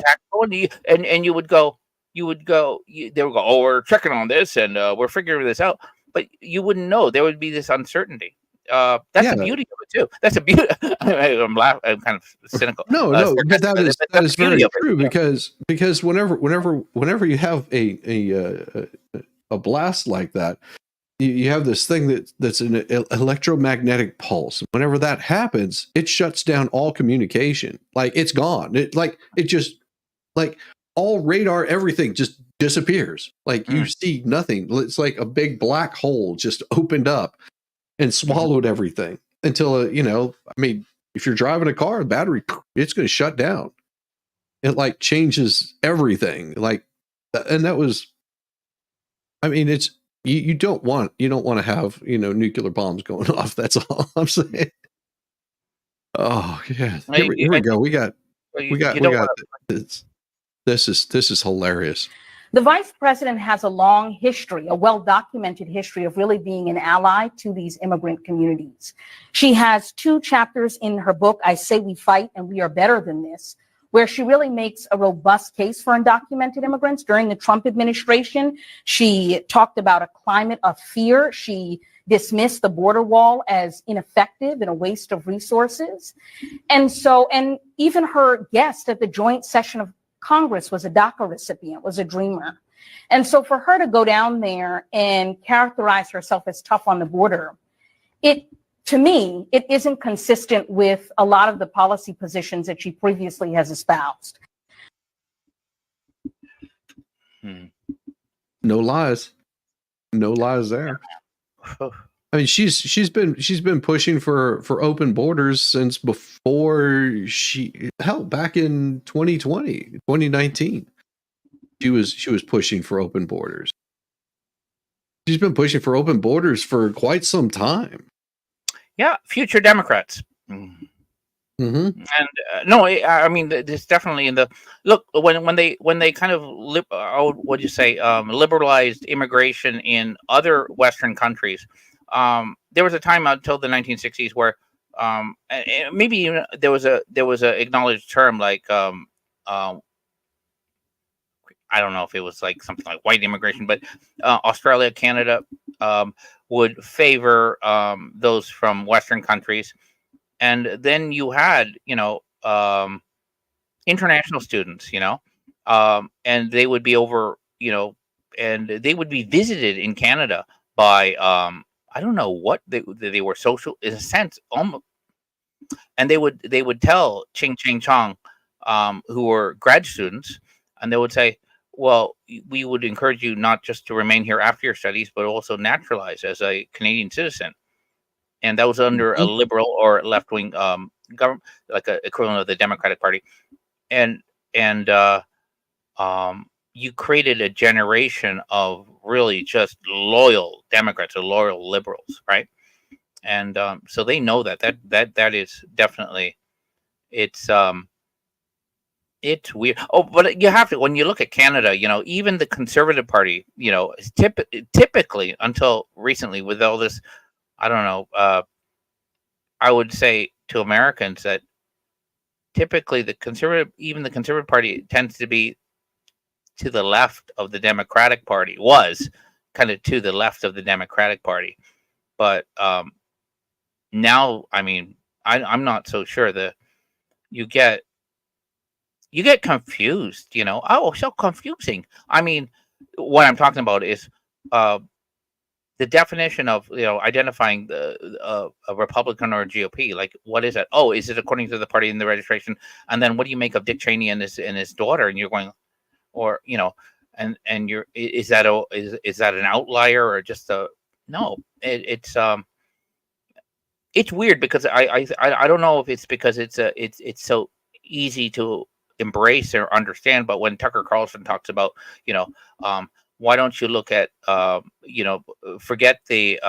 And you would go, they would go, oh, we're checking on this and we're figuring this out. But you wouldn't know. There would be this uncertainty. That's the beauty of it too. That's a beauty. I'm laughing. I'm kind of cynical. No, but that is very true because whenever you have a blast like that, you have this thing that's an electromagnetic pulse. Whenever that happens, it shuts down all communication. Like it's gone. It just all radar, everything just disappears. Like you see nothing. It's like a big black hole just opened up and swallowed everything until, if you're driving a car, the battery, it's going to shut down. It changes everything. And that was, it's, you don't want to have, nuclear bombs going off. That's all I'm saying. Oh yeah. Here we go. We got this. This is hilarious. The vice president has a long history, a well-documented history of really being an ally to these immigrant communities. She has 2 chapters in her book, I Say We Fight and We Are Better Than This, where she really makes a robust case for undocumented immigrants. During the Trump administration, she talked about a climate of fear. She dismiss the border wall as ineffective and a waste of resources. And so, and even her guest at the joint session of Congress was a DACA recipient, was a dreamer. And so for her to go down there and characterize herself as tough on the border, to me, it isn't consistent with a lot of the policy positions that she previously has espoused. No lies. No lies there. I mean, she's been pushing for open borders since before back in 2019. She was pushing for open borders. She's been pushing for open borders for quite some time. Yeah, future Democrats. Mm-hmm. And no, I mean, there's definitely in the look when they kind of liberalized immigration in other Western countries. There was a time until the 1960s where maybe even there was a acknowledged term like I don't know if it was like something like white immigration, but Australia, Canada would favor those from Western countries. And then you had, international students, and they would be over, and they would be visited in Canada by, I don't know what they were social in a sense, almost, and they would tell Ching Chong, who were grad students, and they would say, well, we would encourage you not just to remain here after your studies, but also naturalize as a Canadian citizen. And that was under a liberal or left-wing government, like an equivalent of the Democratic Party. And you created a generation of really just loyal Democrats or loyal liberals, right? And so they know that is definitely, it's weird. Oh, but you have to, when you look at Canada, even the Conservative Party, is typically until recently with all this, I don't know, I would say to Americans that typically the Conservative Party tends to be to the left of the Democratic Party, was kind of to the left of the Democratic Party. But now, I mean, I'm not so sure that you get confused, oh, so confusing. I mean, what I'm talking about is the definition of identifying a Republican or a GOP. Like, what is it? Oh, is it according to the party in the registration? And then what do you make of Dick Cheney and his daughter? And you're going, or and you're is that an outlier or just a no? It's weird because I don't know if it's because it's so easy to embrace or understand. But when Tucker Carlson talks about why don't you look at forget the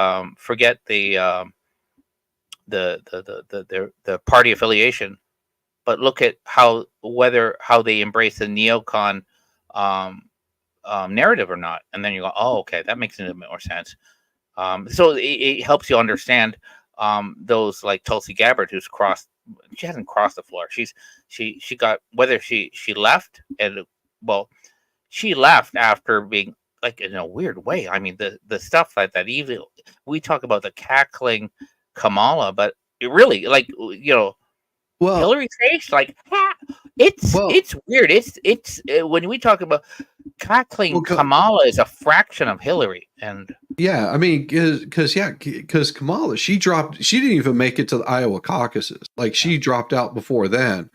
party affiliation, but look at how they embrace the neocon narrative or not, and then you go, oh, okay, that makes a bit more sense. So it helps you understand those like Tulsi Gabbard, who's she hasn't crossed the floor. She got, whether she left, and well, she left after being, like, in a weird way. I mean, the stuff that evil, we talk about the cackling Kamala, but it really, like, Hillary's face, like, it's weird. It's when we talk about cackling Kamala is a fraction of Hillary. And yeah, I mean, because Kamala, she didn't even make it to the Iowa caucuses. Like, she dropped out before then.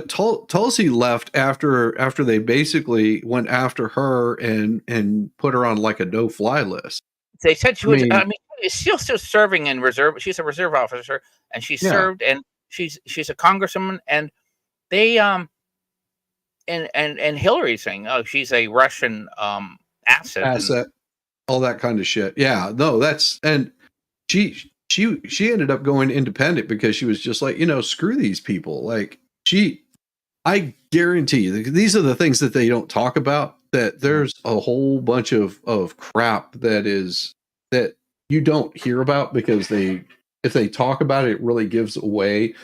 Tulsi left after they basically went after her and put her on like a no-fly list. They said she was. I mean, she's still serving in reserve. She's a reserve officer, and she served, and she's a congresswoman, and they and Hillary's saying, oh, she's a Russian asset, all that kind of shit. Yeah, no, that's, and she ended up going independent because she was just like, screw these people. Like, I guarantee you, these are the things that they don't talk about, that there's a whole bunch of crap that you don't hear about, because if they talk about it, it really gives away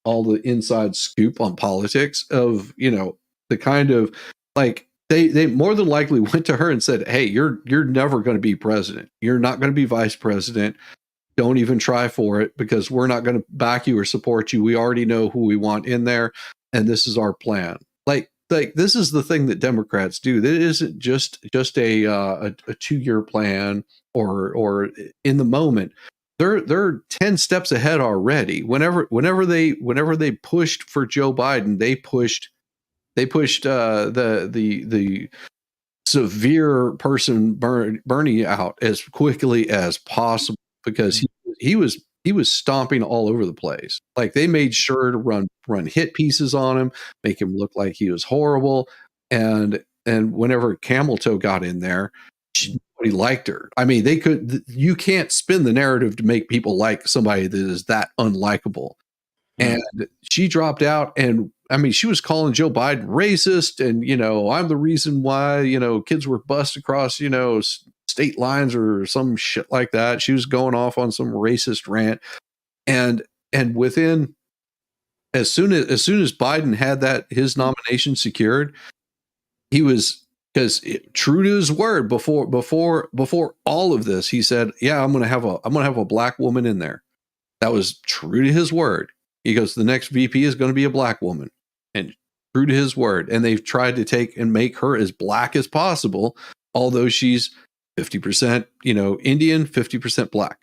all the inside scoop on politics of, the kind of, like, they more than likely went to her and said, "Hey, you're never going to be president. You're not going to be vice president. Don't even try for it because we're not going to back you or support you. We already know who we want in there, and this is our plan." Like this is the thing that Democrats do. That isn't just a 2-year plan or in the moment. They're 10 steps ahead already. Whenever they pushed for Joe Biden, they pushed the severe person Bernie out as quickly as possible because he was stomping all over the place. Like they made sure to run hit pieces on him, make him look like he was horrible. And whenever Camel Toe got in there, nobody liked her. I mean, you can't spin the narrative to make people like somebody that is that unlikable. And she dropped out, and I mean, she was calling Joe Biden racist, and I'm the reason why kids were bused across state lines or some shit like that. She was going off on some racist rant, and within as soon as Biden had his nomination secured, he was, because true to his word, before all of this, he said, "Yeah, I'm gonna have a black woman in there." That was true to his word. He goes, "The next VP is going to be a black woman," and true to his word. And they've tried to take and make her as black as possible, although she's 50%, Indian, 50% black.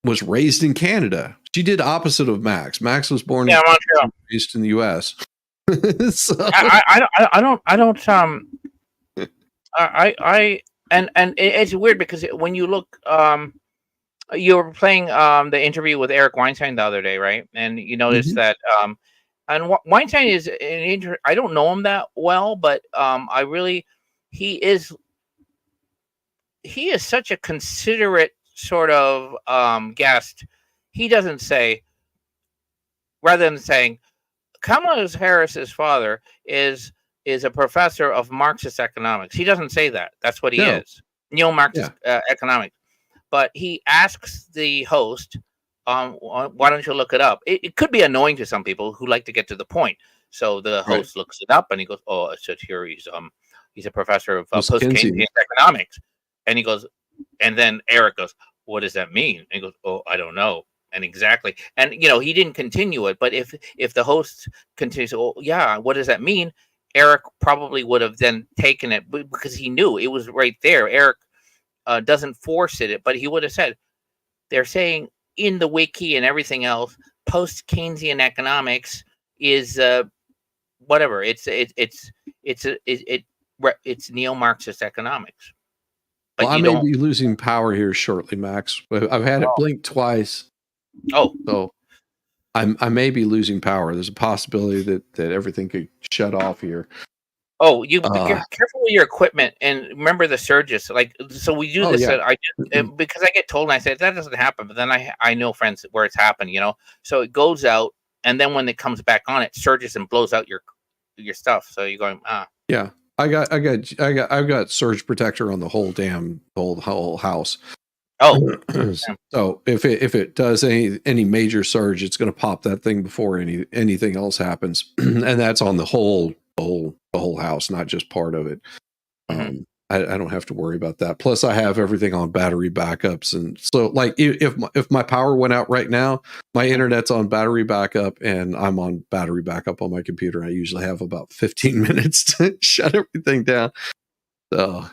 Was raised in Canada. She did opposite of Max. Max was born in Montreal, raised in the U.S. So. And it's weird because when you look, you were playing the interview with Eric Weinstein the other day, right? And you noticed that, and Weinstein is I don't know him that well, but he is such a considerate sort of guest. He doesn't say, rather than saying Kamala Harris's father is a professor of Marxist economics. He doesn't say that. That's what he is, neo-Marxist economics. But he asks the host, "Why don't you look it up?" It could be annoying to some people who like to get to the point. So the host looks it up and he goes, "Oh, it says here he's a professor of post-Keynesian economics," and he goes, and then Eric goes, "What does that mean?" And he goes, "Oh, I don't know." And exactly, and he didn't continue it. But if the host continues, "Oh, yeah, what does that mean?" Eric probably would have then taken it because he knew it was right there. Eric doesn't force it, but he would have said, "They're saying in the wiki and everything else, post-Keynesian economics is whatever. It's neo-Marxist economics." But I may be losing power here shortly, Max. I've had it blink twice. Oh, so I may be losing power. There's a possibility that everything could shut off here. Oh, you be careful with your equipment, and remember the surges. So we do this. Yeah. Because I get told, and I say that doesn't happen, but then I know friends where it's happened. So it goes out, and then when it comes back on, it surges and blows out your stuff. So you're going, Yeah, I've got surge protector on the whole house. Oh, so if it does any major surge, it's going to pop that thing before anything else happens, and that's on the whole house, not just part of it. I don't have to worry about that. Plus, I have everything on battery backups, and so like if my power went out right now, my internet's on battery backup, and I'm on battery backup on my computer. I usually have about 15 minutes to shut everything down. So.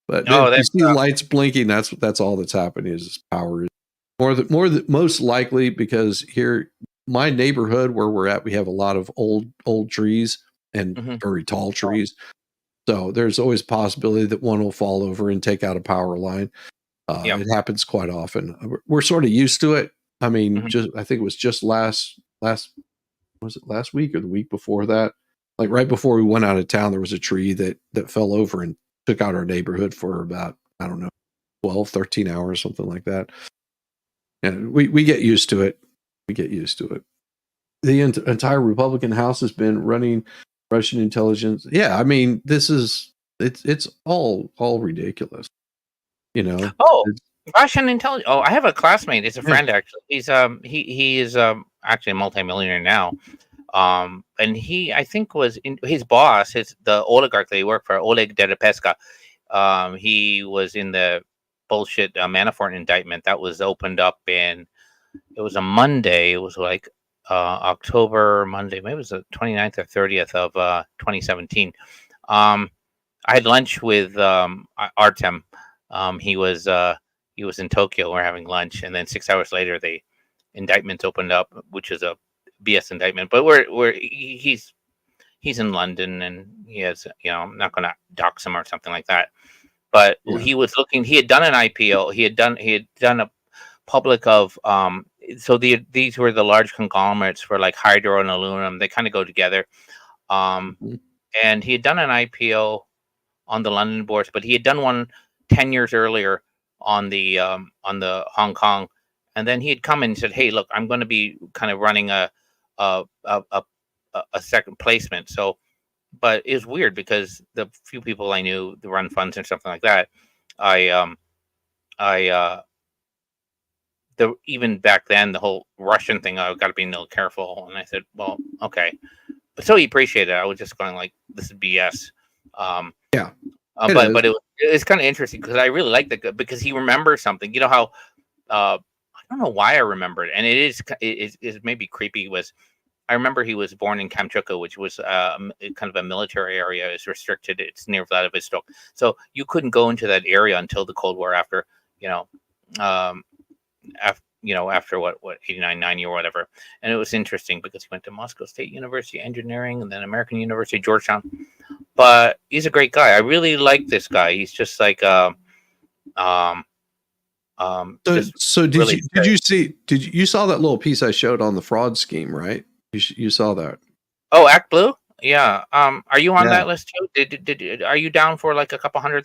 But if you see lights blinking, that's all that's happening is power. Most likely because here, my neighborhood where we're at, we have a lot of old trees and very tall trees. So there's always a possibility that one will fall over and take out a power line. It happens quite often. We're sort of used to it. I mean, I think it was just last week or the week before that? Like right before we went out of town, there was a tree that fell over and took out our neighborhood for about, I don't know, 12, 13 hours, something like that. And we get used to it. The entire Republican House has been running Russian intelligence. Yeah, I mean, it's all ridiculous. Oh, Russian intelligence. Oh, I have a classmate. It's a friend actually. He's he is actually a multimillionaire now. And he, I think, was his boss, the oligarch that he worked for, Oleg Deripaska. He was in the bullshit Manafort indictment that was opened up it was a Monday. It was like October Monday, maybe it was the 29th or 30th of 2017. I had lunch with Artem. He was in Tokyo. We're having lunch, and then 6 hours later, the indictments opened up, which is a BS indictment. But he's in London, and he has, I'm not going to dox him or something like that. But he was looking. He had done an IPO. He had done a public of. So these were the large conglomerates for like hydro and aluminum. They kind of go together. And he had done an IPO on the London bourse, but he had done one 10 years earlier on the Hong Kong. And then he had come and said, "Hey, look, I'm going to be kind of running a second placement." So, but it was weird because the few people I knew that run funds and something like that, even back then, the whole Russian thing, I've got to be a little careful. And I said, well, okay. But so he appreciated it. I was just going like, this is BS. But it's kind of interesting because I really like that because he remembers something. You know how, I don't know why I remembered, and it is maybe creepy. I remember he was born in Kamchatka, which was kind of a military area. It's restricted. It's near Vladivostok, so you couldn't go into that area until the Cold War. After after what 89, 90 or whatever. And it was interesting because he went to Moscow State University Engineering and then American University Georgetown. But he's a great guy. I really like this guy. He's just like So did you saw that little piece I showed on the fraud scheme, right? You saw that. Oh, ActBlue? Yeah. Are you on that list too? Are you down for like a couple $100,000,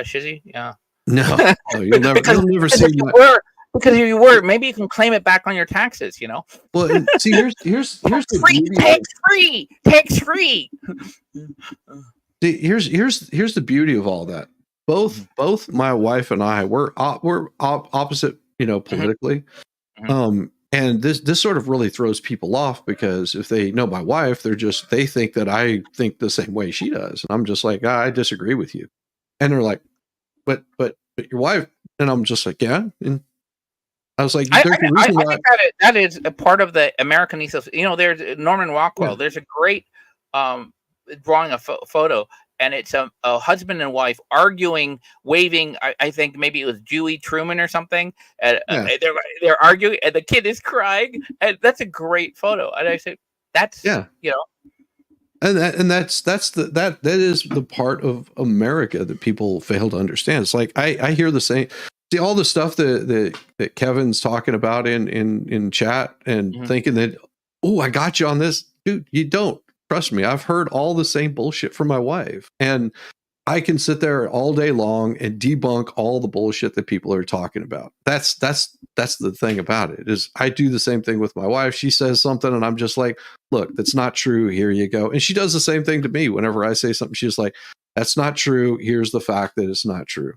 Shizzy? Yeah. No, you'll never see that. Because if you were, maybe you can claim it back on your taxes. Well, see, here's the tax free. See, here's the beauty of all that. Both my wife and I we're opposite, politically. And this sort of really throws people off because if they know my wife, they think that I think the same way she does. And I'm just like, I disagree with you. And they're like, but your wife, and I'm just like, yeah. And I was like, I think that is a part of the American ethos. There's Norman Rockwell. Yeah. There's a great drawing a photo, and it's a husband and wife arguing, waving. I think maybe it was Dewey Truman or something. And they're arguing, and the kid is crying, and that's a great photo. And I say, that's And that is the part of America that people fail to understand. It's like I hear the same. See all the stuff that Kevin's talking about in chat and thinking that, oh, I got you on this, dude. You don't. Trust me. I've heard all the same bullshit from my wife, and I can sit there all day long and debunk all the bullshit that people are talking about. That's the thing about it is I do the same thing with my wife. She says something and I'm just like, look, that's not true. Here you go. And she does the same thing to me. Whenever I say something, she's like, that's not true. Here's the fact that it's not true.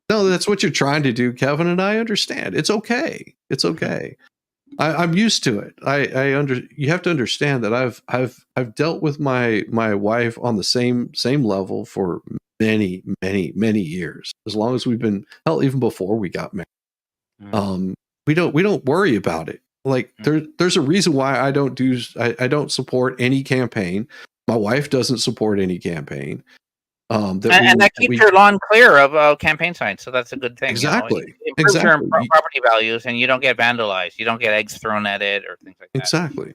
No, that's what you're trying to do, Kevin. And I understand. It's okay. It's okay. I'm used to it. You have to understand that I've dealt with my wife on the same level for many years. As long as we've been, hell, even before we got married. We don't worry about it. Like there's a reason why I don't support any campaign. My wife doesn't support any campaign. That keeps your lawn clear of campaign signs, so that's a good thing. Exactly. It improves your property values, and you don't get vandalized. You don't get eggs thrown at it or things like that. Exactly.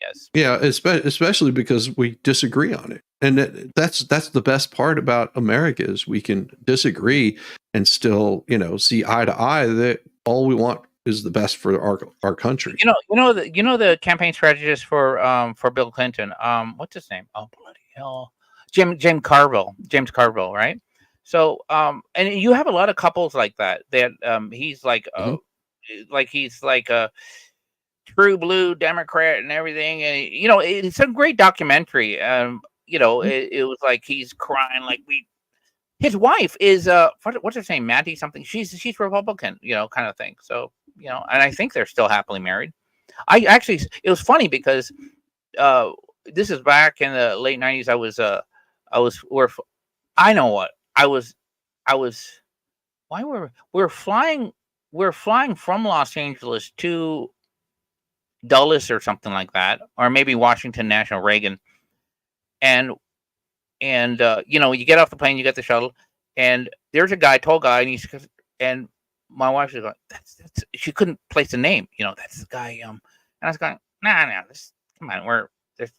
Yes. Yeah, especially because we disagree on it, and that's the best part about America is we can disagree and still see eye to eye that all we want is the best for our country. The campaign strategist for Bill Clinton. What's his name? Oh bloody hell. James Carville, right? So, and you have a lot of couples like that. He's like, he's like a true blue Democrat and everything. And it's a great documentary. It was like he's crying like his wife is what's her name, Maddie something. She's Republican, kind of thing. So and I think they're still happily married. I actually, it was funny because this is back in the late 90s. I know what I was. Why we're flying from Los Angeles to Dulles or something like that, or maybe Washington National Reagan, and you get off the plane, you get the shuttle, and there's a guy, tall guy, and my wife was going, that's she couldn't place a name, that's the guy, and I was going, nah, this, come on, we're this,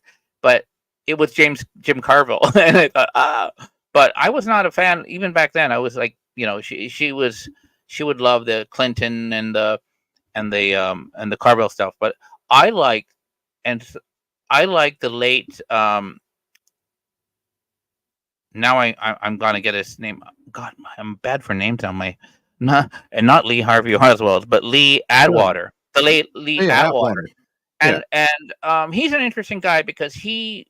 but it was Jim Carville, and I thought, but I was not a fan even back then. I was like, she would love the Clinton and the Carville stuff, but I liked the late. Now I'm gonna get his name. God, I'm bad for names on my, not Lee Harvey Oswald, but Lee Atwater, the late Lee Atwater, and he's an interesting guy because I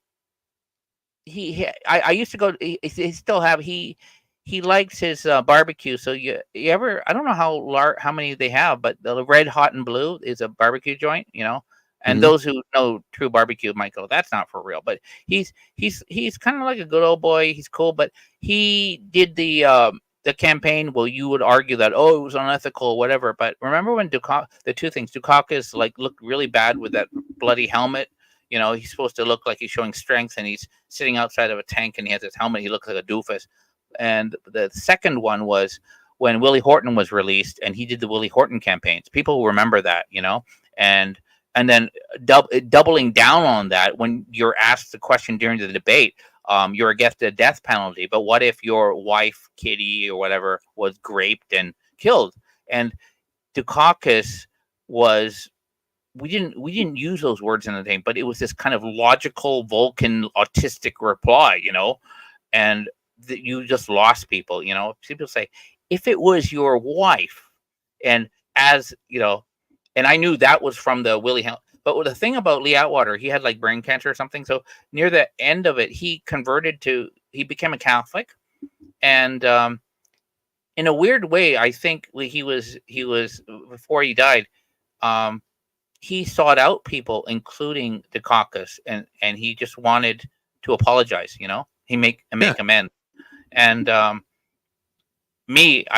used to go. He still have he likes his barbecue. So you ever, I don't know how many they have, but the Red Hot and Blue is a barbecue joint, And those who know true barbecue might go, that's not for real. But he's kind of like a good old boy. He's cool, but he did the campaign. Well, you would argue that, oh, it was unethical or whatever. But remember when the two things, Dukakis looked really bad with that bloody helmet. He's supposed to look like he's showing strength, and he's sitting outside of a tank, and he has his helmet. He looks like a doofus. And the second one was when Willie Horton was released, and he did the Willie Horton campaigns. People remember that, and then doubling down on that, when you're asked the question during the debate, you're against the death penalty, but what if your wife, Kitty, or whatever, was raped and killed? And Dukakis was, we didn't use those words in the thing, but it was this kind of logical Vulcan autistic reply, and that you just lost people. People say, if it was your wife, and and I knew that was from the Willie Helm. But the thing about Lee Atwater, he had like brain cancer or something. So near the end of it, he became a Catholic, and in a weird way, I think he was before he died. He sought out people, including Dukakis, and he just wanted to apologize. He make amends. And I'm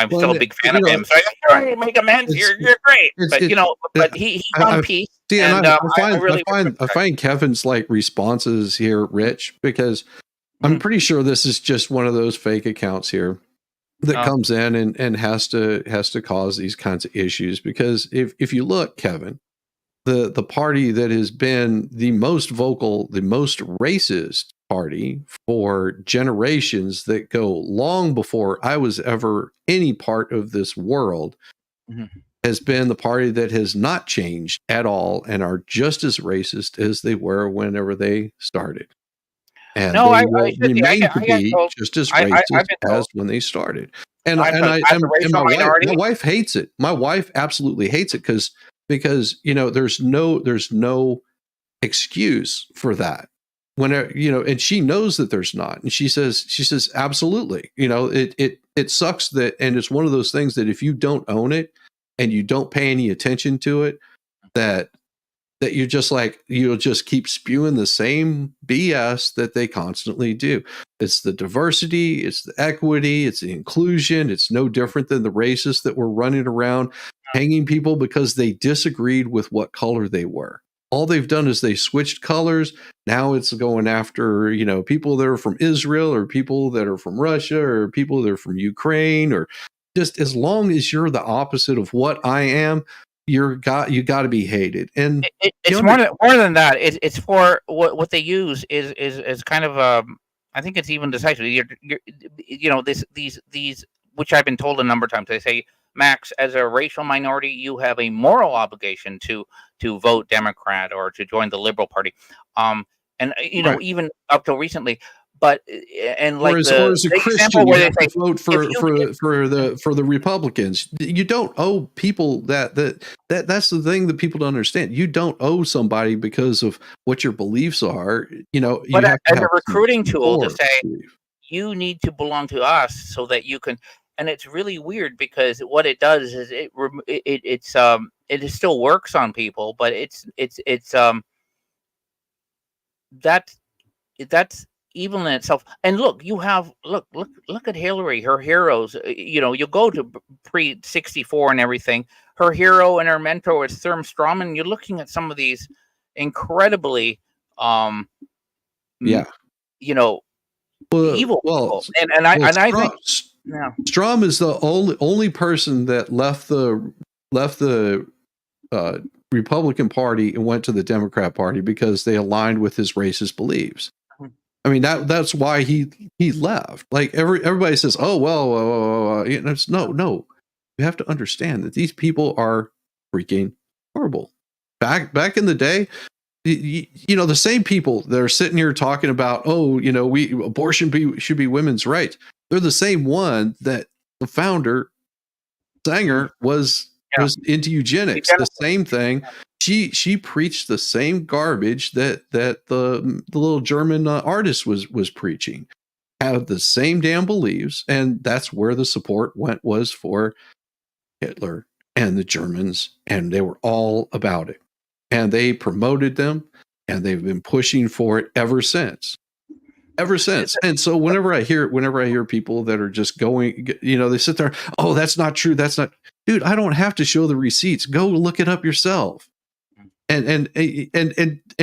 still a big fan of him. So I make amends. You're great, but he found peace. See, and I find Kevin's responses here rich, because I'm pretty sure this is just one of those fake accounts here that comes in and has to cause these kinds of issues. Because if you look, Kevin, the party that has been the most vocal, the most racist party for generations, that go long before I was ever any part of this world, has been the party that has not changed at all and are just as racist as they were whenever they started. And no, they will remain to be just as racist as when they started. And my wife hates it. My wife absolutely hates it because there's no excuse for that. Whenever, and she knows that there's not, and she says absolutely. It sucks that, and it's one of those things that if you don't own it and you don't pay any attention to it, that you're just you'll just keep spewing the same BS that they constantly do. It's the diversity, it's the equity, it's the inclusion. It's no different than the racists that were running around hanging people because they disagreed with what color they were. All they've done is they switched colors. Now it's going after, people that are from Israel, or people that are from Russia, or people that are from Ukraine, or just as long as you're the opposite of what I am, you got to be hated. And it's more than that. It's for what they use is kind of I think it's even decisive. These which I've been told a number of times. They say, Max, as a racial minority, you have a moral obligation to vote Democrat or to join the Liberal Party. Even up till recently. But or as a Christian, you have to vote for the Republicans. You don't owe people that's the thing that people don't understand. You don't owe somebody because of what your beliefs are. You but have as a recruiting tool to say you need to belong to us so that you can. and it's really weird because what it does is it still works on people, but that's evil in itself. And look, look at Hillary, her heroes. You go to pre-64 and everything. Her hero and her mentor is Thurm Strawman. You're looking at some of these incredibly, Yeah. evil people. And I think, yeah. Strom is the only person that left the Republican Party and went to the Democrat Party because they aligned with his racist beliefs. I mean, that's why he left. Like everybody says, oh well, no. You have to understand that these people are freaking horrible. Back in the day, the same people that are sitting here talking about, abortion should be women's rights. They're the same one that the founder Sanger was into eugenics. The same thing. She preached the same garbage that the little German artist was preaching. Have the same damn beliefs, and that's where the support was for Hitler and the Germans, and they were all about it. And they promoted them, and they've been pushing for it ever since. And so whenever I hear people that are just going, they sit there, oh, that's not true. That's not, dude, I don't have to show the receipts. Go look it up yourself. And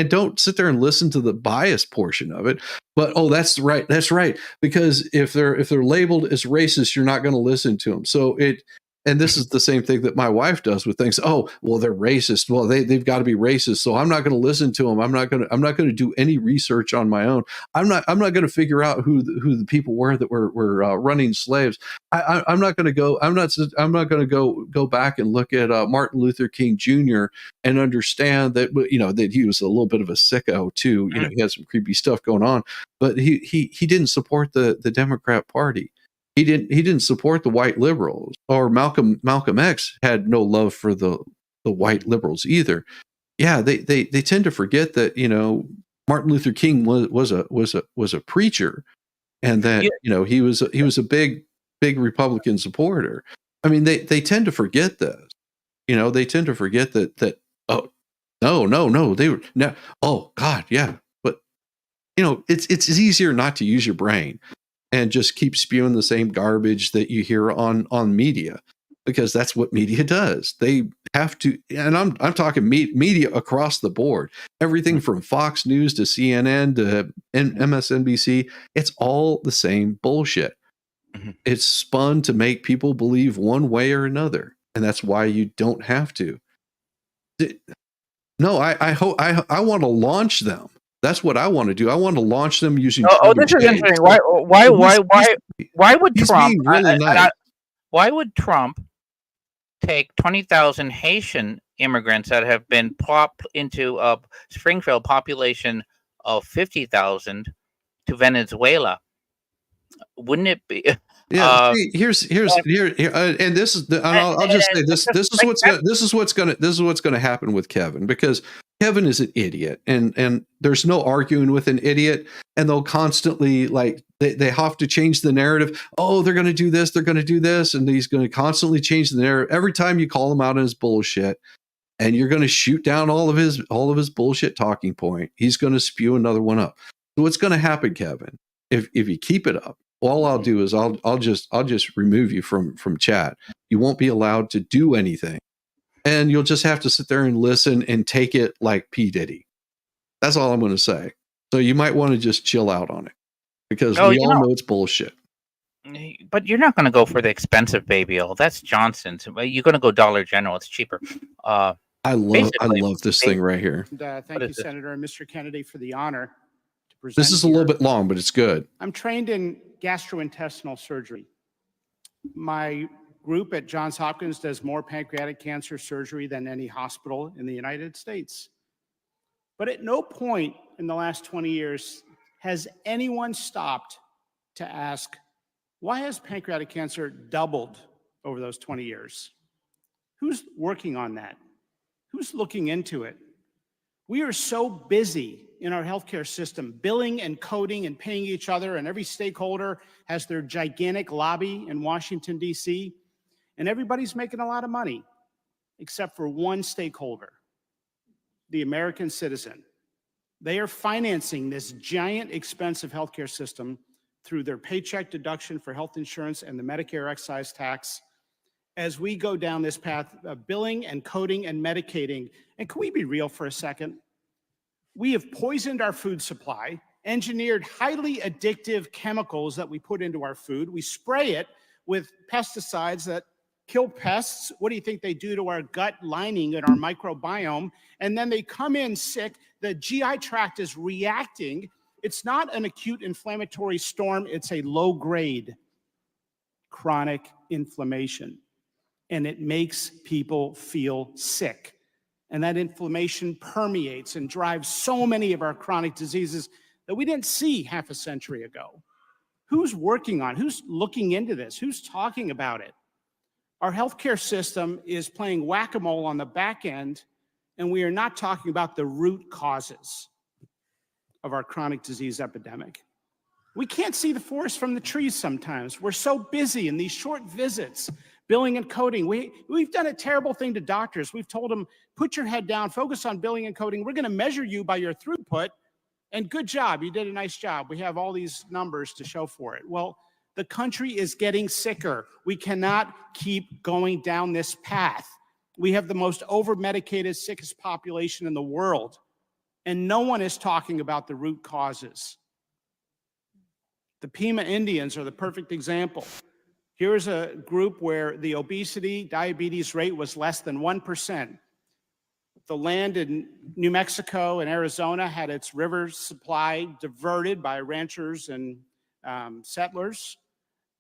don't sit there and listen to the bias portion of it. But that's right. Because if they're labeled as racist, you're not going to listen to them. So and this is the same thing that my wife does with things. Oh, well, they're racist. Well, they've got to be racist. So I'm not going to listen to them. I'm not going to do any research on my own. I'm not going to figure out who the people were that were running slaves. I'm not going to go. I'm not going to go back and look at Martin Luther King Jr. and understand that that he was a little bit of a sicko too. He had some creepy stuff going on, but he didn't support the Democrat Party. He didn't support the white liberals, or Malcolm X had no love for the white liberals either. Yeah, they tend to forget that Martin Luther King was a preacher, and that he was a big Republican supporter. I mean, they tend to forget this. They tend to forget that oh no they were no, oh God, yeah, but it's easier not to use your brain and just keep spewing the same garbage that you hear on media, because that's what media does. They have to, and I'm talking media across the board, everything from Fox News to CNN to MSNBC. It's all the same bullshit. It's spun to make people believe one way or another, and that's why you don't have to. No, I hope I want to launch them. That's what I want to do. I want to launch them using. This is interesting. Why would Trump? Really nice. Why would Trump take 20,000 Haitian immigrants that have been plopped into a Springfield population of 50,000 to Venezuela? Wouldn't it be? Yeah. Here's and this is. And I'll just say this. This is what's going to happen with Kevin, because Kevin is an idiot, and there's no arguing with an idiot, and they'll constantly they have to change the narrative. Oh, they're going to do this, they're going to do this, and he's going to constantly change the narrative every time you call him out on his bullshit, and you're going to shoot down all of his bullshit talking point. He's going to spew another one up. So what's going to happen, Kevin, if you keep it up? All I'll do is I'll just remove you from chat. You won't be allowed to do anything. And you'll just have to sit there and listen and take it like P. Diddy. That's all I'm going to say. So you might want to just chill out on it, because we all know it's bullshit. But you're not going to go for the expensive baby oil. That's Johnson's. You're going to go Dollar General. It's cheaper. I love this thing right here. And, thank you, Senator and Mr. Kennedy, for the honor to present. This is a little bit long, but it's good. I'm trained in gastrointestinal surgery. My group at Johns Hopkins does more pancreatic cancer surgery than any hospital in the United States. But at no point in the last 20 years has anyone stopped to ask, why has pancreatic cancer doubled over those 20 years? Who's working on that? Who's looking into it? We are so busy in our healthcare system, billing and coding and paying each other, and every stakeholder has their gigantic lobby in Washington, D.C., and everybody's making a lot of money, except for one stakeholder, the American citizen. They are financing this giant expensive healthcare system through their paycheck deduction for health insurance and the Medicare excise tax. As we go down this path of billing and coding and medicating, and can we be real for a second? We have poisoned our food supply, engineered highly addictive chemicals that we put into our food. We spray it with pesticides that kill pests. What do you think they do to our gut lining and our microbiome? And then they come in sick. The GI tract is reacting. It's not an acute inflammatory storm. It's a low-grade chronic inflammation. And it makes people feel sick. And that inflammation permeates and drives so many of our chronic diseases that we didn't see half a century ago. Who's working on it? Who's looking into this? Who's talking about it? Our healthcare system is playing whack-a-mole on the back end, and we are not talking about the root causes of our chronic disease epidemic. We can't see the forest from the trees sometimes. We're so busy in these short visits, billing and coding. We've done a terrible thing to doctors. We've told them, put your head down, focus on billing and coding. We're going to measure you by your throughput, and good job. You did a nice job. We have all these numbers to show for it. Well, the country is getting sicker. We cannot keep going down this path. We have the most over-medicated, sickest population in the world, and no one is talking about the root causes. The Pima Indians are the perfect example. Here's a group where the obesity, diabetes rate was less than 1%. The land in New Mexico and Arizona had its river supply diverted by ranchers and settlers,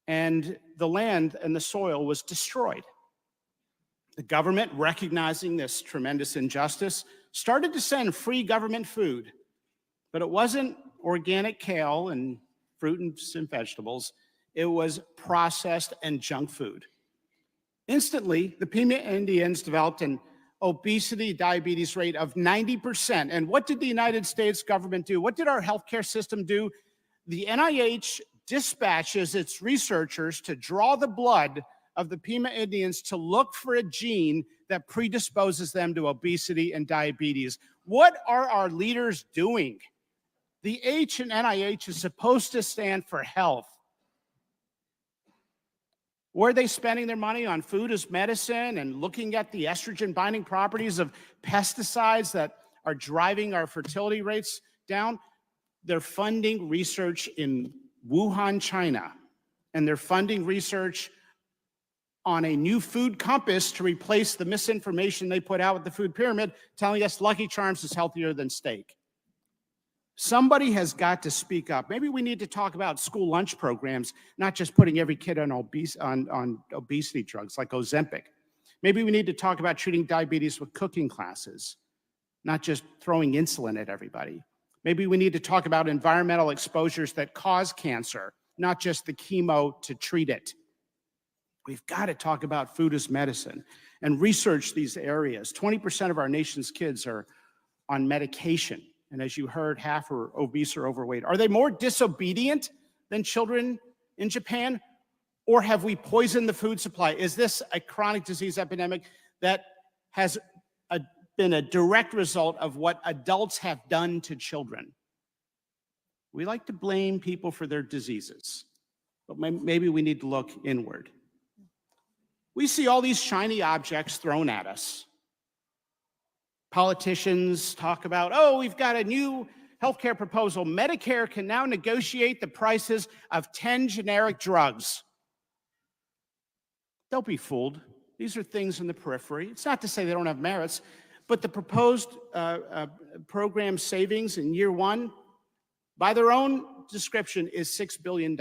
and the land and the soil was destroyed. The government, recognizing this tremendous injustice, started to send free government food, but it wasn't organic kale and fruits and vegetables. It was processed and junk food. Instantly, the Pima Indians developed an obesity, diabetes rate of 90%. And what did the United States government do? What did our healthcare system do? The NIH dispatches its researchers to draw the blood of the Pima Indians to look for a gene that predisposes them to obesity and diabetes. What are our leaders doing? The H in NIH is supposed to stand for health. Where are they spending their money? On food as medicine and looking at the estrogen binding properties of pesticides that are driving our fertility rates down? They're funding research in Wuhan, China, and they're funding research on a new food compass to replace the misinformation they put out with the food pyramid, telling us Lucky Charms is healthier than steak. Somebody has got to speak up. Maybe we need to talk about school lunch programs, not just putting every kid on obesity drugs like Ozempic. Maybe we need to talk about treating diabetes with cooking classes, not just throwing insulin at everybody. Maybe we need to talk about environmental exposures that cause cancer, not just the chemo to treat it. We've got to talk about food as medicine and research these areas. 20% of our nation's kids are on medication. And as you heard, half are obese or overweight. Are they more disobedient than children in Japan? Or have we poisoned the food supply? Is this a chronic disease epidemic that has been a direct result of what adults have done to children? We like to blame people for their diseases, but maybe we need to look inward. We see all these shiny objects thrown at us. Politicians talk about, oh, we've got a new healthcare proposal. Medicare can now negotiate the prices of 10 generic drugs. Don't be fooled. These are things in the periphery. It's not to say they don't have merits, but the proposed program savings in year one, by their own description, is $6 billion.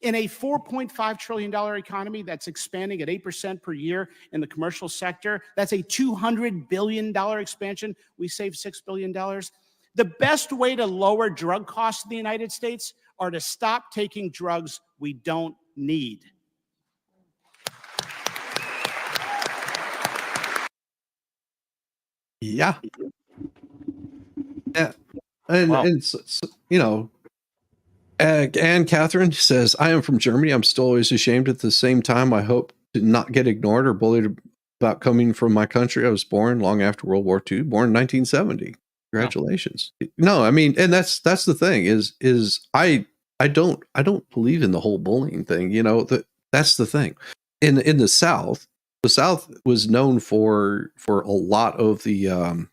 In a $4.5 trillion economy that's expanding at 8% per year in the commercial sector, that's a $200 billion expansion. We save $6 billion. The best way to lower drug costs in the United States are to stop taking drugs we don't need. Yeah. and you know, and Catherine says, "I am from Germany. I'm still always ashamed. At the same time, I hope to not get ignored or bullied about coming from my country. I was born long after World War II, born in 1970. Congratulations." No, I mean, and that's the thing is I don't believe in the whole bullying thing. You know, that's the thing. In the South was known for a lot of the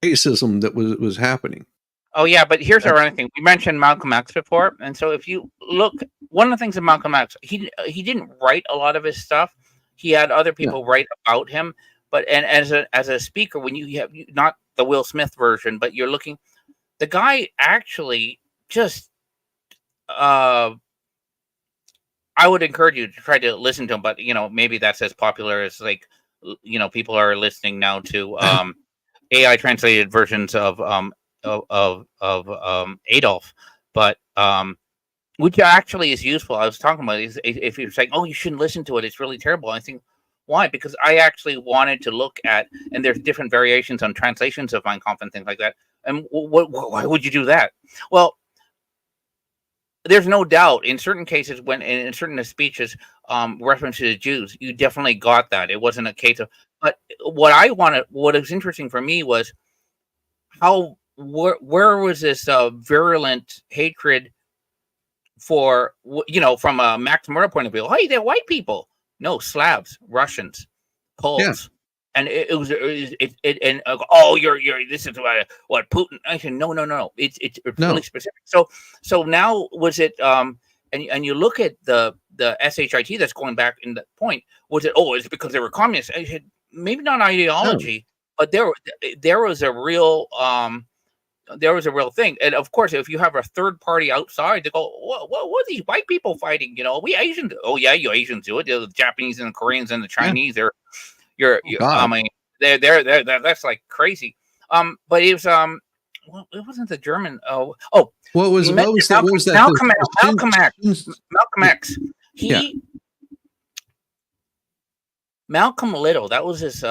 racism that was happening. Oh yeah, but here's our other thing. We mentioned Malcolm X before, and so if you look, one of the things of Malcolm X, he didn't write a lot of his stuff. He had other people write about him, but and as a speaker, when you have not the Will Smith version, but you're looking, the guy actually just I would encourage you to try to listen to him, but you know, maybe that's as popular as like, you know, people are listening now to AI translated versions of Adolf, but which actually is useful. I was talking about is if you're saying, "Oh, you shouldn't listen to it; it's really terrible." I think, why? Because I actually wanted to look at, and there's different variations on translations of Mein Kampf and things like that. And why would you do that? Well, there's no doubt in certain cases when in certain speeches references to Jews, you definitely got that. It wasn't a case of. But what was interesting for me was how where was this virulent hatred for, you know, from a Max Murdoch point of view? Hey, they're white people. No, Slavs, Russians, Poles. And it was and oh, you're this is what Putin. I said no. It's really specific. So now was it and you look at the SHIT that's going back in the point, was it, oh, it's because they were communists? I said maybe not ideology, but there was a real thing. And of course, if you have a third party outside, they go, what are these white people fighting? You know, we Asians. Oh yeah, you Asians do it. The Japanese and the Koreans and the Chinese. I mean, they're that's like crazy. But it was well, it wasn't the German. What was that? Malcolm X. Malcolm Little. That was his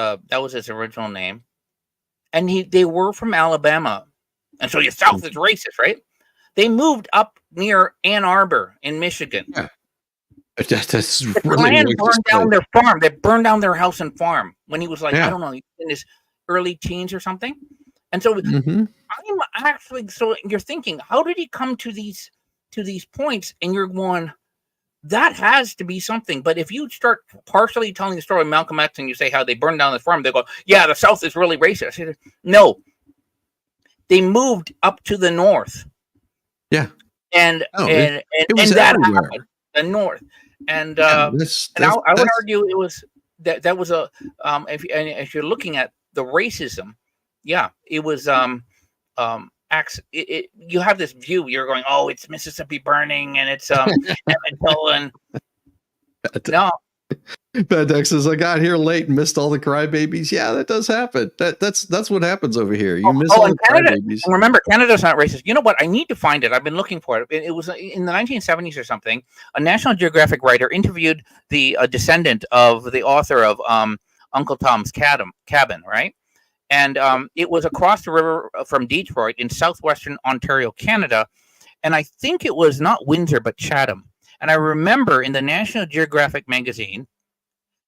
original name, and they were from Alabama, and so your South is racist, right? They moved up near Ann Arbor in Michigan. Yeah. That's the really Klan burned down their farm. They burned down their house and farm when he was like, I don't know, in his early teens or something. And so I'm actually, so you're thinking, how did he come to these points? And you're going, that has to be something. But if you start partially telling the story of Malcolm X and you say how they burned down the farm, they go, yeah, the South is really racist. Said, no, they moved up to the north. Yeah. And that happened, the north. And I would argue it was that was a if you're looking at the racism, yeah, it was you have this view, you're going, oh, it's Mississippi burning and it's and no. Bad says, I got here late and missed all the crybabies. Yeah, that does happen. That's what happens over here. You miss all the crybabies. Remember, Canada's not racist. You know what? I need to find it. I've been looking for it. It was in the 1970s or something. A National Geographic writer interviewed the descendant of the author of Uncle Tom's Cabin, right? And it was across the river from Detroit in southwestern Ontario, Canada. And I think it was not Windsor, but Chatham. And I remember in the National Geographic magazine,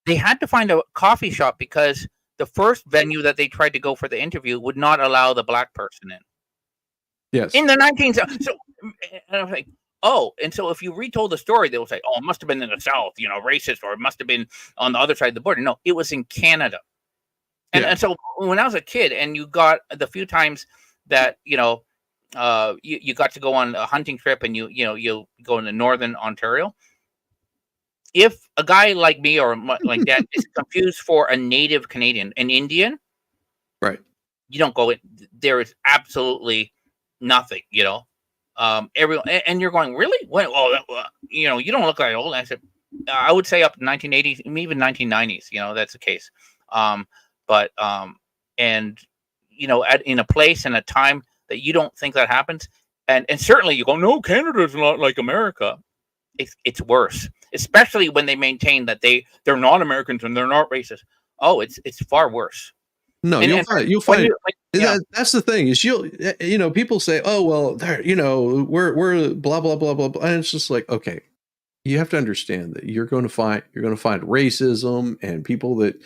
they had to find a coffee shop because the first venue that they tried to go for the interview would not allow the black person in. Yes. In the 1970s. So, and I was like, oh, and so if you retold the story, they will say, oh, it must have been in the South, you know, racist, or it must have been on the other side of the border. No, it was in Canada. And so when I was a kid and you got the few times that, you know, you got to go on a hunting trip and you go into northern Ontario, if a guy like me or like that is confused for a native Canadian, an Indian, right? You don't go in. There is absolutely nothing, you know. Everyone, and you're going, really? Well, you know, you don't look that old. I said, I would say up in 1980s, even 1990s. You know, that's the case. But and you know, in a place and a time that you don't think that happens, and certainly you go, no, Canada's not like America. It's worse, especially when they maintain that they're not Americans and they're not racist. Oh, it's far worse. No, And- you'll and find you'll when find you- when- yeah. that's the thing is people say, oh well, there we're blah blah blah blah blah, and it's just like, okay, you have to understand that you're going to find racism and people that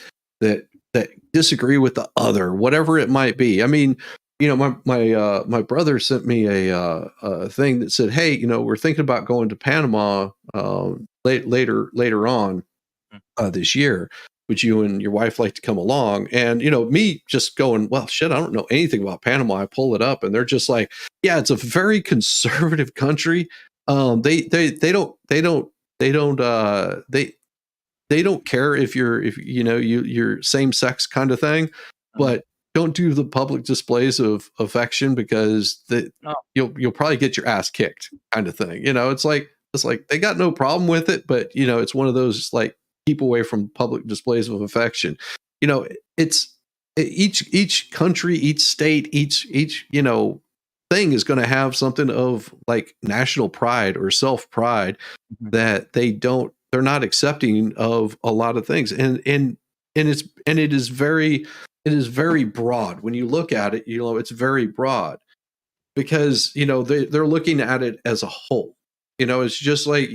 disagree with the other, whatever it might be. I mean, my brother sent me a thing that said, hey, we're thinking about going to Panama later on this year. Would you and your wife like to come along? And me just going, well, shit, I don't know anything about Panama. I pull it up, and they're just like, yeah, it's a very conservative country. They don't care if you're same sex kind of thing, but don't do the public displays of affection because you'll probably get your ass kicked kind of thing. It's like they got no problem with it, but it's one of those like, keep away from public displays of affection. It's each country, each state, each thing is going to have something of like national pride or self pride that they're not accepting of a lot of things. And it is very broad. When you look at it, it's very broad because, they're looking at it as a whole. It's just like,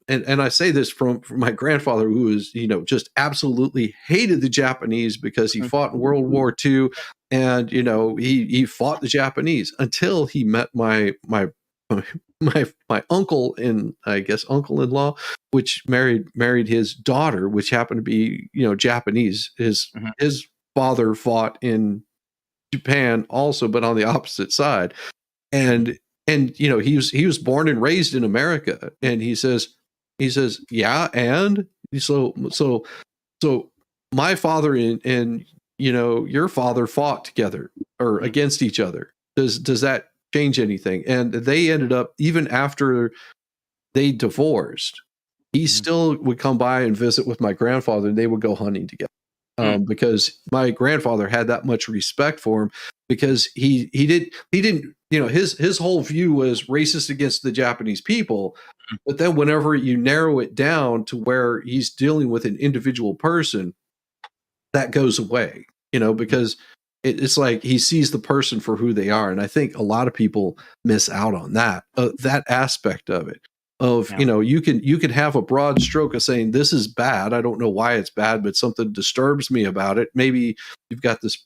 and I say this from my grandfather, who is, just absolutely hated the Japanese because he fought in World War II, and he fought the Japanese until he met my uncle, and I guess uncle-in-law, which married his daughter, which happened to be Japanese. His father fought in Japan also, but on the opposite side, and he was born and raised in America, and he says yeah, and so my father and your father fought together or against each other. Does that change anything? And they ended up, even after they divorced, he still would come by and visit with my grandfather, and they would go hunting together. Because my grandfather had that much respect for him, because he didn't his whole view was racist against the Japanese people, but then whenever you narrow it down to where he's dealing with an individual person, that goes away, because it's like he sees the person for who they are. And I think a lot of people miss out on that aspect of it. You can have a broad stroke of saying this is bad. I don't know why it's bad, but something disturbs me about it. Maybe you've got this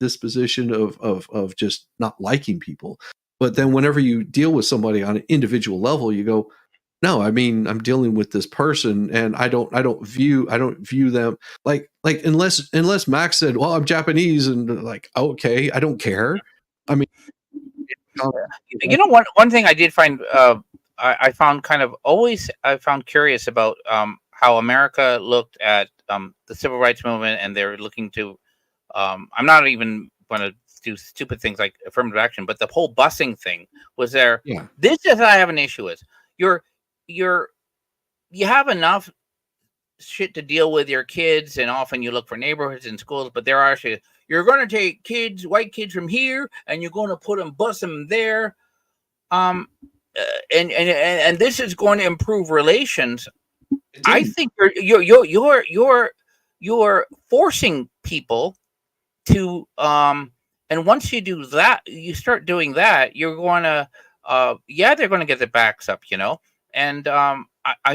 disposition of just not liking people. But then whenever you deal with somebody on an individual level, you go, no, I mean, I'm dealing with this person, and I don't view them like unless Max said, well, I'm Japanese, and like, okay, I don't care. I mean, one thing I did find I found curious about how America looked at the civil rights movement, and they're looking to I'm not even going to do stupid things like affirmative action, but the whole busing thing was there. Yeah. This is what I have an issue with. You have enough shit to deal with your kids, and often you look for neighborhoods and schools, but there are actually, you're going to take white kids from here, and you're going to bus them there. And this is going to improve relations. I think you're forcing people to and once you do that, you start doing that, you're going to they're going to get their backs up, and I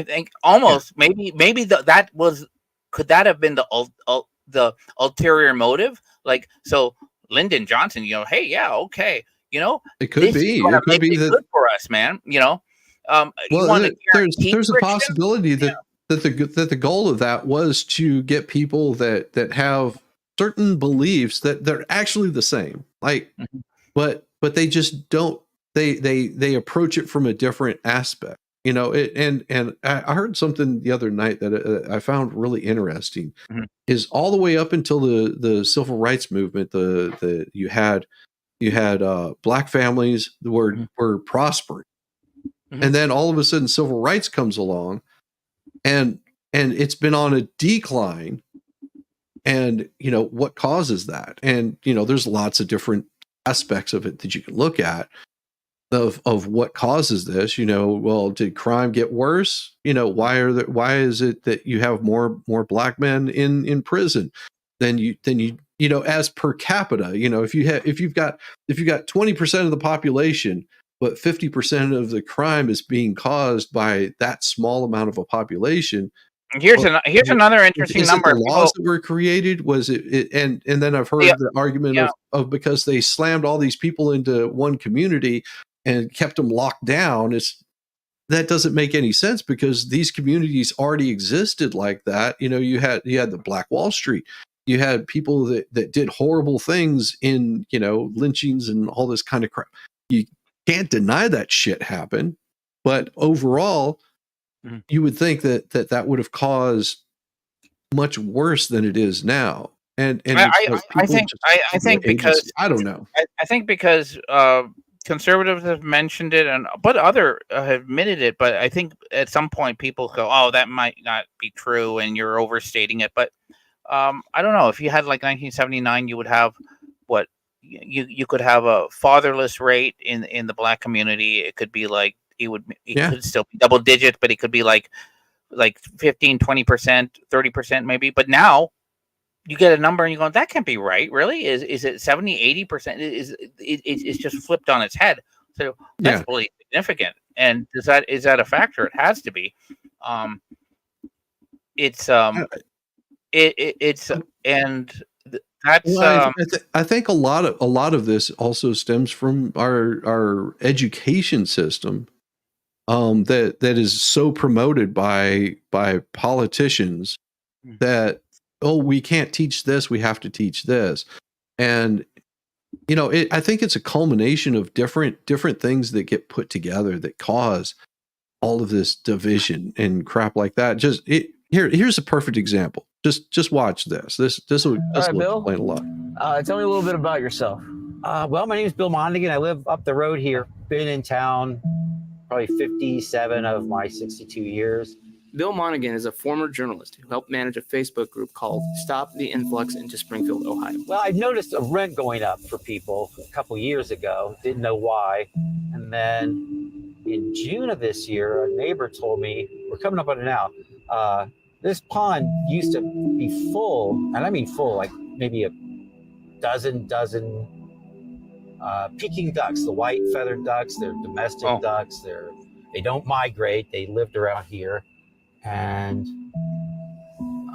think almost maybe could that have been the ulterior motive? Like, so Lyndon Johnson, hey, yeah, okay, it could be. It could be good for us, man. Well, there's a possibility that the goal of that was to get people that have certain beliefs that they're actually the same, like, but they just don't. They approach it from a different aspect. And I heard something the other night that I found really interesting. Is all the way up until the civil rights movement, you had black families that were prospering, and then all of a sudden civil rights comes along, and it's been on a decline. And what causes that? And there's lots of different aspects of it that you can look at. Of what causes this, well, did crime get worse? Why is it that you have more black men in prison? then you as per capita, if you've got 20% of the population, but 50% of the crime is being caused by that small amount of a population. Here's another interesting is number. It the laws that were created? Was it and then I've heard the argument of because they slammed all these people into one community and kept them locked down. That doesn't make any sense, because these communities already existed like that. You had the Black Wall Street. You had people that did horrible things in, lynchings and all this kind of crap. You can't deny that shit happened, but overall, you would think that would have caused much worse than it is now. And I think because I don't know. I think because conservatives have mentioned it, but other have admitted it. But I think at some point people go, "Oh, that might not be true, and you're overstating it." But I don't know. If you had like 1979, you would have what you could have a fatherless rate in the Black community. It could be like it could still be double digits, but it could be like 15, 20%, 30% maybe. But now you get a number and you go, that can't be right. Really? Is it 70, 80%? It's just flipped on its head. So that's really significant. And is that a factor? It has to be. I think a lot of this also stems from our education system, that is so promoted by politicians that, we can't teach this, we have to teach this. And I think it's a culmination of different things that get put together that cause all of this division and crap like that. Here's a perfect example. Just watch this. This will explain a lot. Tell me a little bit about yourself. Well, my name is Bill Monaghan. I live up the road here. Been in town probably 57 of my 62 years. Bill Monaghan is a former journalist who helped manage a Facebook group called Stop the Influx into Springfield, Ohio. Well, I noticed a rent going up for people a couple years ago. Didn't know why. And then in June of this year, a neighbor told me, we're coming up on it now, this pond used to be full, and I mean full, like maybe a dozen Peking ducks, the white feathered ducks. They're domestic ducks. They don't migrate. They lived around here. And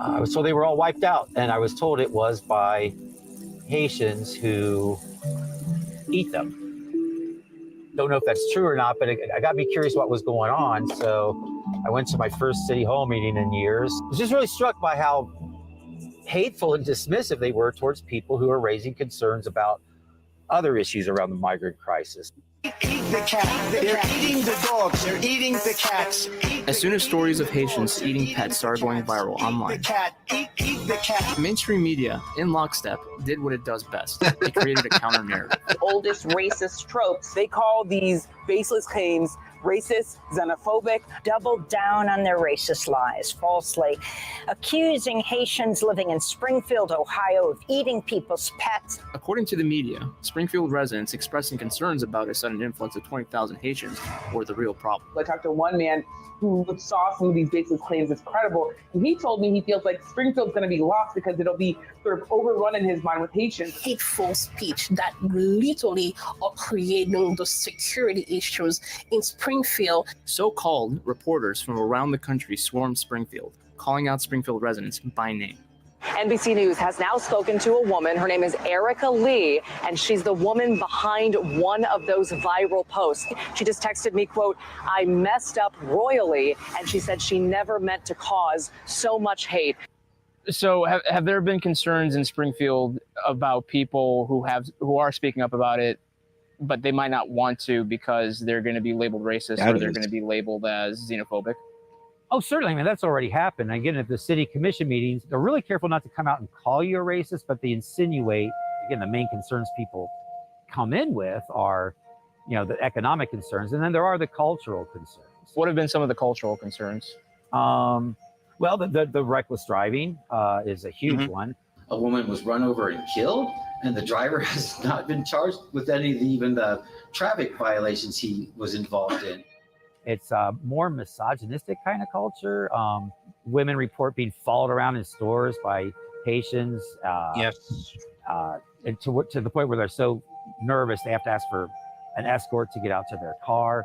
I was told they were all wiped out. And I was told it was by Haitians who eat them. Don't know if that's true or not, but I got me curious what was going on. So I went to my first city hall meeting in years. I was just really struck by how hateful and dismissive they were towards people who are raising concerns about other issues around the migrant crisis. Eat the cat. They're eating the dogs. They're eating the cats. As soon as stories of Haitians eating pets started going viral online, Eat the cat. mainstream media, in lockstep, did what it does best. It created a counter-narrative. The oldest racist tropes. They call these baseless claims racist, xenophobic. Double down on their racist lies, falsely accusing Haitians living in Springfield, Ohio, of eating people's pets. According to the media, Springfield residents expressing concerns about a sudden influx of 20,000 Haitians were the real problem. I talked to one man who saw some of these baseless claims as credible, and he told me he feels like Springfield's going to be lost because it'll be sort of overrun in his mind with Haitians. Hateful speech that literally are creating the security issues in Springfield. So-called reporters from around the country swarmed Springfield, calling out Springfield residents by name. NBC News has now spoken to a woman. Her name is Erica Lee, and she's the woman behind one of those viral posts. She just texted me, quote, "I messed up royally," and she said she never meant to cause so much hate. So have there been concerns in Springfield about people who are speaking up about it, but they might not want to because they're going to be labeled racist or they're going to be labeled as xenophobic? Oh, certainly. I mean, that's already happened. Again, at the city commission meetings, they're really careful not to come out and call you a racist, but they insinuate, again, the main concerns people come in with are, the economic concerns. And then there are the cultural concerns. What have been some of the cultural concerns? Well, the reckless driving is a huge one. A woman was run over and killed, and the driver has not been charged with any of even the traffic violations he was involved in. It's a more misogynistic kind of culture. Women report being followed around in stores by applications. Yes. And to the point where they're so nervous they have to ask for an escort to get out to their car.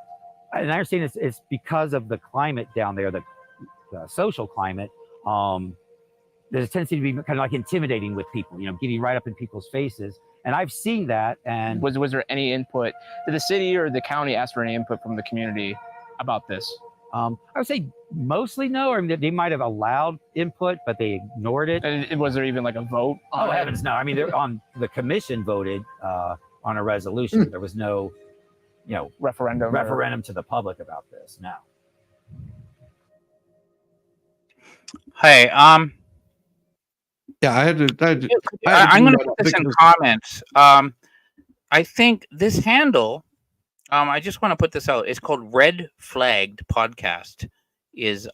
And I understand it's because of the climate down there, the social climate. There's a tendency to be kind of like intimidating with people, getting right up in people's faces. And I've seen that. And was there any input? Did the city or the county ask for any input from the community about this? I would say mostly no. I mean, they might have allowed input, but they ignored it. And was there even like a vote? Oh, heavens no. I mean, they're on the commission voted on a resolution. There was no, referendum to the public about this. No. Hey, Yeah, I'm going to put this in comments. I think this handle, I just want to put this out. It's called Red Flagged Podcast. Is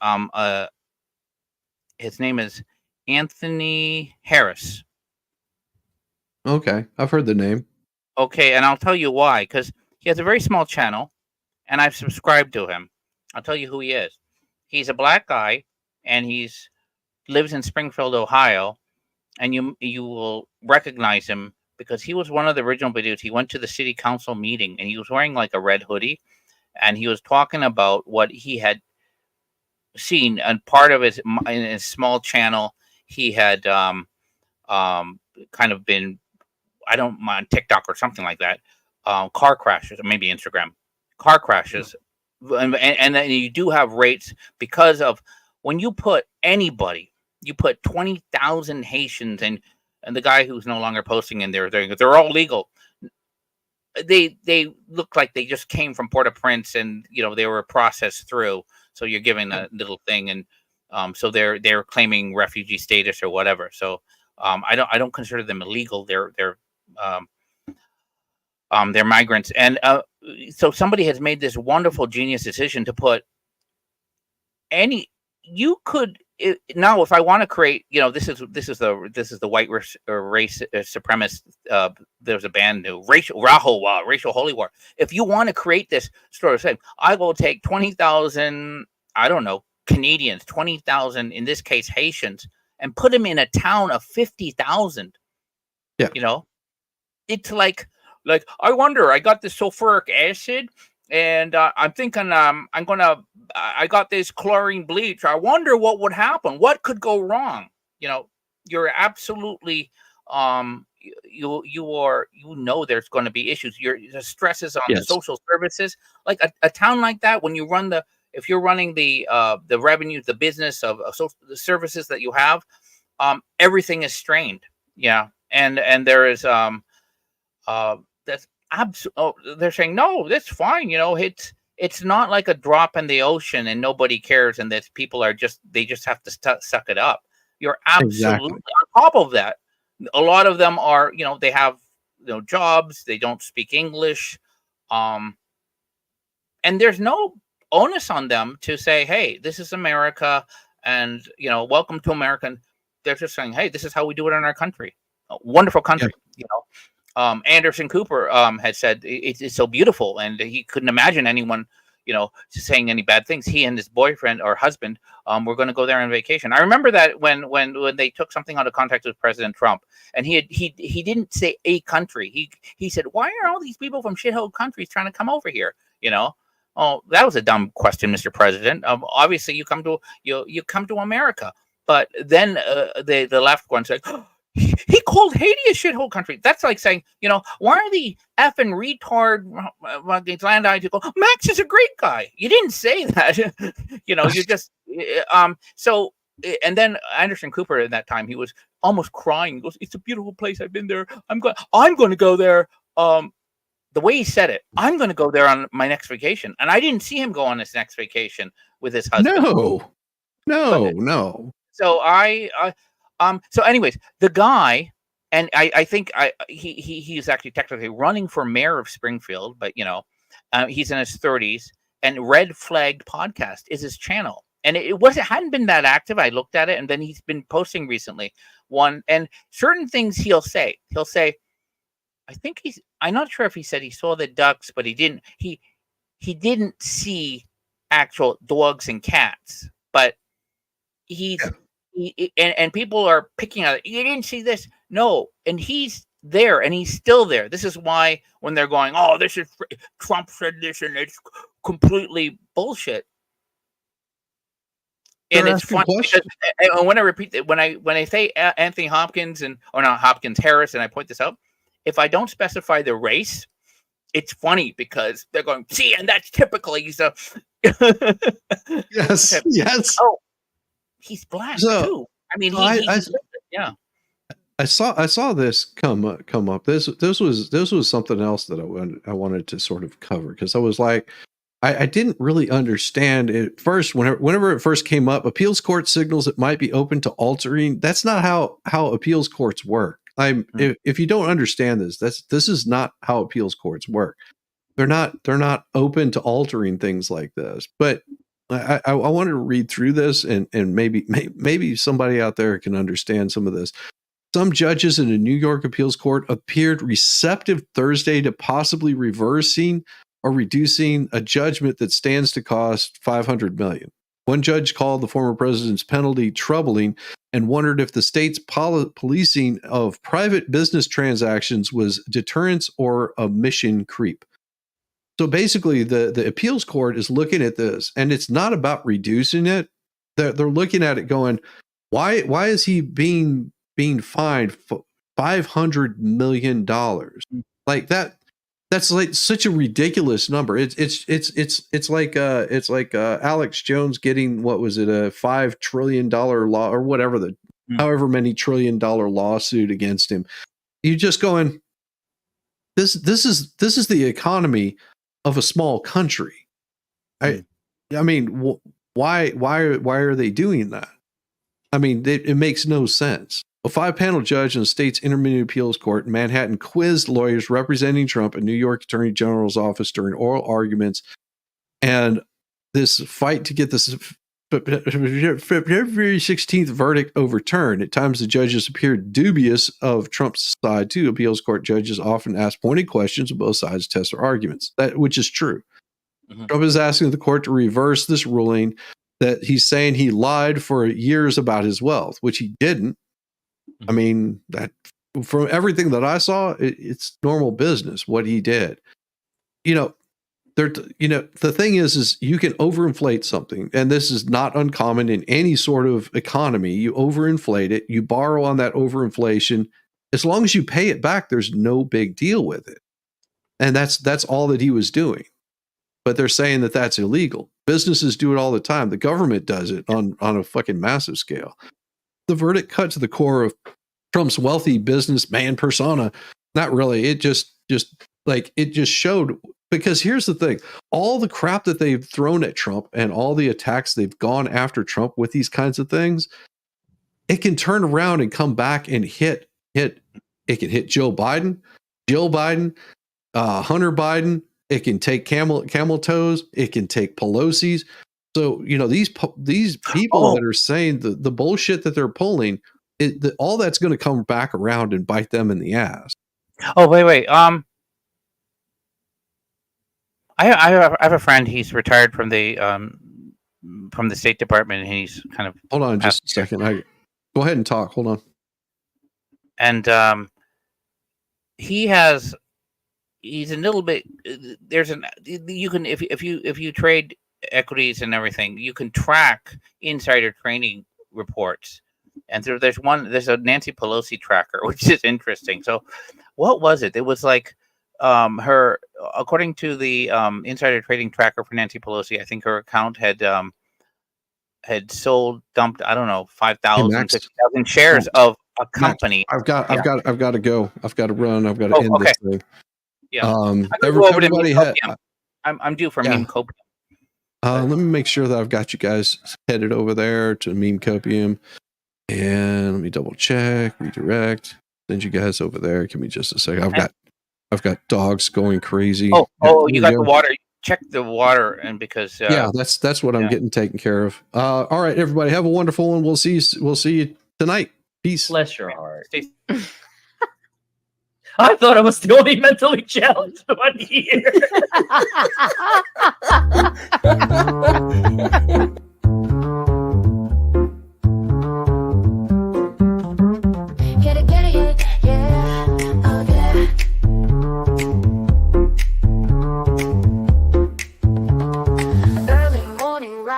his name is Anthony Harris. Okay, I've heard the name. Okay, and I'll tell you why. Because he has a very small channel, and I've subscribed to him. I'll tell you who he is. He's a black guy, and lives in Springfield, Ohio, and you will recognize him because he was one of the original videos. He went to the city council meeting, and he was wearing like a red hoodie, and he was talking about what he had seen. And part of in his small channel, he had kind of been, I don't mind, TikTok or something like that, car crashes, or maybe Instagram, car crashes, and then you do have rates because of when you put anybody. You put 20,000 Haitians and the guy who's no longer posting in there, they're all legal. They look like they just came from Port-au-Prince and they were processed through. So you're giving a little thing, and so they're claiming refugee status or whatever. So I don't consider them illegal. They're migrants, and so somebody has made this wonderful genius decision to put you could. Now, if I want to create, this is the white race supremacist. There's a band new racial holy war. If you want to create this sort of thing, I will take 20,000, I don't know, Canadians, 20,000 in this case Haitians, and put them in a town of 50,000. Yeah, it's like I wonder. I got this sulfuric acid. And I'm thinking, I got this chlorine bleach. I wonder what would happen. What could go wrong? You're absolutely, there's going to be issues. The stresses on the social services, like a town like that, when you run if you're running the revenue, the business of the services that you have, everything is strained. Yeah. And there is, that's, they're saying no, that's fine. It's not like a drop in the ocean and nobody cares, and that people are just have to suck it up. You're absolutely on top of that. A lot of them are, they have jobs, they don't speak English, and there's no onus on them to say, hey, this is America, and welcome to America. They're just saying, hey, this is how we do it in our country. A wonderful country. Anderson Cooper had said it's so beautiful, and he couldn't imagine anyone, saying any bad things. He and his boyfriend or husband were going to go there on vacation. I remember that when they took something out of context with President Trump, and he didn't say a country. He said, why are all these people from shithole countries trying to come over here? Oh, that was a dumb question, Mr. President. Obviously, you come to America, but then the left one said, he called Haiti a shithole country. That's like saying, why are the effing retard land to go, Max is a great guy. You didn't say that. You just so. And then Anderson Cooper at that time, he was almost crying. He goes, it's a beautiful place. I've been there. I'm going to go there. The way he said it, I'm going to go there on my next vacation. And I didn't see him go on his next vacation with his husband. No. So so anyways, the guy, and I think he's actually technically running for mayor of Springfield, but he's in his 30s, and Red Flagged Podcast is his channel. And it hadn't been that active. I looked at it, and then he's been posting recently and certain things he'll say, I think I'm not sure if he said he saw the ducks, but he didn't see actual dogs and cats, but he and people are picking on it. You didn't see this. No. And he's there and he's still there. This is why when they're going, oh, this is Trump said this and it's completely bullshit. And They're it's asking funny because and when I repeat that, when I say Anthony Hopkins or not Hopkins, Harris, and I point this out, if I don't specify the race, it's funny because they're going, see, and that's typically so. Yes, yes. Oh, he's black too. I mean, yeah. I saw this come up. This was something else that I wanted to sort of cover, because I was like, I didn't really understand it first. Whenever it first came up, appeals court signals it might be open to altering. That's not how appeals courts work. If you don't understand this is not how appeals courts work. They're not open to altering things like this. But I wanted to read through this and maybe somebody out there can understand some of this. Some judges in a New York appeals court appeared receptive Thursday to possibly reversing or reducing a judgment that stands to cost $500 million. One judge called the former president's penalty troubling and wondered if the state's policing of private business transactions was deterrence or a mission creep. So basically, the appeals court is looking at this, and it's not about reducing it. They're looking at it going, why is he being fined $500 million? Like that. That's like such a ridiculous number. It's like Alex Jones getting, what was it, a $5 trillion law or whatever, however many $1 trillion lawsuit against him. You're just going, this is the economy of a small country. I mean, why are they doing that? I mean, it makes no sense. A 5-panel judge in the state's Intermediate Appeals Court in Manhattan quizzed lawyers representing Trump at New York Attorney General's office during oral arguments. And this fight to get this February 16th verdict overturned. At times, the judges appeared dubious of Trump's side, too. Appeals court judges often ask pointed questions of both sides to test their arguments, which is true. Trump is asking the court to reverse this ruling that he's saying he lied for years about his wealth, which he didn't. I mean, that from everything that I saw, it's normal business what he did. The thing is you can overinflate something, and this is not uncommon in any sort of economy. You overinflate it, you borrow on that overinflation. As long as you pay it back, there's no big deal with it. And that's all that he was doing. But they're saying that that's illegal. Businesses do it all the time. The government does it on a fucking massive scale. The verdict cut to the core of Trump's wealthy businessman persona. Not really. It just showed, because here's the thing. All the crap that they've thrown at Trump and all the attacks they've gone after Trump with these kinds of things, it can turn around and come back and hit. It can hit Joe Biden, Jill Biden, Hunter Biden. It can take camel toes. It can take Pelosi's. So, these people that are saying the bullshit that they're pulling, all that's going to come back around and bite them in the ass. Oh, wait. I have a friend. He's retired from the State Department, and he's kind of. Hold on just a second. Go ahead and talk. Hold on. And he's a little bit. You can if you trade equities and everything, you can track insider trading reports, and there's a Nancy Pelosi tracker, which is interesting. So what was it? It was like her, according to the insider trading tracker for Nancy Pelosi, I think her account had dumped, I don't know, 5,000, 6,000 shares of a company. I've got to go. I've got to run. I've got to end this thing. Yeah. Everybody I'm due for meme copium. Let me make sure that I've got you guys headed over there to meme copium, and let me double check, redirect, send you guys over there. Give me just a second. I've got dogs going crazy. You got the water. Check the water, and because that's what I'm getting taken care of. All right, everybody, have a wonderful one. We'll see you tonight. Peace. Bless your heart. I thought I was the only mentally challenged one here.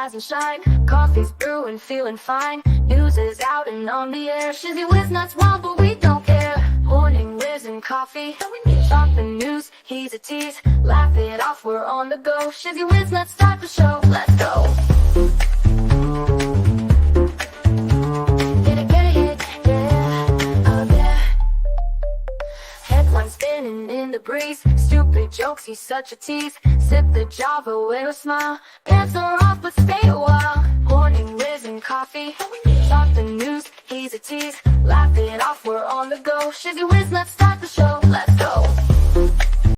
rise and shine. Coffee's brewing, feeling fine. News is out and on the air. Shizzy Whiz nuts wild, but we don't care. Morning Whiz and Coffee. Talk the news, he's a tease. Laugh it off, we're on the go. Shizzy Whiz nuts, start the show. Let's go. Get it, yeah. Oh yeah. Headlines spinning in the breeze. Stupid jokes, he's such a tease. Sip the Java with a smile. Pants are off, but stay a while. Morning Whiz and Coffee. Talk the news, he's a tease. Laugh it off, we're on the go. Shizzy Whiz, let's start the show. Let's go.